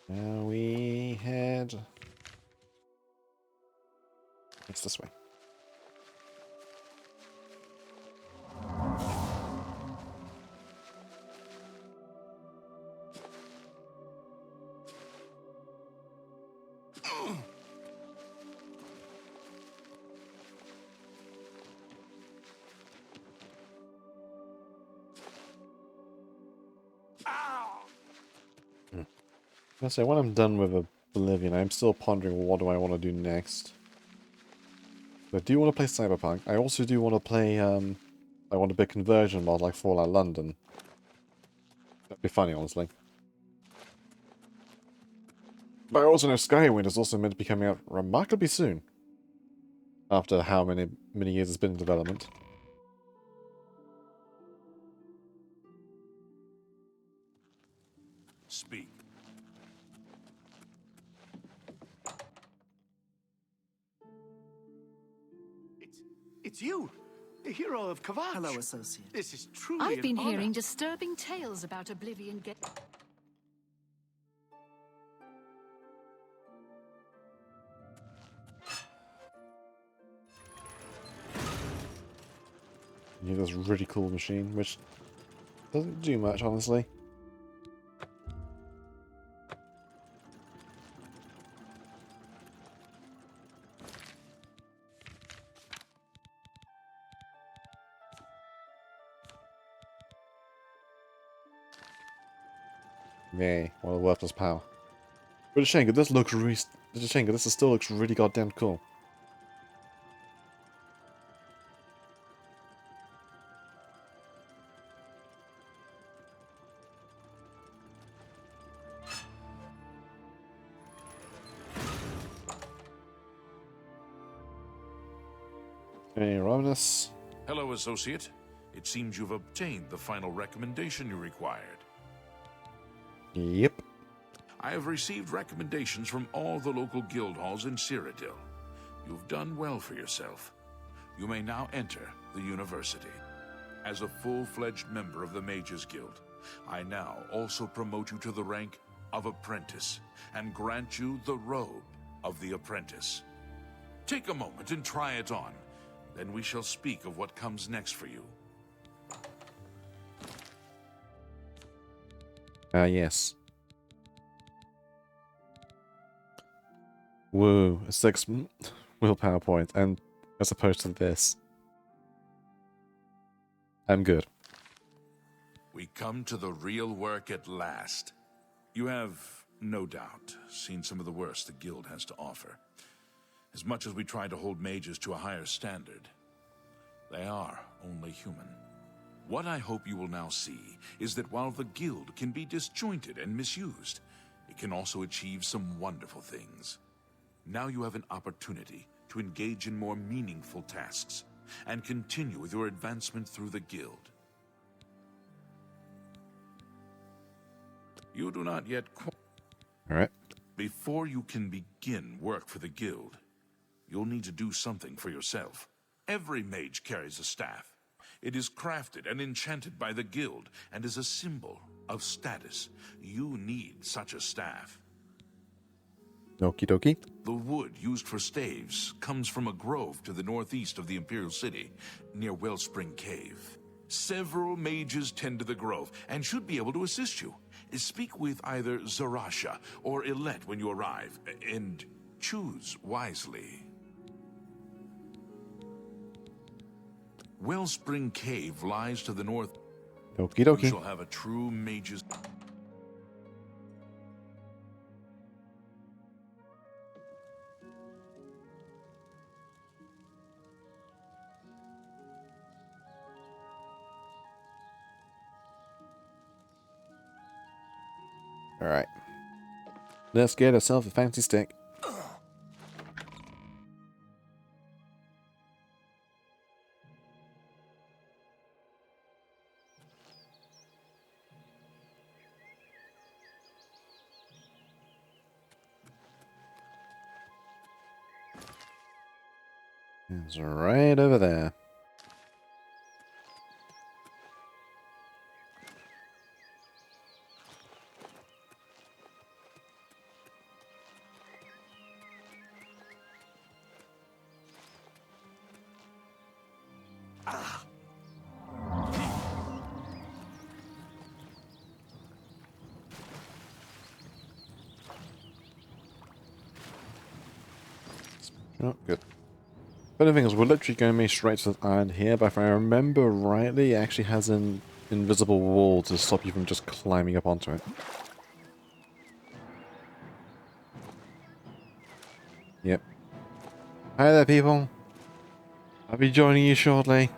Now we head... It's this way. I say, when I'm done with Oblivion, I'm still pondering what do I want to do next. I do want to play Cyberpunk. I also do want to play, I want a big conversion mod like Fallout London. That'd be funny, honestly. But I also know Skywind is also meant to be coming out remarkably soon. After how many years it's been in development. Speak. It's you, the hero of Kavach. Hello, associate. This is truly I've been an honor. hearing disturbing tales about Oblivion. Yeah, this really cool machine, which doesn't do much, honestly. Yay, what a worthless power. But it's a shame, 'cause this looks really... It's a shame, 'cause this still looks really goddamn cool. Hey, Romanus. Hello, Associate. It seems you've obtained the final recommendation you required. Yep. I have received recommendations from all the local guild halls in Cyrodiil. You've done well for yourself. You may now enter the university. As a full-fledged member of the Mages Guild, I now also promote you to the rank of Apprentice and grant you the robe of the Apprentice. Take a moment and try it on. Then we shall speak of what comes next for you. Yes. Woo, a 6 willpower point, and as opposed to this. I'm good. We come to the real work at last. You have, no doubt, seen some of the worst the Guild has to offer. As much as we try to hold mages to a higher standard, they are only human. What I hope you will now see is that while the Guild can be disjointed and misused, it can also achieve some wonderful things. Now you have an opportunity to engage in more meaningful tasks and continue with your advancement through the Guild. You do not yet Alright. Before you can begin work for the Guild, you'll need to do something for yourself. Every mage carries a staff. It is crafted and enchanted by the Guild and is a symbol of status. You need such a staff. Okie dokie. The wood used for staves comes from a grove to the northeast of the Imperial City, near Wellspring Cave. Several mages tend to the grove and should be able to assist you. Speak with either Zarasha or Ilette when you arrive, and choose wisely. Wellspring Cave lies to the north. Okie dokie. You shall have a true mage's... Alright. Let's get ourselves a fancy stick. It's right over there. Oh, good. But the thing is, we're literally going me straight to the island here, but if I remember rightly, it actually has an invisible wall to stop you from just climbing up onto it. Yep. Hi there, people. I'll be joining you shortly.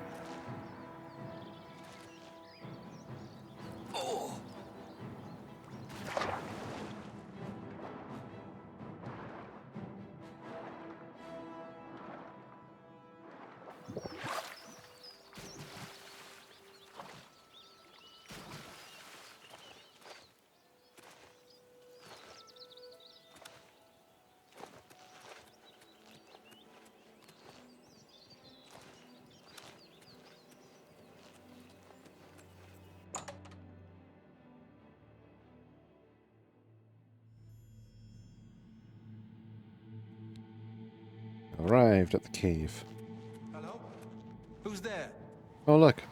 Arrived at the cave. Hello? Who's there? Oh, look.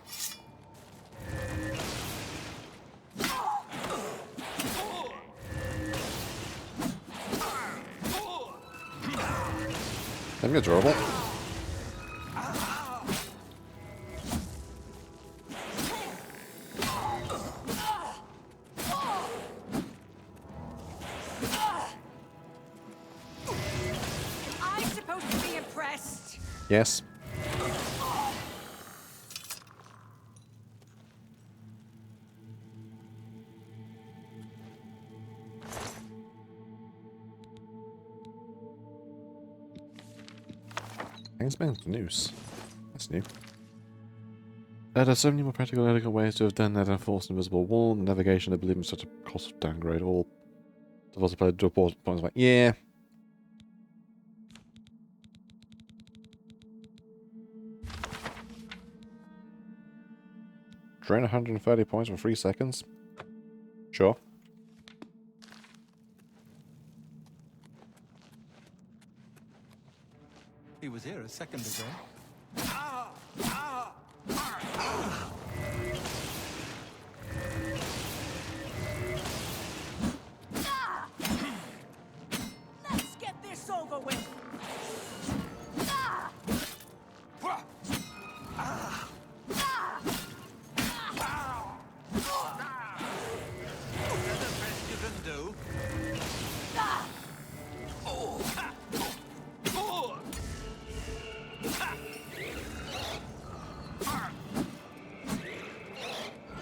That'd be adorable. Yes. Expands the noose. That's new. There are so many more practical and elegant ways to have done that and forced invisible wall. Navigation, I believe, is such a cost of downgrade. All developers played to report points like, yeah. Drain 130 points for 3 seconds. Sure. He was here a second ago. Let's get this this over with!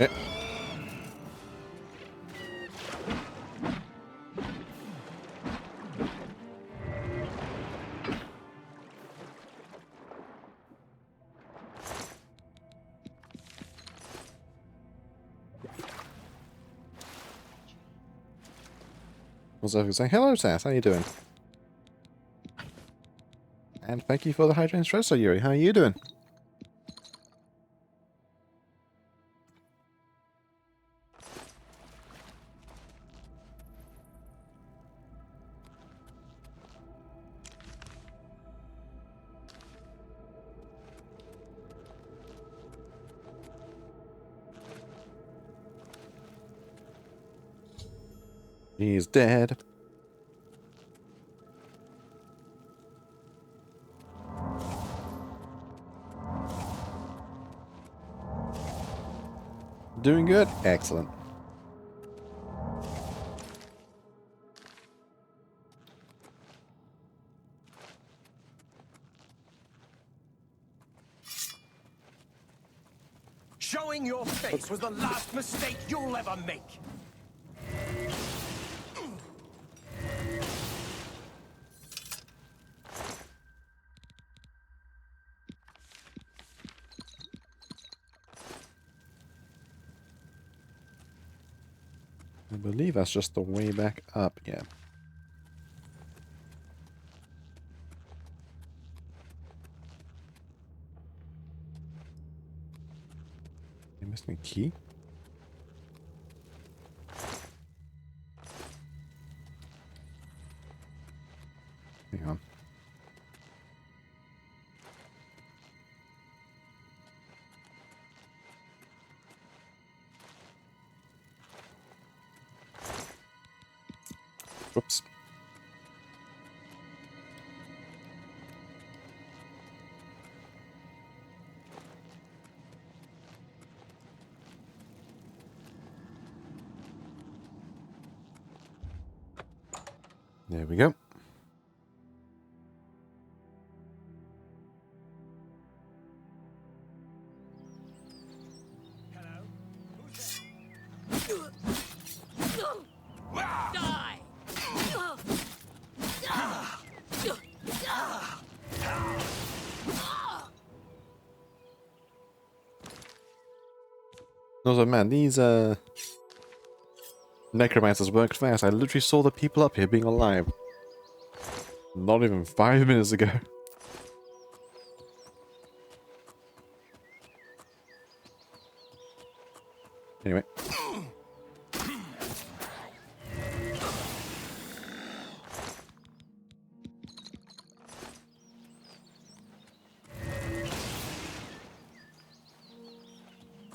Okay. Was I saying hello, Sass? How you doing? And thank you for the hydrant espresso, Yuri. How are you doing? He's dead. Doing good? Excellent. Showing your face was the last mistake you'll ever make. I believe that's just the way back up, yeah. You missing a key? Hang on. Whoops. There we go. Die! Also, man, these necromancers work fast. I literally saw the people up here being alive. Not even 5 minutes ago. Anyway.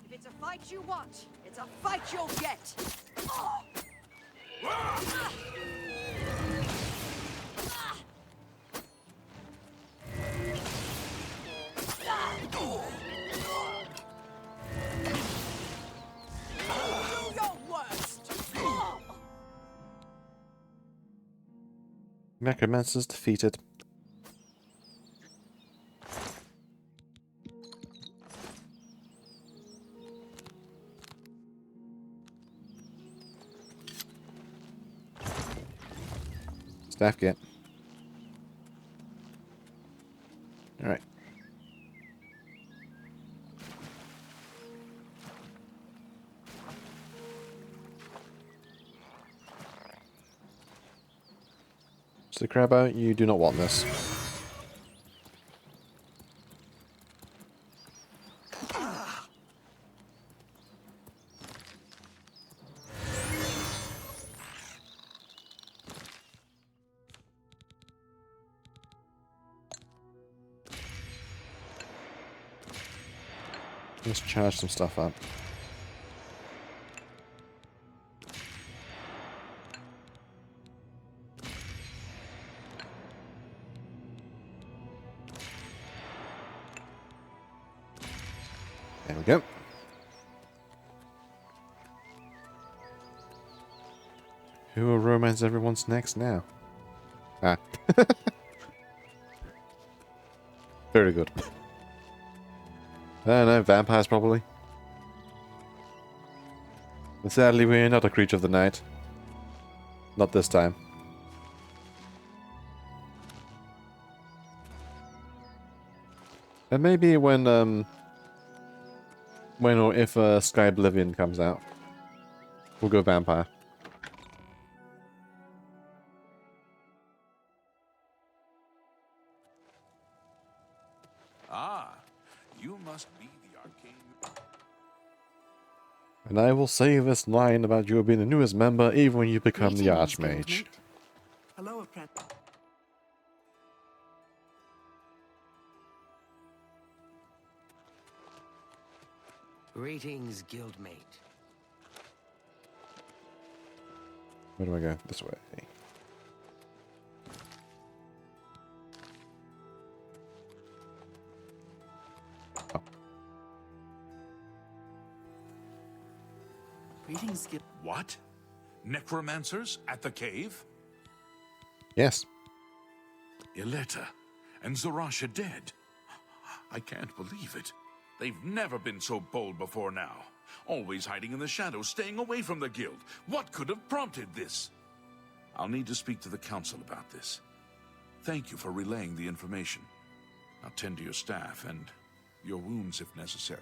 If it's a fight you want, it's a fight you'll get! Do your worst! Necromancers defeated. Staff get. Alright. So Crabbo, you do not want this. Let's charge some stuff up. There we go. Who will romance everyone's next now? Ah. Very good. I don't know, vampires probably. But sadly, we're not a creature of the night. Not this time. And maybe when or if Sky Oblivion comes out, we'll go vampire. Ah, you must be the arcane. And I will say this line about you being the newest member even when you become the Archmage. Hello, apprentice. Greetings, guildmate. Where do I go? This way. Oh. Greetings, guild. What? Necromancers at the cave? Yes. Ileta and Zarasha dead. I can't believe it. They've never been so bold before now. Always hiding in the shadows, staying away from the guild. What could have prompted this? I'll need to speak to the council about this. Thank you for relaying the information. Now tend to your staff and your wounds if necessary.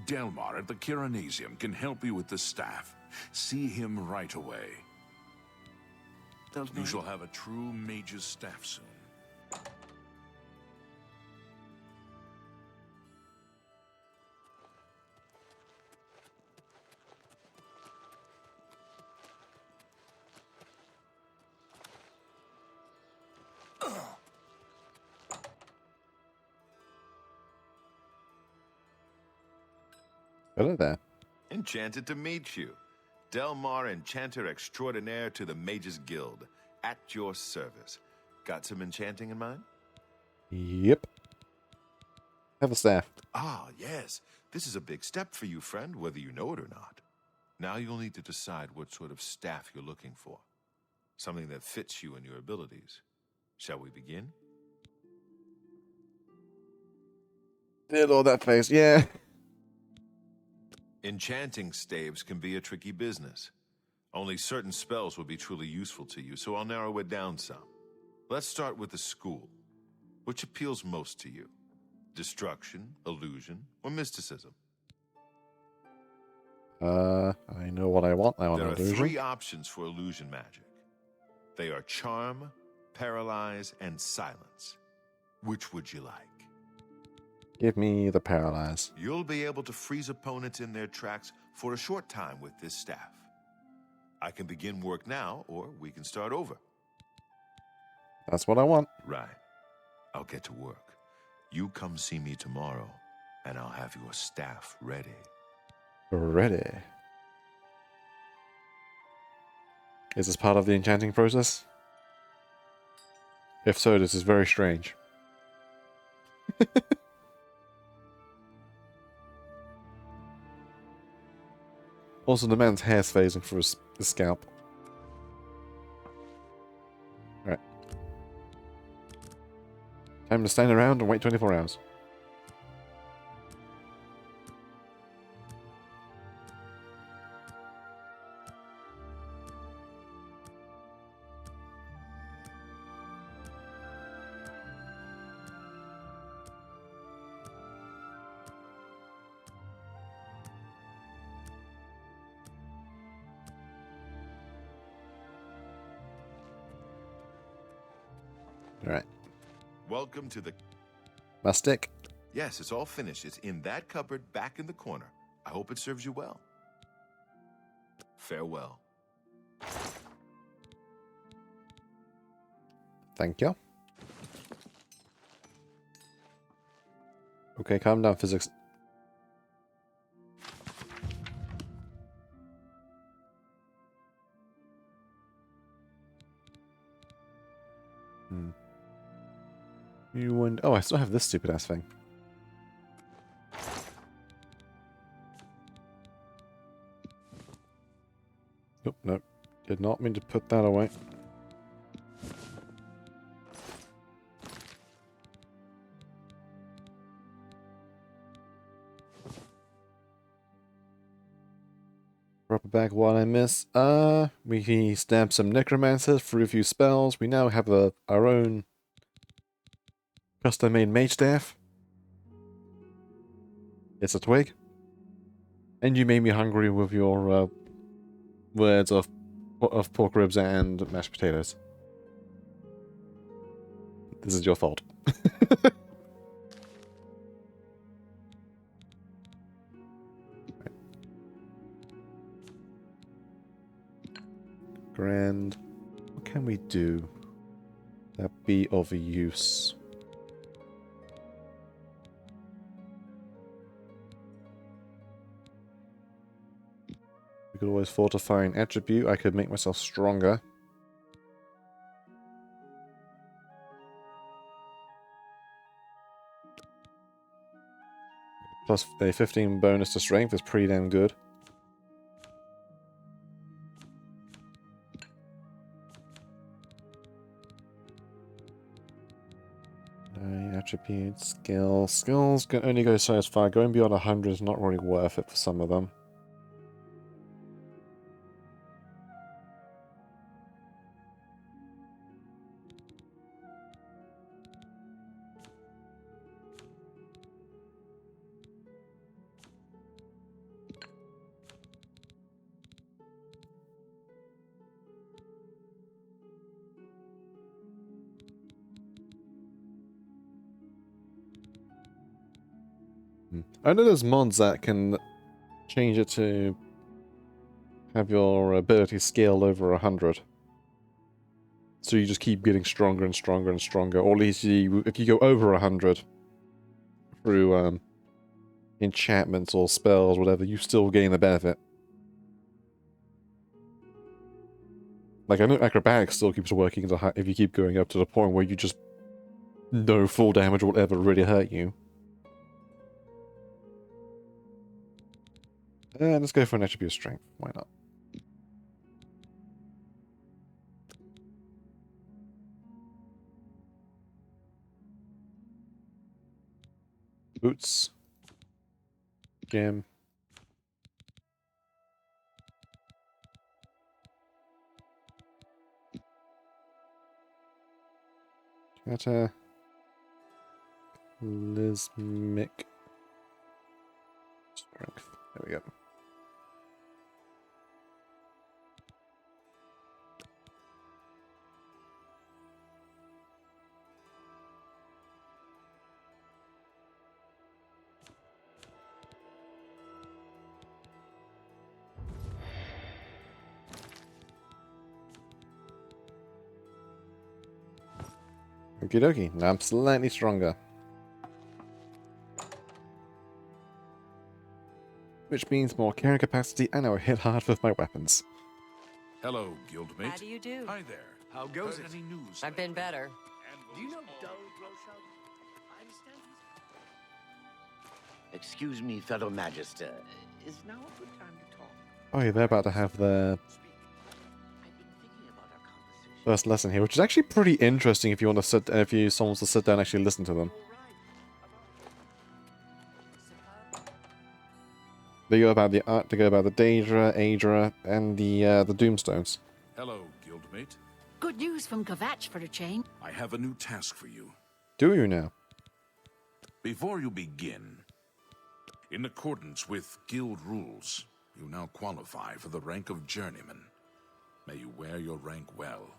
Delmar at the Kiranasium can help you with the staff. See him right away. You shall have a true mage's staff soon. Hello there. Enchanted to meet you. Delmar, Enchanter Extraordinaire to the Mages Guild. At your service. Got some enchanting in mind? Yep. Have a staff. Ah, yes. This is a big step for you, friend, whether you know it or not. Now you'll need to decide what sort of staff you're looking for. Something that fits you and your abilities. Shall we begin? Did all that face, yeah. Enchanting staves can be a tricky business. Only certain spells will be truly useful to you, so I'll narrow it down some. Let's start with the school. Which appeals most to you? Destruction, illusion, or mysticism? I know what I want. I want There are illusion. 3 options for illusion magic. They are charm, paralyze, and silence. Which would you like? Give me the paralyze. You'll be able to freeze opponents in their tracks for a short time with this staff. I can begin work now, or we can start over. That's what I want. Right. I'll get to work. You come see me tomorrow, and I'll have your staff ready. Ready. Is this part of the enchanting process? If so, this is very strange. Also, the man's hair's phasing through his scalp. Alright. Time to stand around and wait 24 hours. Alright. Welcome to the... My stick. Yes, it's all finished. It's in that cupboard back in the corner. I hope it serves you well. Farewell. Thank you. Okay, calm down, physics. You and oh, I still have this stupid ass thing. Did not mean to put that away. Drop it back while I miss. We stabbed some necromancers through a few spells. We now have our own custom-made mage staff. It's a twig. And you made me hungry with your words of pork ribs and mashed potatoes. This is your fault. Grand. What can we do that be of use? We could always fortify an attribute. I could make myself stronger. Plus a 15 bonus to strength is pretty damn good. Attributes, skills. Skills can only go so far. Going beyond 100 is not really worth it for some of them. I know there's mods that can change it to have your ability scaled over 100. So you just keep getting stronger and stronger and stronger. Or at least if you go over 100 through enchantments or spells, whatever, you still gain the benefit. Like, I know acrobatics still keeps working if you keep going up to the point where you just no full damage will ever really hurt you. Let's go for an attribute of strength. Why not? Boots. Gem. Catalismic. Strength. There we go. Okie dokie. Now I'm slightly stronger. Which means more carrying capacity and I'll hit hard with my weapons. Hello, guildmate. How do you do? Hi there. How goes Heard it? any news? I've been better. Do you know Dull? Excuse me, fellow Magister. Is now a good time to talk? Oh yeah, they're about to have their first lesson here, which is actually pretty interesting if you want to sit, someone wants to sit down and actually listen to them. They go about the art, they go about the Daedra, Aedra, and the Doomstones. Hello, guildmate. Good news from Kvatch for a change. I have a new task for you. Do you now? Before you begin, in accordance with guild rules, you now qualify for the rank of journeyman. May you wear your rank well.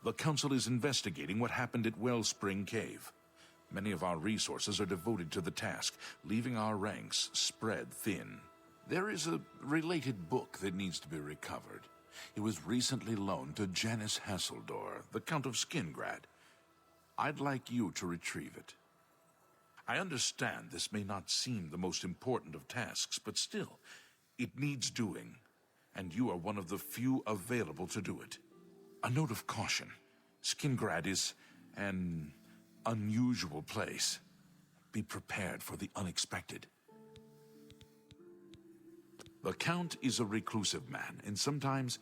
The Council is investigating what happened at Wellspring Cave. Many of our resources are devoted to the task, leaving our ranks spread thin. There is a related book that needs to be recovered. It was recently loaned to Janice Hasseldor, the Count of Skingrad. I'd like you to retrieve it. I understand this may not seem the most important of tasks, but still, it needs doing, and you are one of the few available to do it. A note of caution. Skingrad is an unusual place. Be prepared for the unexpected. The Count is a reclusive man, and sometimes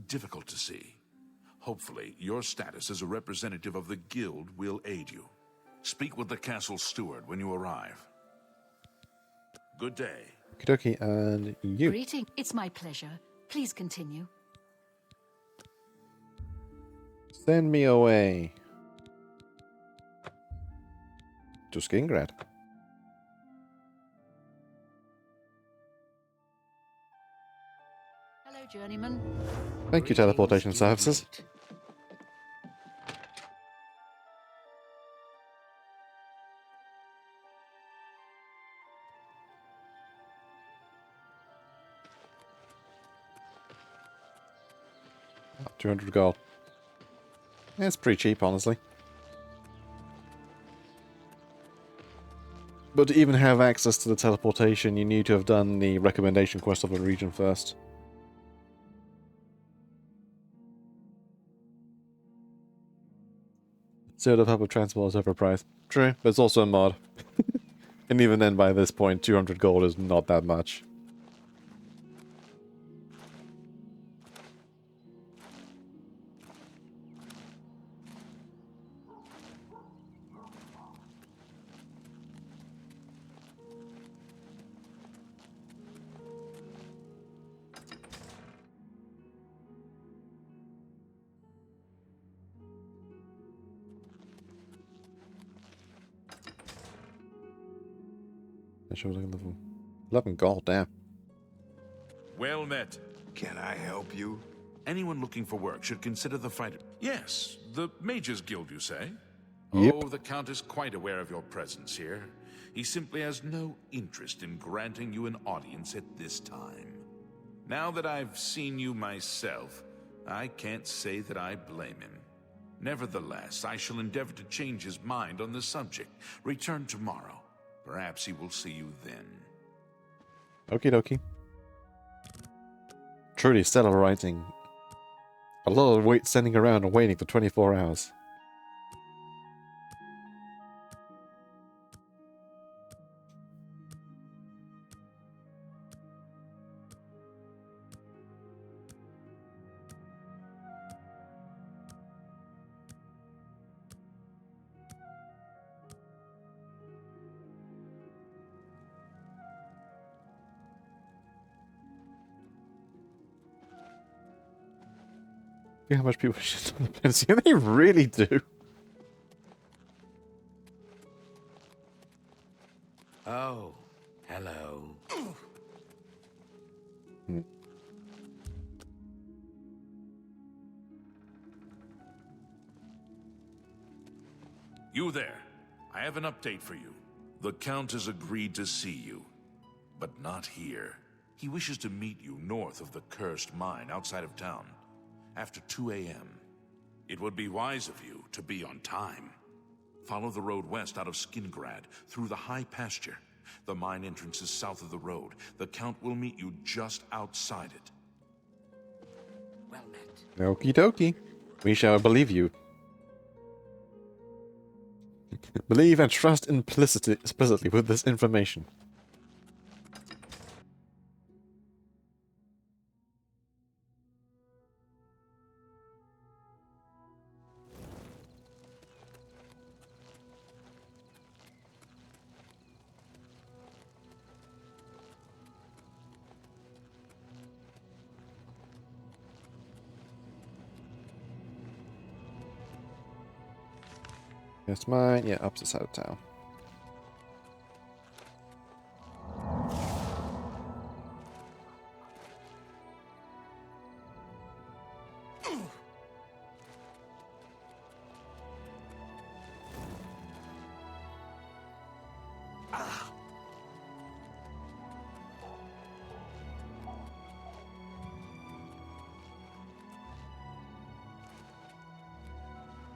difficult to see. Hopefully, your status as a representative of the Guild will aid you. Speak with the castle steward when you arrive. Good day. Okie dokie, and you. Greeting. It's my pleasure. Please continue. Send me away. To Skingrad. Hello, journeyman. Thank you, teleportation services. Oh, 200 gold. Yeah, it's pretty cheap, honestly. But to even have access to the teleportation, you need to have done the recommendation quest of a region first. Sort of public transport is overpriced. True, but it's also a mod. And even then, by this point, 200 gold is not that much. I should have 11 gold, damn. Well met. Can I help you? Anyone looking for work should consider the fighter. Yes, the Mages Guild, you say? Yep. Oh, the Count is quite aware of your presence here. He simply has no interest in granting you an audience at this time. Now that I've seen you myself, I can't say that I blame him. Nevertheless, I shall endeavor to change his mind on the subject. Return tomorrow. Perhaps he will see you then. Okie dokie. Truly stellar writing. A lot of wait standing around and waiting for 24 hours. Look how much people shit on the Pensier. They really do. Oh, hello. You there. I have an update for you. The Count has agreed to see you, but not here. He wishes to meet you north of the cursed mine outside of town, after 2 a.m. It would be wise of you to be on time. Follow the road west out of Skingrad, through the high pasture. The mine entrance is south of the road. The Count will meet you just outside it. Well met. Okie dokie. We shall believe you. Believe and trust implicitly with this information. Yes, mine. Yeah, opposite side of town.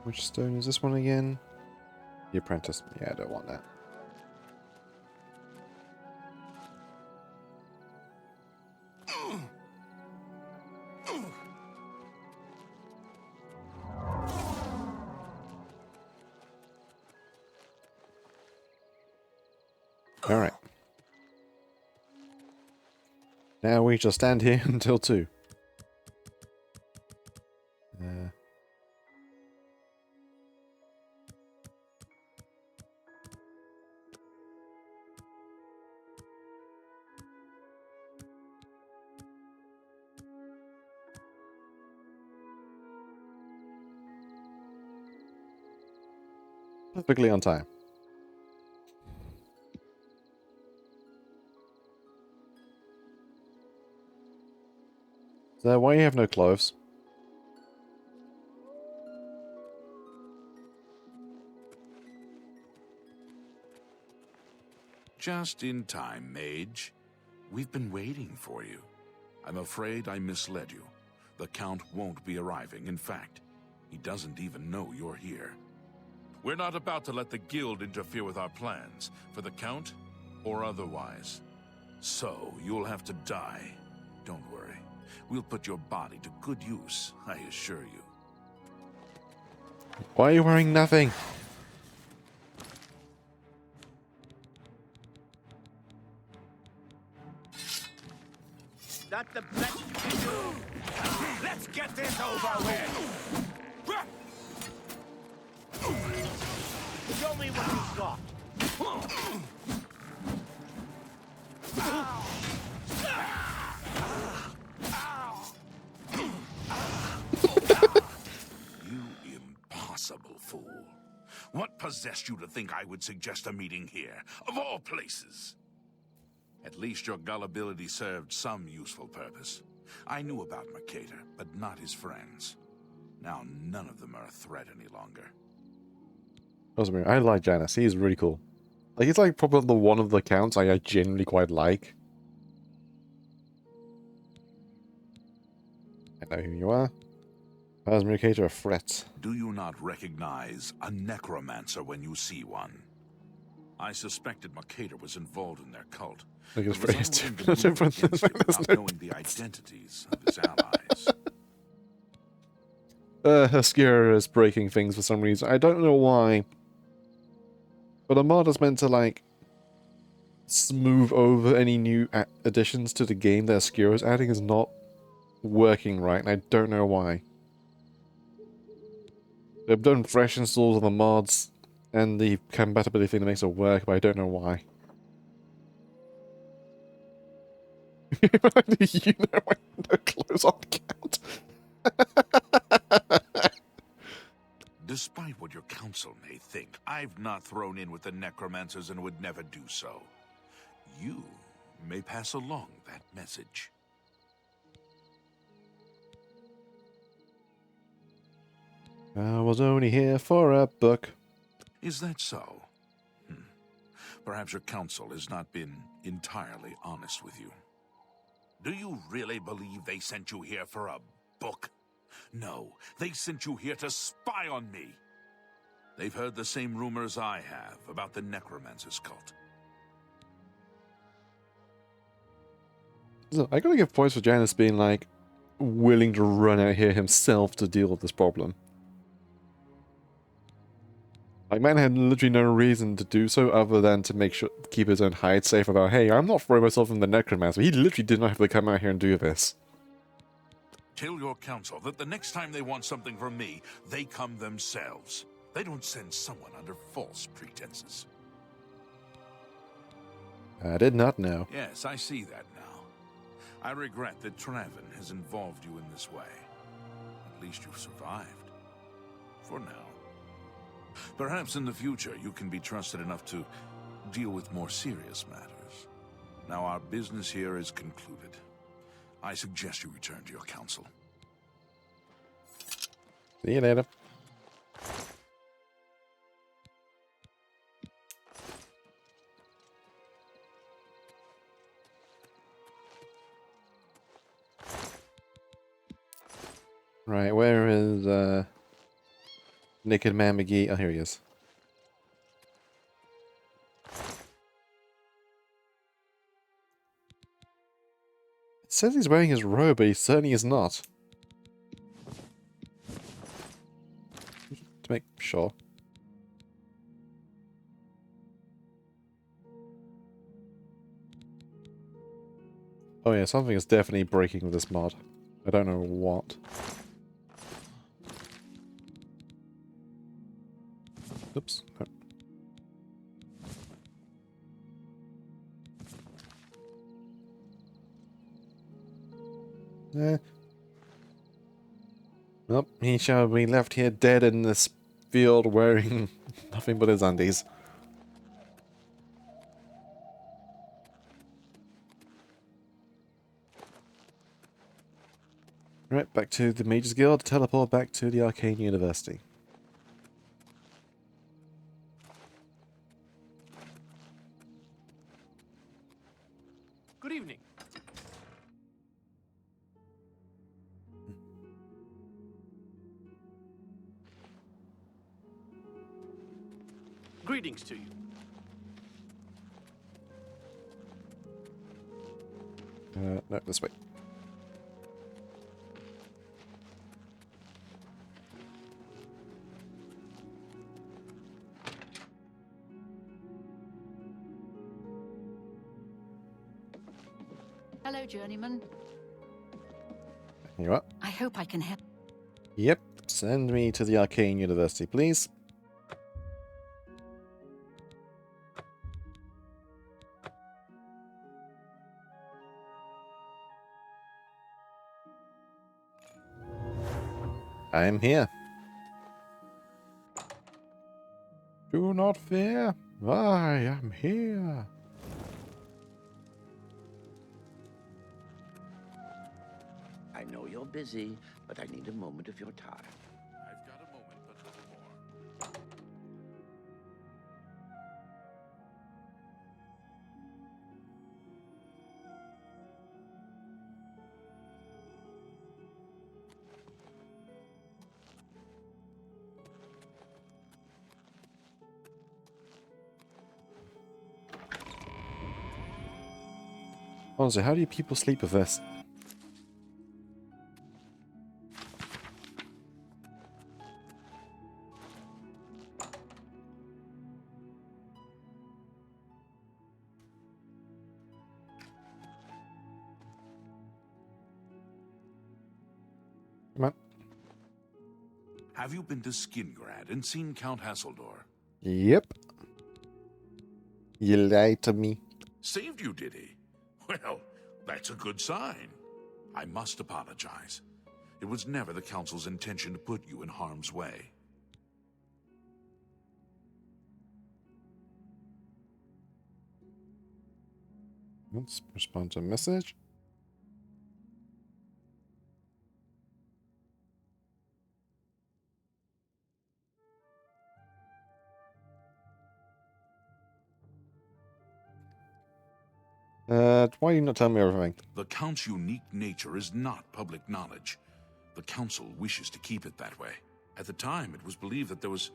Which stone is this one again? The apprentice. Yeah, I don't want that. All right. Now we just stand here until 2. Perfectly on time. So why you have no clothes? Just in time, Mage. We've been waiting for you. I'm afraid I misled you. The Count won't be arriving. In fact, he doesn't even know you're here. We're not about to let the Guild interfere with our plans, for the Count or otherwise. So, you'll have to die. Don't worry. We'll put your body to good use, I assure you. Why are you wearing nothing? That's the best you can do. Let's get this over with. Show me what you got. You impossible fool. What possessed you to think I would suggest a meeting here, of all places? At least your gullibility served some useful purpose. I knew about Mercator, but not his friends. Now none of them are a threat any longer. I like Janus. He's really cool. Like, he's like probably the one of the counts I genuinely quite like. I know who you are. How is Mercator a threat? Do you not recognize a necromancer when you see one? I suspected Mercator was involved in their cult. Like, it's but was very unwilling to move different. against him without knowing the identities of his allies. Haskira is breaking things for some reason. I don't know why. But a mod is meant to, like, smooth over any new additions to the game that Haskira is adding is not working right, and I don't know why. They've done fresh installs of the mods and the compatibility thing that makes it work, but I don't know why. You know when no clothes on count. Despite what your council may think, I've not thrown in with the necromancers and would never do so. You may pass along that message. I was only here for a book. Is that so? Perhaps your council has not been entirely honest with you. Do you really believe they sent you here for a book? No, they sent you here to spy on me. They've heard the same rumors I have about the Necromancer's cult. So, I gotta give points for Janus being, like, willing to run out here himself to deal with this problem. Like, man had literally no reason to do so other than to make sure, keep his own hide safe about, hey, I'm not throwing myself in the Necromancer. He literally did not have to come out here and do this. Tell your council that the next time they want something from me, they come themselves. They don't send someone under false pretenses. I did not know. Yes, I see that now. I regret that Traven has involved you in this way. At least you've survived. For now. Perhaps in the future you can be trusted enough to deal with more serious matters. Now our business here is concluded. I suggest you return to your council. See you later. Right, where is, Naked Man McGee? Oh, here he is. It says he's wearing his robe, but he certainly is not. To make sure. Oh yeah, something is definitely breaking with this mod. I don't know what. Oops. No. Well, he shall be left here dead in this field wearing nothing but his undies. Right, back to the Mages Guild, teleport back to the Arcane University. Good evening. Greetings to you. No, this way. Hello, journeyman. You up? I hope I can help. Yep. Send me to the Arcane University, please. I am here. Do not fear. I am here. I know you're busy, but I need a moment of your time. I've got a moment, but little more. Honestly, how do you people sleep with this? Come on. Have you been to Skingrad and seen Count Hasseldor? Yep. You lied to me. Saved you, did he? Well, that's a good sign. I must apologize. It was never the Council's intention to put you in harm's way. Let's respond to a message. Why are you not telling me everything? The Count's unique nature is not public knowledge. The Council wishes to keep it that way. At the time, it was believed that there was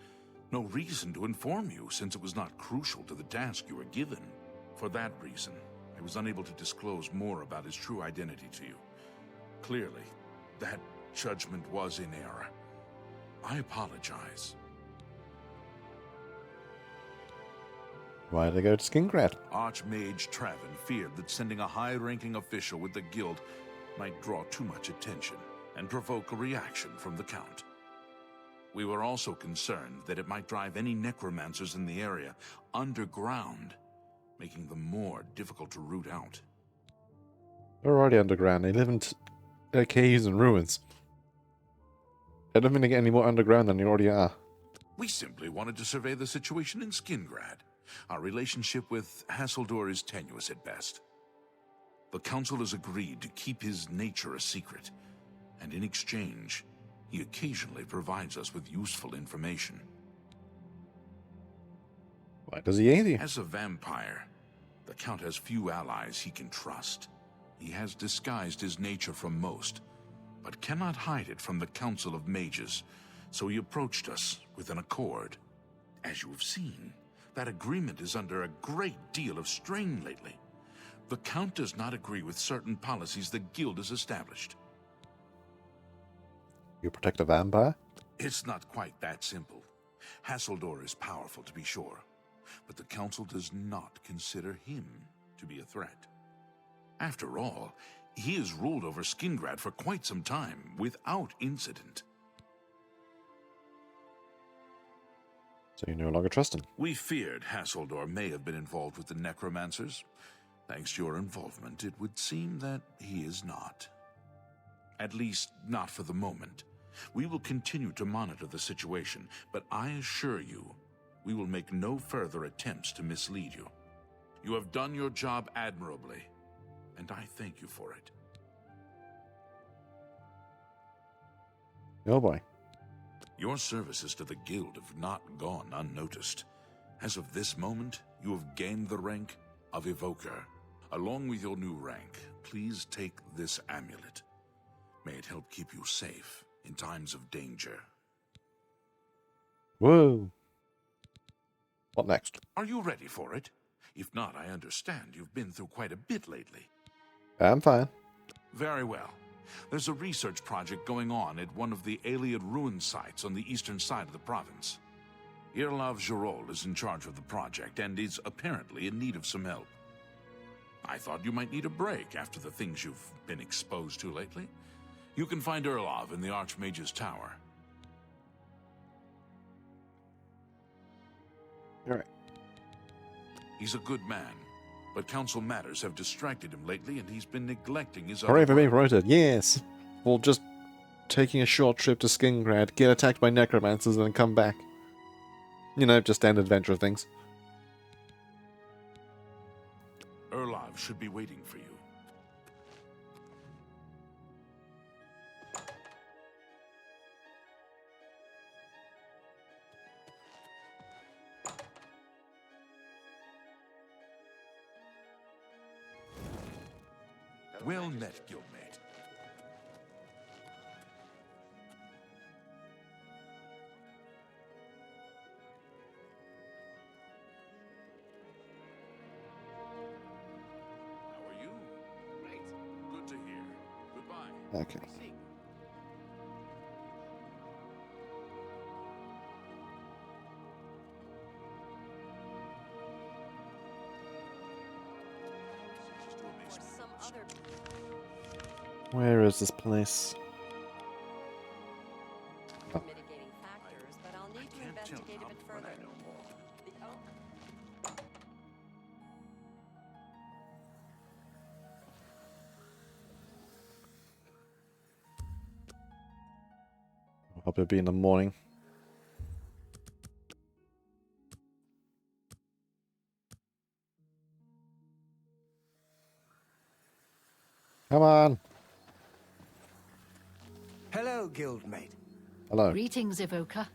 no reason to inform you, since it was not crucial to the task you were given. For that reason, I was unable to disclose more about his true identity to you. Clearly, that judgment was in error. I apologize. Why did I go to Skingrad? Archmage Traven feared that sending a high-ranking official with the guild might draw too much attention and provoke a reaction from the Count. We were also concerned that it might drive any necromancers in the area underground, making them more difficult to root out. They're already underground. They live in caves and ruins. I don't think they get any more underground than they already are. We simply wanted to survey the situation in Skingrad. Our relationship with Hasseldor is tenuous at best. The Council has agreed to keep his nature a secret, and in exchange, he occasionally provides us with useful information. Why does he hate you? As a vampire, the Count has few allies he can trust. He has disguised his nature from most, but cannot hide it from the Council of Mages, so he approached us with an accord. As you have seen, that agreement is under a great deal of strain lately. The Count does not agree with certain policies the Guild has established. You protect a vampire? It's not quite that simple. Hasseldor is powerful, to be sure, but the Council does not consider him to be a threat. After all, he has ruled over Skingrad for quite some time, without incident. So you no longer trust him? We feared Hasseldor may have been involved with the necromancers. Thanks to your involvement, it would seem that he is not. At least, not for the moment. We will continue to monitor the situation, but I assure you, we will make no further attempts to mislead you. You have done your job admirably, and I thank you for it. Oh boy. Your services to the Guild have not gone unnoticed. As of this moment, you have gained the rank of Evoker. Along with your new rank, please take this amulet. May it help keep you safe in times of danger. Whoa. What next? Are you ready for it? If not, I understand you've been through quite a bit lately. I'm fine. Very well. There's a research project going on at one of the Aliad ruin sites on the eastern side of the province. Irlav Jirol is in charge of the project and is apparently in need of some help. I thought you might need a break after the things you've been exposed to lately. You can find Irlav in the Archmage's Tower. All right. He's a good man, but council matters have distracted him lately and he's been neglecting his Hooray other for being work. promoted. Yes. Well, just taking a short trip to Skingrad, get attacked by necromancers, and then come back. You know, just end adventure things. Irlav should be waiting for you. Well met, guildmate. How are you? Great. Good to hear. Goodbye. Okay. Where is this place? Oh. Mitigating factors, but I'll need to investigate a bit further. Hope it'll be in the morning. Come on. Hello, guildmate. Hello. Greetings, Evoker.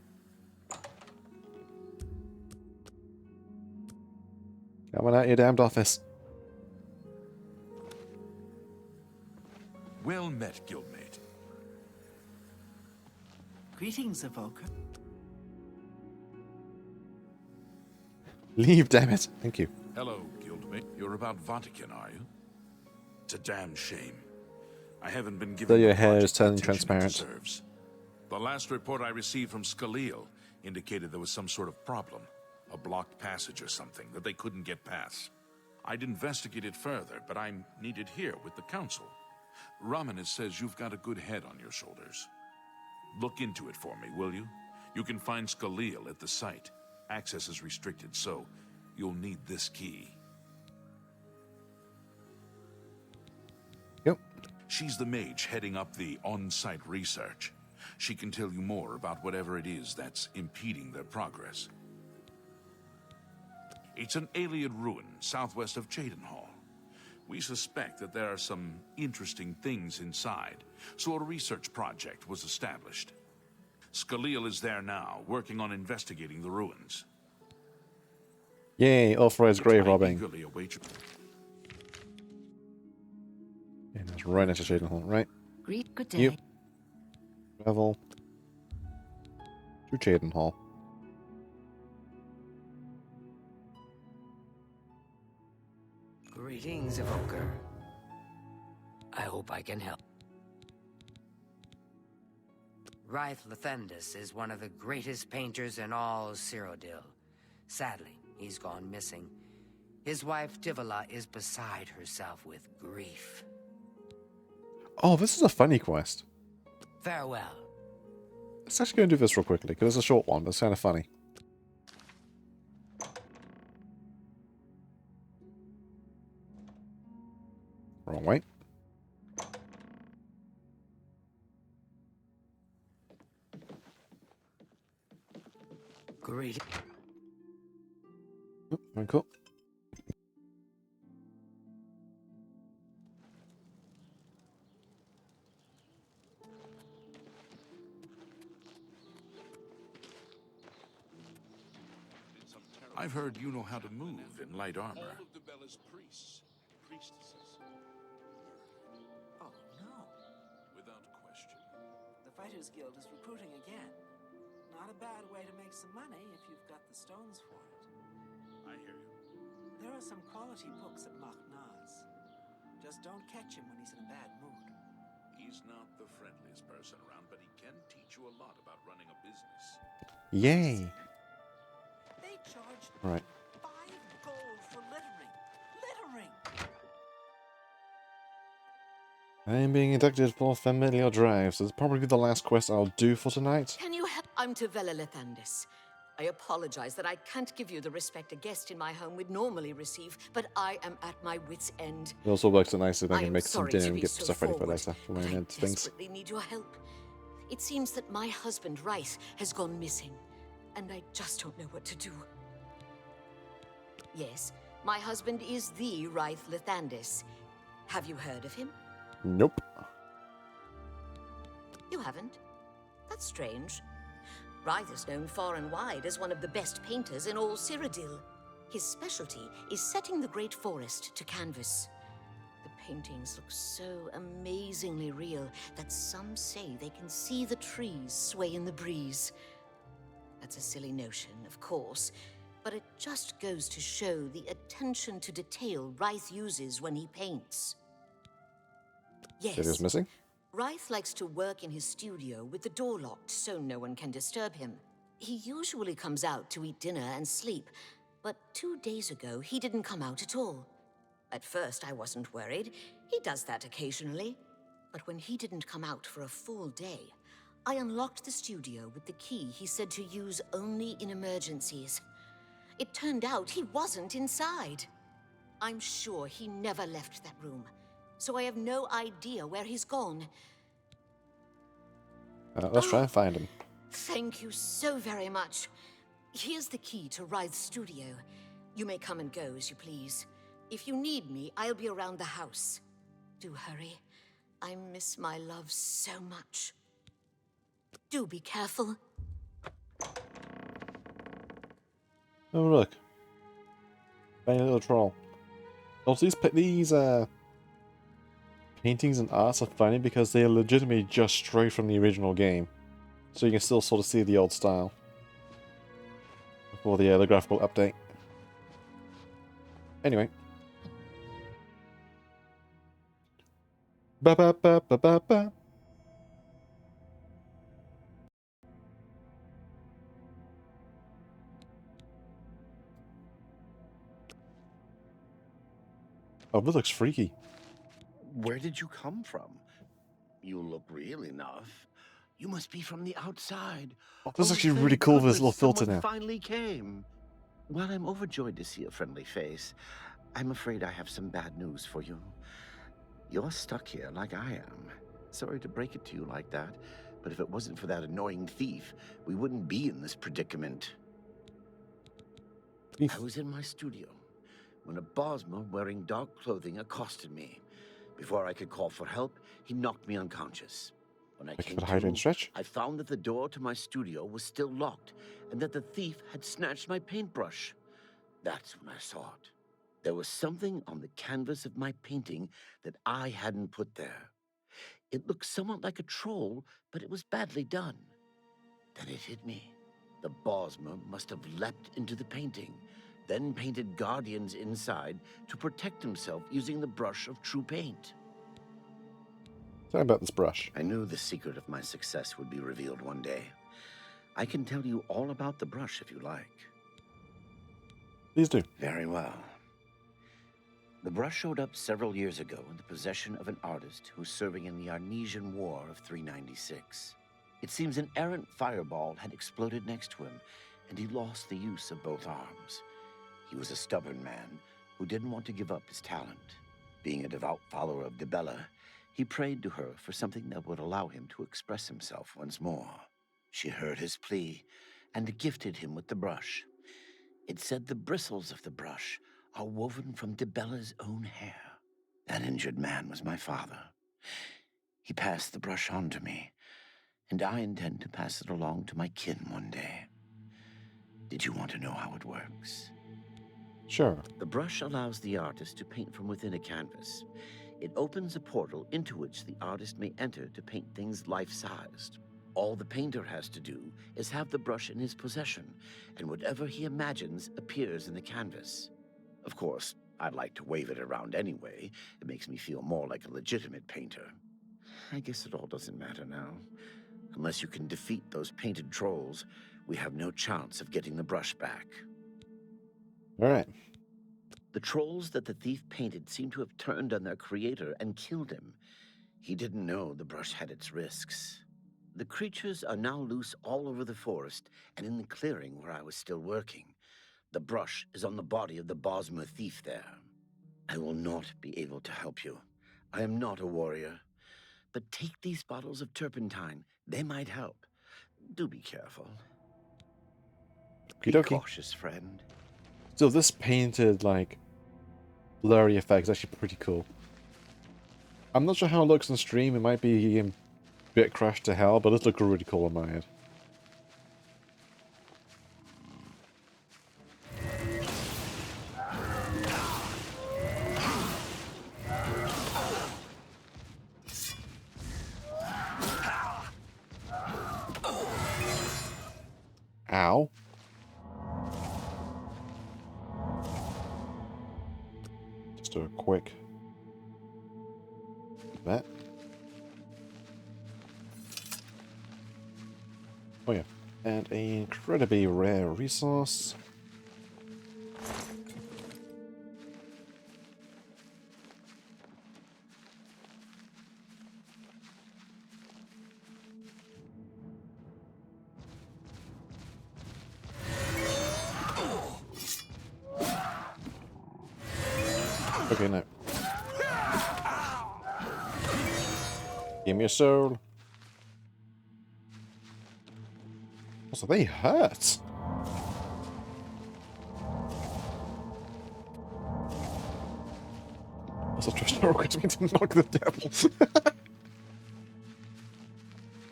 Coming out your damned office. Well met, guildmate. Greetings, Evoker. Leave, damn it. Thank you. Hello, guildmate. You're about Vatican, are you? It's a damn shame. I haven't been given So your the hair is project the turning attention it transparent. deserves. The last report I received from Skalil indicated there was some sort of problem, a blocked passage or something that they couldn't get past. I'd investigate it further, but I'm needed here with the council. Ramanis says you've got a good head on your shoulders. Look into it for me, will you? You can find Skalil at the site. Access is restricted, so you'll need this key. Yep. She's the mage heading up the on-site research. She can tell you more about whatever it is that's impeding their progress. It's an Aliad ruin southwest of Cheydinhall. We suspect that there are some interesting things inside, so a research project was established. Skalil is there now, working on investigating the ruins. Yay, authorized grave robbing. Eagerly await your... Yeah, that's right next to Cheydinhall, right? Good day. You. Travel to Cheydinhall. Greetings, Evoker. I hope I can help. Ryth Lethendis is one of the greatest painters in all Cyrodiil. Sadly, he's gone missing. His wife Diavola is beside herself with grief. Oh, this is a funny quest. Farewell. Let's actually go and do this real quickly, because it's a short one, but it's kind of funny. Wrong way. Great. Oh, very cool. I've heard you know how to move in light armor. Oh, no. Without question. The Fighters Guild is recruiting again. Not a bad way to make some money if you've got the stones for it. I hear you. There are some quality books at Machnaz. Just don't catch him when he's in a bad mood. He's not the friendliest person around, but he can teach you a lot about running a business. Yay! They charged Right. 5 gold for littering. Littering! I am being inducted for familiar drives. This will probably be the last quest I'll do for tonight. Can you help? I'm Tavella Lethandis. I apologize that I can't give you the respect a guest in my home would normally receive, but I am at my wit's end. It also works out nice if I I can am make some sorry dinner to and be get so stuff ready for forward, later for my but I end things. desperately need your help. It seems that my husband, Rice, has gone missing, and I just don't know what to do. Yes, my husband is the Rice Lethandis. Have you heard of him? Nope. You haven't? That's strange. Rythe is known far and wide as one of the best painters in all Cyrodiil. His specialty is setting the great forest to canvas. The paintings look so amazingly real that some say they can see the trees sway in the breeze. That's a silly notion, of course, but it just goes to show the attention to detail Rythe uses when he paints. Yes. It is missing? Rythe likes to work in his studio with the door locked so no one can disturb him. He usually comes out to eat dinner and sleep, but 2 days ago he didn't come out at all. At first I wasn't worried. He does that occasionally. But when he didn't come out for a full day, I unlocked the studio with the key he said to use only in emergencies. It turned out he wasn't inside. I'm sure he never left that room, so I have no idea where he's gone. Let's try and find him. Thank you so very much. Here's the key to Rythe's studio. You may come and go as you please. If you need me, I'll be around the house. Do hurry. I miss my love so much. Do be careful. Oh look. Tiny little troll. Also, these paintings and arts are funny because they are legitimately just straight from the original game. So you can still sort of see the old style. Before the graphical update. Anyway. Ba ba ba ba ba ba. Oh, this looks freaky. Where did you come from? You look real enough. You must be from the outside. Oh, this is Oh, actually thank really cool with this goodness little filter someone now. Finally came. While I'm overjoyed to see a friendly face, I'm afraid I have some bad news for you. You're stuck here like I am. Sorry to break it to you like that, but if it wasn't for that annoying thief, we wouldn't be in this predicament. I was in my studio when a Bosmer wearing dark clothing accosted me. Before I could call for help, he knocked me unconscious. When I came hide and to, stretch. I found that the door to my studio was still locked, and that the thief had snatched my paintbrush. That's when I saw it. There was something on the canvas of my painting that I hadn't put there. It looked somewhat like a troll, but it was badly done. Then it hit me. The Bosmer must have leapt into the painting, then painted guardians inside to protect himself using the brush of true paint. Tell me about this brush. I knew the secret of my success would be revealed one day. I can tell you all about the brush if you like. Please do. Very well. The brush showed up several years ago in the possession of an artist who was serving in the Arnesian War of 396. It seems an errant fireball had exploded next to him, and he lost the use of both arms. He was a stubborn man who didn't want to give up his talent. Being a devout follower of Dibella, he prayed to her for something that would allow him to express himself once more. She heard his plea and gifted him with the brush. It said the bristles of the brush are woven from Dibella's own hair. That injured man was my father. He passed the brush on to me, and I intend to pass it along to my kin one day. Did you want to know how it works? Sure. The brush allows the artist to paint from within a canvas. It opens a portal into which the artist may enter to paint things life-sized. All the painter has to do is have the brush in his possession, and whatever he imagines appears in the canvas. Of course, I'd like to wave it around anyway. It makes me feel more like a legitimate painter. I guess it all doesn't matter now. Unless you can defeat those painted trolls, we have no chance of getting the brush back. All right. The trolls that the thief painted seem to have turned on their creator and killed him. He didn't know the brush had its risks. The creatures are now loose all over the forest and in the clearing where I was still working. The brush is on the body of the Bosmer thief there. I will not be able to help you. I am not a warrior. But take these bottles of turpentine. They might help. Do be careful. Be cautious, friend. So this painted, like, blurry effect is actually pretty cool. I'm not sure how it looks on stream. It might be a bit crashed to hell, but it looks really cool on my end. Ow. Just do a quick bet. Oh yeah, and an incredibly rare resource. Okay, no. Give me a soul. Also, they hurt. Also, trust me to knock the devil.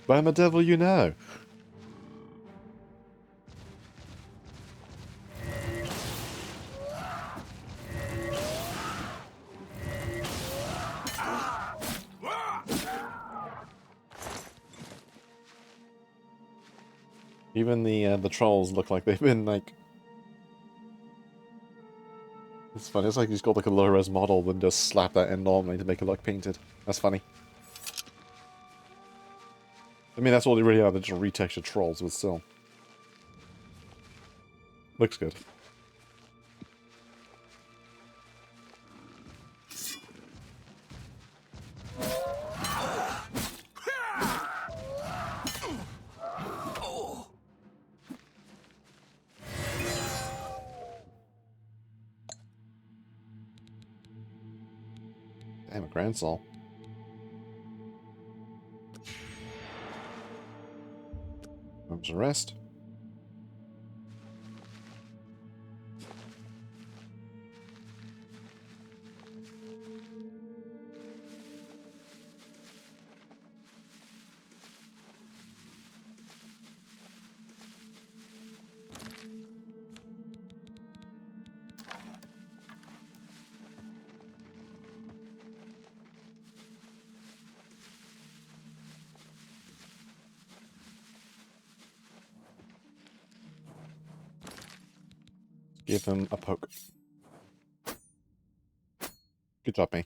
But I'm a devil, you know. Even the trolls look like they've been like. It's funny. It's like he's got like a low-res model and just slap that in normally to make it look painted. That's funny. I mean, that's all they really are. They're just retextured trolls, but still, looks good. Damn, a Grand Soul. Comes a rest. Give him a poke. Good job, me.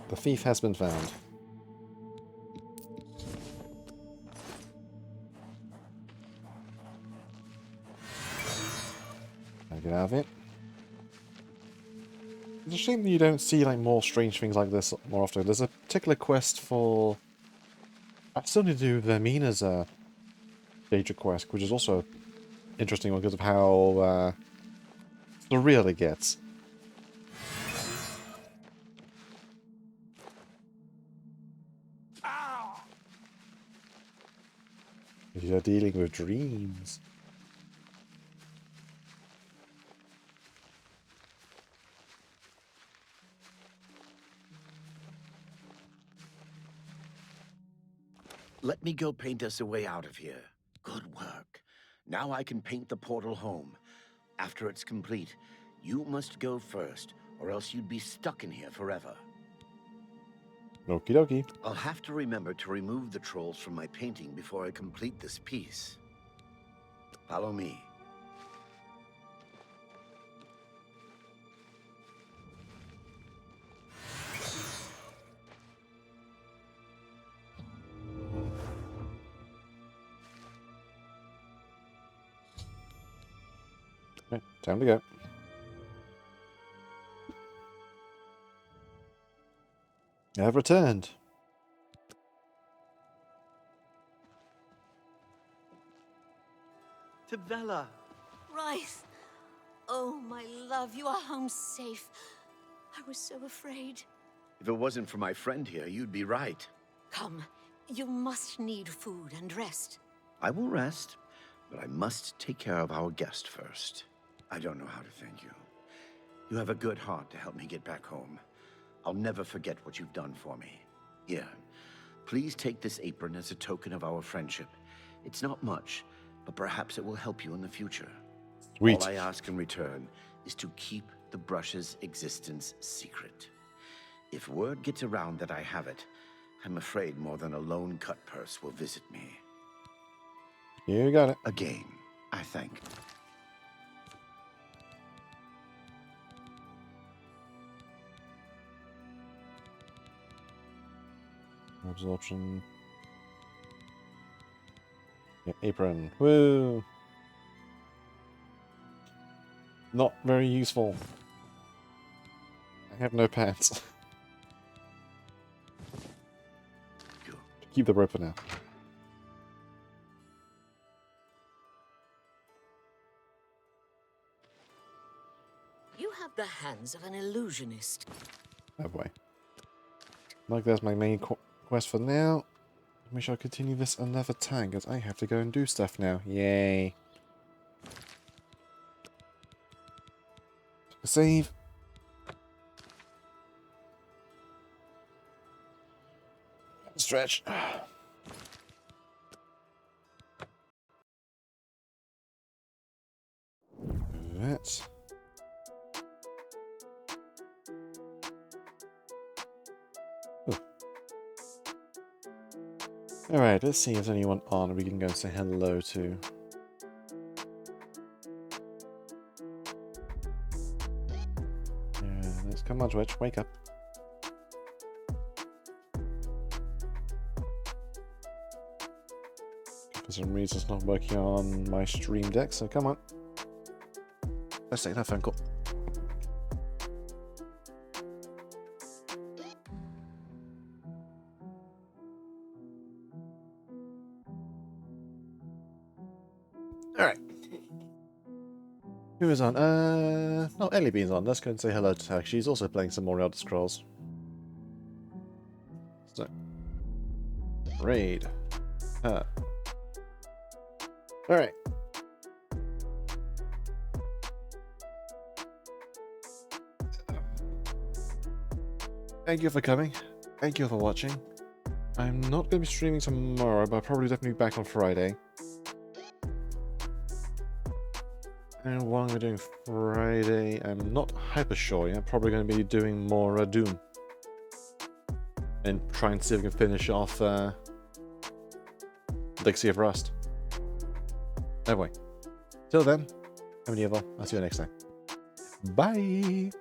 The thief has been found. Can I get out of it? It's a shame that you don't see like more strange things like this more often. There's a particular quest for... I still need to do the Mina's data quest, which is also an interesting one because of how surreal it gets. You're dealing with dreams. Let me go paint us a way out of here. Good work. Now I can paint the portal home. After it's complete, you must go first, or else you'd be stuck in here forever. Okie dokie. I'll have to remember to remove the trolls from my painting before I complete this piece. Follow me. Right, time to go. I've returned. To Bella. Rice! Oh, my love, you are home safe. I was so afraid. If it wasn't for my friend here, you'd be right. Come, you must need food and rest. I will rest, but I must take care of our guest first. I don't know how to thank you. You have a good heart to help me get back home. I'll never forget what you've done for me. Here, please take this apron as a token of our friendship. It's not much, but perhaps it will help you in the future. Sweet. All I ask in return is to keep the brush's existence secret. If word gets around that I have it, I'm afraid more than a lone cut purse will visit me. You got it. Again, I thank. Absorption. Yeah, apron. Woo! Not very useful. I have no pants. Keep the rope for now. You have the hands of an illusionist. Oh boy. Like that's my main quest for now. We shall continue this another time, because I have to go and do stuff now. Yay. Save. Stretch. That. Alright, let's see if there's anyone on we can go and say hello to. Yeah, let's come on, Twitch, wake up. For some reason it's not working on my stream deck, so come on. Let's take that phone call. Alright. Who is on? No, Ellie Bean's on. Let's go and say hello to her. She's also playing some more Elder Scrolls. So. Raid. Her. Alright. Thank you for coming. Thank you for watching. I'm not going to be streaming tomorrow, but I'll probably definitely be back on Friday. And what I'm going to be doing Friday, I'm not hyper sure yet. I'm probably going to be doing more Doom. And trying to see if we can finish off Legacy of Rust. Anyway, till then, I'm Diavol. I'll see you next time. Bye!